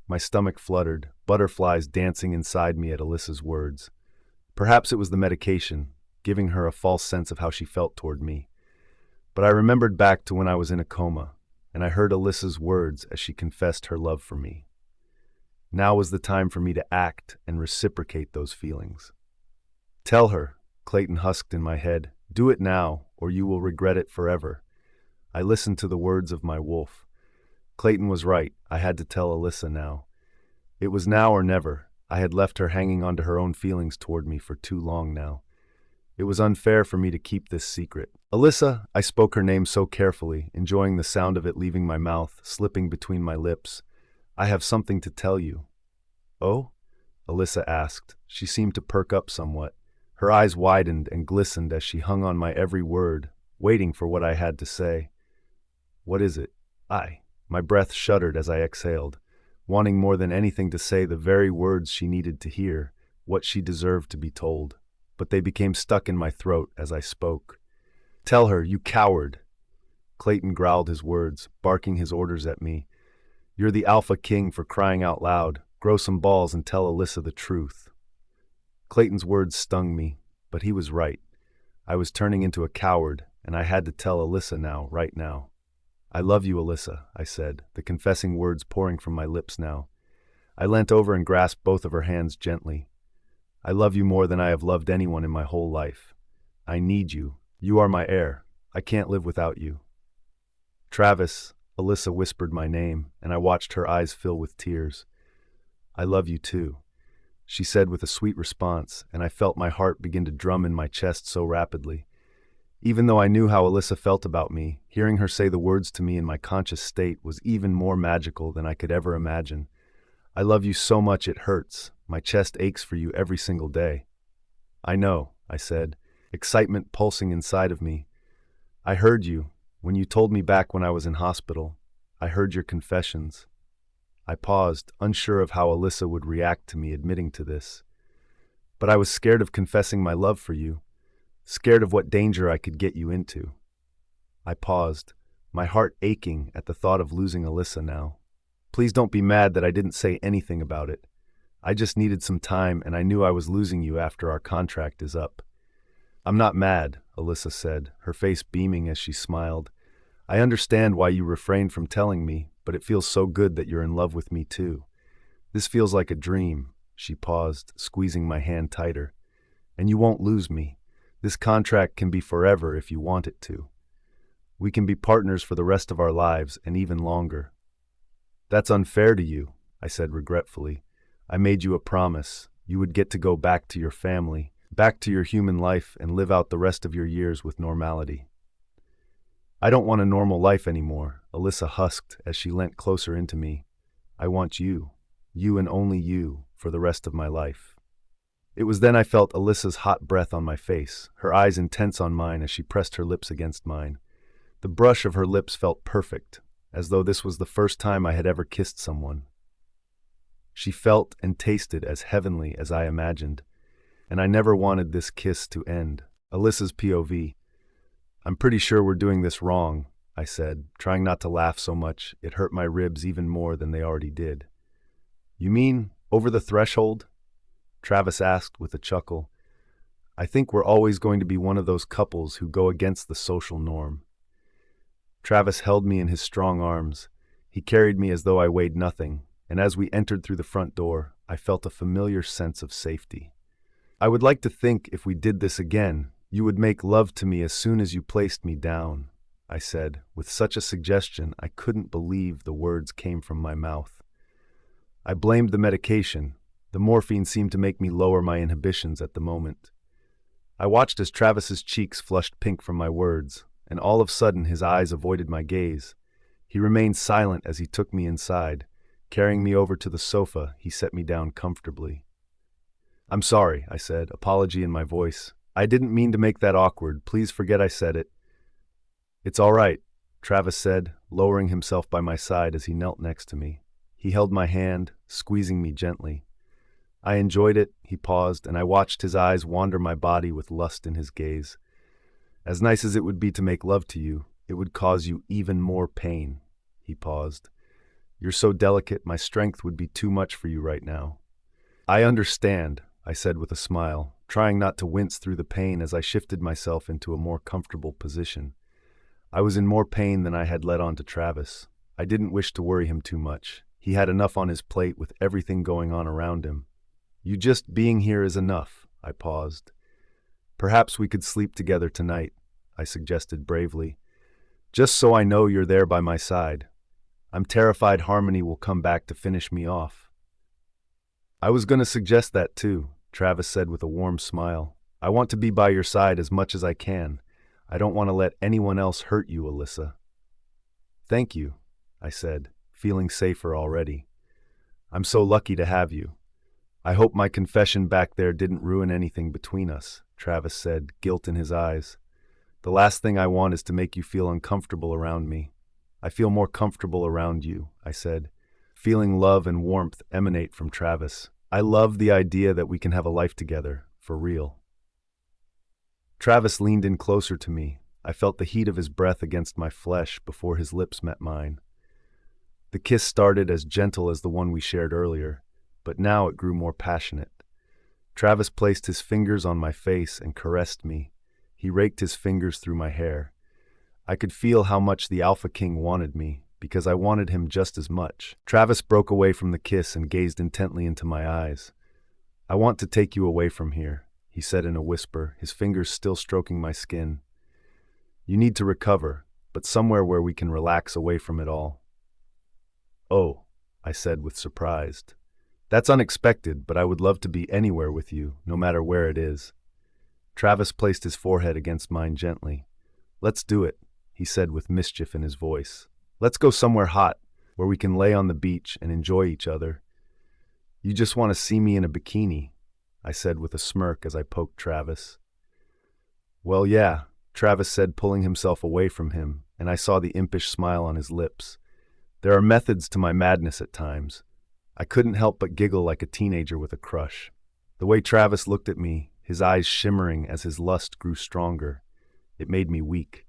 My stomach fluttered, butterflies dancing inside me at Alyssa's words. Perhaps it was the medication, giving her a false sense of how she felt toward me. But I remembered back to when I was in a coma, and I heard Alyssa's words as she confessed her love for me. Now was the time for me to act and reciprocate those feelings. Tell her, Clayton husked in my head. Do it now, or you will regret it forever. I listened to the words of my wolf. Clayton was right. I had to tell Alyssa now. It was now or never. I had left her hanging onto her own feelings toward me for too long now. It was unfair for me to keep this secret. Alyssa, I spoke her name so carefully, enjoying the sound of it leaving my mouth, slipping between my lips. I have something to tell you. Oh? Alyssa asked. She seemed to perk up somewhat. Her eyes widened and glistened as she hung on my every word, waiting for what I had to say. What is it? My breath shuddered as I exhaled, wanting more than anything to say the very words she needed to hear, what she deserved to be told. But they became stuck in my throat as I spoke. Tell her, you coward! Clayton growled his words, barking his orders at me. You're the alpha king, for crying out loud. Grow some balls and tell Alyssa the truth. Clayton's words stung me, but he was right. I was turning into a coward, and I had to tell Alyssa now, right now. I love you, Alyssa, I said, the confessing words pouring from my lips now. I leant over and grasped both of her hands gently. I love you more than I have loved anyone in my whole life. I need you. You are my heir. I can't live without you. Travis, Alyssa whispered my name, and I watched her eyes fill with tears. I love you too, she said with a sweet response, and I felt my heart begin to drum in my chest so rapidly. Even though I knew how Alyssa felt about me, hearing her say the words to me in my conscious state was even more magical than I could ever imagine. I love you so much it hurts. My chest aches for you every single day. I know, I said, excitement pulsing inside of me. I heard you, when you told me back when I was in hospital. I heard your confessions. I paused, unsure of how Alyssa would react to me admitting to this. But I was scared of confessing my love for you. Scared of what danger I could get you into. I paused, my heart aching at the thought of losing Alyssa now. Please don't be mad that I didn't say anything about it. I just needed some time, and I knew I was losing you after our contract is up. I'm not mad, Alyssa said, her face beaming as she smiled. I understand why you refrained from telling me, but it feels so good that you're in love with me too. This feels like a dream, she paused, squeezing my hand tighter. And you won't lose me. This contract can be forever if you want it to. We can be partners for the rest of our lives and even longer. That's unfair to you, I said regretfully. I made you a promise. You would get to go back to your family, back to your human life, and live out the rest of your years with normality. I don't want a normal life anymore, Alyssa husked as she leant closer into me. I want you and only you, for the rest of my life. It was then I felt Alyssa's hot breath on my face, her eyes intense on mine as she pressed her lips against mine. The brush of her lips felt perfect, as though this was the first time I had ever kissed someone. She felt and tasted as heavenly as I imagined, and I never wanted this kiss to end. Alyssa's POV. I'm pretty sure we're doing this wrong, I said, trying not to laugh so much it hurt my ribs even more than they already did. You mean over the threshold? Travis asked with a chuckle. I think we're always going to be one of those couples who go against the social norm. Travis held me in his strong arms. He carried me as though I weighed nothing, and as we entered through the front door, I felt a familiar sense of safety. I would like to think if we did this again, you would make love to me as soon as you placed me down, I said, with such a suggestion I couldn't believe the words came from my mouth. I blamed the medication. The morphine seemed to make me lower my inhibitions at the moment. I watched as Travis's cheeks flushed pink from my words, and all of a sudden his eyes avoided my gaze. He remained silent as he took me inside. Carrying me over to the sofa, he set me down comfortably. I'm sorry, I said, apology in my voice. I didn't mean to make that awkward. Please forget I said it. It's all right, Travis said, lowering himself by my side as he knelt next to me. He held my hand, squeezing me gently. I enjoyed it, he paused, and I watched his eyes wander my body with lust in his gaze. As nice as it would be to make love to you, it would cause you even more pain, he paused. You're so delicate, my strength would be too much for you right now. I understand, I said with a smile, trying not to wince through the pain as I shifted myself into a more comfortable position. I was in more pain than I had let on to Travis. I didn't wish to worry him too much. He had enough on his plate with everything going on around him. You just being here is enough, I paused. Perhaps we could sleep together tonight, I suggested bravely. Just so I know you're there by my side. I'm terrified Harmony will come back to finish me off. I was going to suggest that too, Travis said with a warm smile. I want to be by your side as much as I can. I don't want to let anyone else hurt you, Alyssa. Thank you, I said, feeling safer already. I'm so lucky to have you. I hope my confession back there didn't ruin anything between us, Travis said, guilt in his eyes. The last thing I want is to make you feel uncomfortable around me. I feel more comfortable around you, I said, feeling love and warmth emanate from Travis. I love the idea that we can have a life together, for real. Travis leaned in closer to me. I felt the heat of his breath against my flesh before his lips met mine. The kiss started as gentle as the one we shared earlier, but now it grew more passionate. Travis placed his fingers on my face and caressed me. He raked his fingers through my hair. I could feel how much the Alpha King wanted me, because I wanted him just as much. Travis broke away from the kiss and gazed intently into my eyes. I want to take you away from here, he said in a whisper, his fingers still stroking my skin. You need to recover, but somewhere where we can relax away from it all. Oh, I said with surprise. That's unexpected, but I would love to be anywhere with you, no matter where it is. Travis placed his forehead against mine gently. Let's do it, he said with mischief in his voice. Let's go somewhere hot, where we can lay on the beach and enjoy each other. You just want to see me in a bikini, I said with a smirk as I poked Travis. Well, yeah, Travis said, pulling himself away from him, and I saw the impish smile on his lips. There are methods to my madness at times. I couldn't help but giggle like a teenager with a crush. The way Travis looked at me, his eyes shimmering as his lust grew stronger, it made me weak.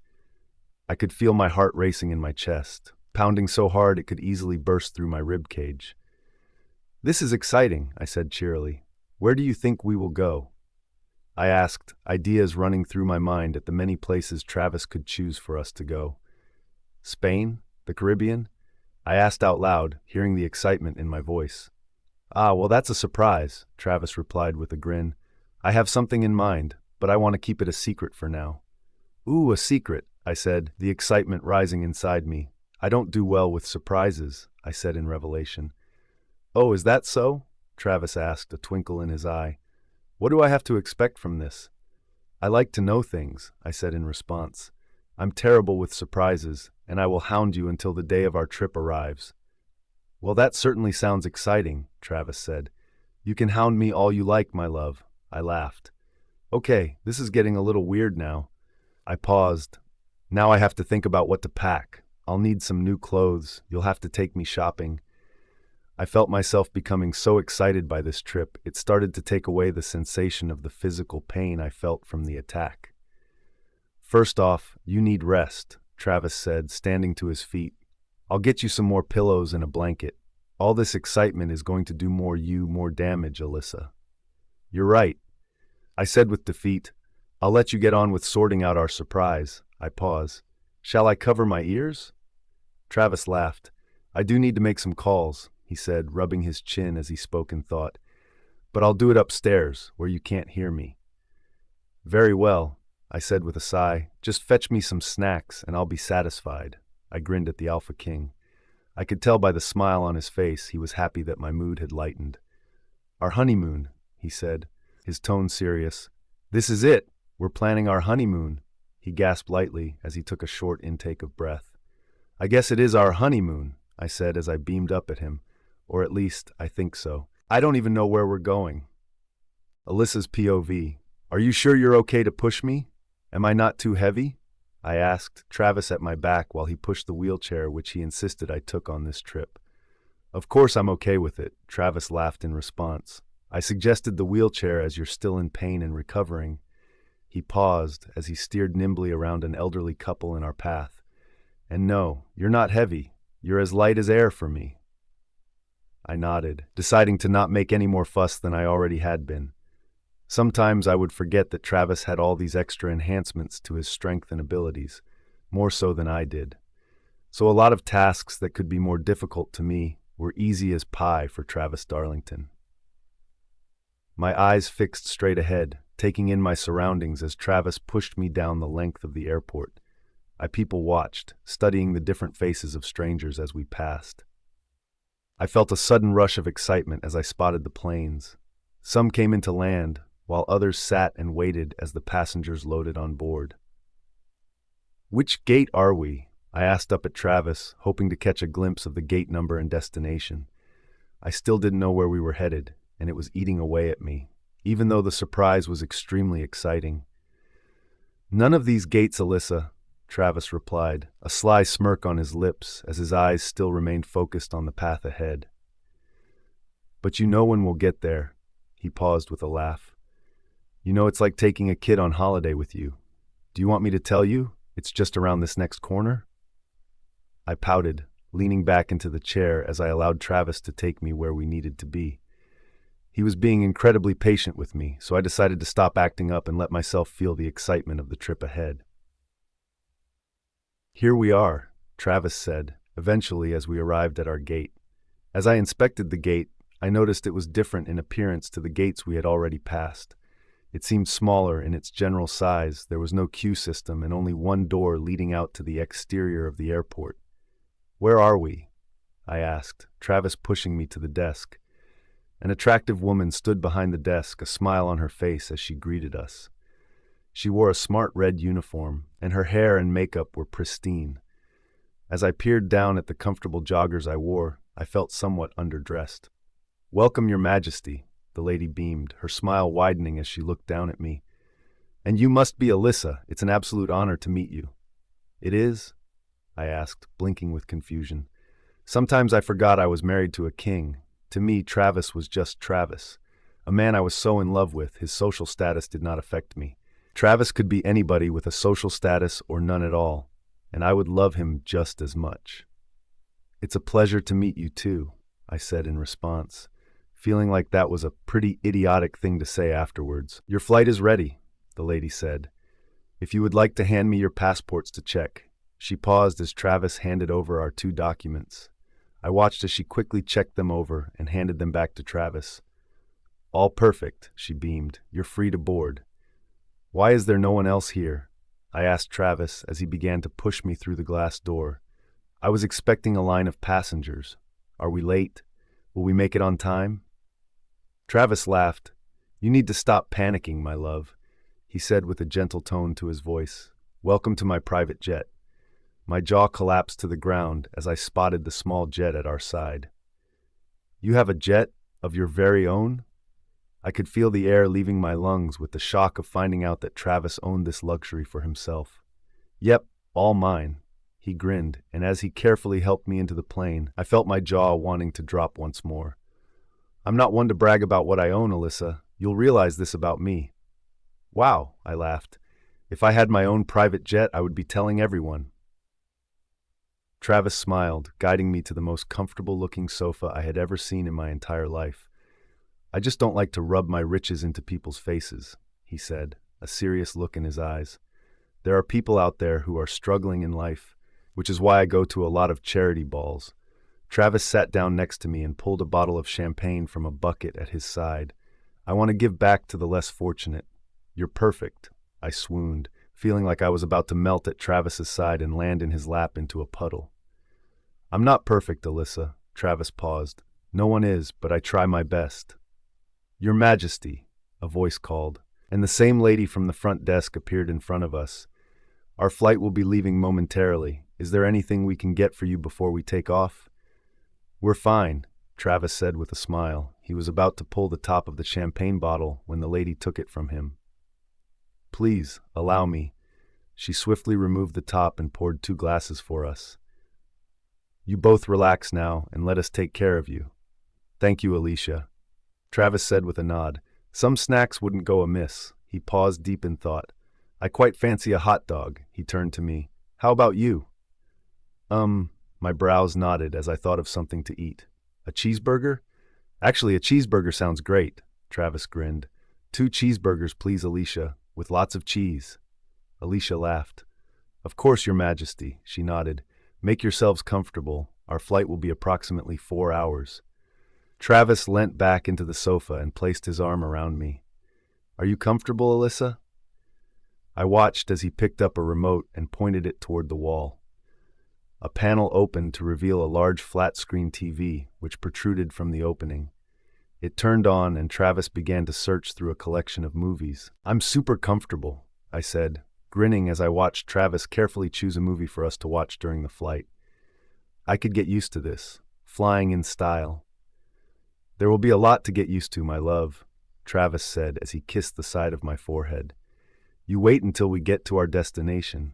I could feel my heart racing in my chest, pounding so hard it could easily burst through my rib cage. This is exciting, I said cheerily. Where do you think we will go? I asked, ideas running through my mind at the many places Travis could choose for us to go. Spain? The Caribbean? I asked out loud, hearing the excitement in my voice. Ah, well, that's a surprise, Travis replied with a grin. I have something in mind, but I want to keep it a secret for now. Ooh, a secret, I said, the excitement rising inside me. I don't do well with surprises, I said in revelation. Oh, is that so? Travis asked, a twinkle in his eye. What do I have to expect from this? I like to know things, I said in response. I'm terrible with surprises, and I will hound you until the day of our trip arrives. Well, that certainly sounds exciting, Travis said. You can hound me all you like, my love, I laughed. Okay, this is getting a little weird now. I paused. Now I have to think about what to pack. I'll need some new clothes. You'll have to take me shopping. I felt myself becoming so excited by this trip, it started to take away the sensation of the physical pain I felt from the attack. First off, you need rest, Travis said, standing to his feet. I'll get you some more pillows and a blanket. All this excitement is going to do more damage, Alyssa. You're right, I said with defeat. I'll let you get on with sorting out our surprise. I pause. Shall I cover my ears? Travis laughed. I do need to make some calls, he said, rubbing his chin as he spoke in thought. But I'll do it upstairs, where you can't hear me. Very well, I said with a sigh. Just fetch me some snacks, and I'll be satisfied. I grinned at the Alpha King. I could tell by the smile on his face he was happy that my mood had lightened. Our honeymoon, he said, his tone serious. This is it. We're planning our honeymoon, he gasped lightly as he took a short intake of breath. I guess it is our honeymoon, I said as I beamed up at him. Or at least, I think so. I don't even know where we're going. Alyssa's POV. Are you sure you're okay to push me? Am I not too heavy? I asked, Travis at my back while he pushed the wheelchair which he insisted I took on this trip. Of course I'm okay with it, Travis laughed in response. I suggested the wheelchair as you're still in pain and recovering. He paused as he steered nimbly around an elderly couple in our path. And no, you're not heavy. You're as light as air for me. I nodded, deciding to not make any more fuss than I already had been. Sometimes I would forget that Travis had all these extra enhancements to his strength and abilities, more so than I did. So a lot of tasks that could be more difficult to me were easy as pie for Travis Darlington. My eyes fixed straight ahead, taking in my surroundings as Travis pushed me down the length of the airport. I people-watched, studying the different faces of strangers as we passed. I felt a sudden rush of excitement as I spotted the planes. Some came into land, while others sat and waited as the passengers loaded on board. "Which gate are we?" I asked up at Travis, hoping to catch a glimpse of the gate number and destination. I still didn't know where we were headed, and it was eating away at me, even though the surprise was extremely exciting. "None of these gates, Alyssa," Travis replied, a sly smirk on his lips as his eyes still remained focused on the path ahead. "But you know when we'll get there." He paused with a laugh. "You know it's like taking a kid on holiday with you. Do you want me to tell you? It's just around this next corner?" I pouted, leaning back into the chair as I allowed Travis to take me where we needed to be. He was being incredibly patient with me, so I decided to stop acting up and let myself feel the excitement of the trip ahead. "Here we are," Travis said, eventually as we arrived at our gate. As I inspected the gate, I noticed it was different in appearance to the gates we had already passed. It seemed smaller in its general size, there was no queue system, and only one door leading out to the exterior of the airport. "Where are we?" I asked, Travis pushing me to the desk. An attractive woman stood behind the desk, a smile on her face as she greeted us. She wore a smart red uniform, and her hair and makeup were pristine. As I peered down at the comfortable joggers I wore, I felt somewhat underdressed. "Welcome, Your Majesty," the lady beamed, her smile widening as she looked down at me. "And you must be Alyssa. It's an absolute honor to meet you." "It is?" I asked, blinking with confusion. Sometimes I forgot I was married to a king. To me, Travis was just Travis. A man I was so in love with, his social status did not affect me. Travis could be anybody with a social status or none at all, and I would love him just as much. "It's a pleasure to meet you too," I said in response, feeling like that was a pretty idiotic thing to say afterwards. "Your flight is ready," the lady said. "If you would like to hand me your passports to check." She paused as Travis handed over our 2 documents. I watched as she quickly checked them over and handed them back to Travis. "All perfect," she beamed. "You're free to board." "Why is there no one else here?" I asked Travis as he began to push me through the glass door. I was expecting a line of passengers. "Are we late? Will we make it on time?" Travis laughed. "You need to stop panicking, my love," he said with a gentle tone to his voice. "Welcome to my private jet." My jaw collapsed to the ground as I spotted the small jet at our side. "You have a jet of your very own?" I could feel the air leaving my lungs with the shock of finding out that Travis owned this luxury for himself. "Yep, all mine." He grinned, and as he carefully helped me into the plane, I felt my jaw wanting to drop once more. "I'm not one to brag about what I own, Alyssa. You'll realize this about me." "Wow," I laughed. "If I had my own private jet, I would be telling everyone." Travis smiled, guiding me to the most comfortable-looking sofa I had ever seen in my entire life. "I just don't like to rub my riches into people's faces," he said, a serious look in his eyes. "There are people out there who are struggling in life, which is why I go to a lot of charity balls." Travis sat down next to me and pulled a bottle of champagne from a bucket at his side. "I want to give back to the less fortunate." "You're perfect," I swooned, feeling like I was about to melt at Travis's side and land in his lap into a puddle. "I'm not perfect, Alyssa," Travis paused. "No one is, but I try my best." "Your Majesty," a voice called, and the same lady from the front desk appeared in front of us. "Our flight will be leaving momentarily. Is there anything we can get for you before we take off?" "We're fine," Travis said with a smile. He was about to pull the top of the champagne bottle when the lady took it from him. "Please, allow me." She swiftly removed the top and poured 2 glasses for us. "You both relax now and let us take care of you." "Thank you, Alicia," Travis said with a nod. "Some snacks wouldn't go amiss." He paused deep in thought. "I quite fancy a hot dog." He turned to me. "How about you?" My brows nodded as I thought of something to eat. "A cheeseburger?" "Actually, a cheeseburger sounds great," Travis grinned. "2 cheeseburgers, please, Alicia, with lots of cheese." Alicia laughed. "Of course, Your Majesty," she nodded. "Make yourselves comfortable. Our flight will be approximately 4 hours. Travis leant back into the sofa and placed his arm around me. Are you comfortable, Alyssa? I watched as he picked up a remote and pointed it toward the wall. A panel opened to reveal a large flat-screen TV, which protruded from the opening. It turned on and Travis began to search through a collection of movies. I'm super comfortable, I said, grinning as I watched Travis carefully choose a movie for us to watch during the flight. I could get used to this, flying in style. There will be a lot to get used to, my love, Travis said as he kissed the side of my forehead. You wait until we get to our destination.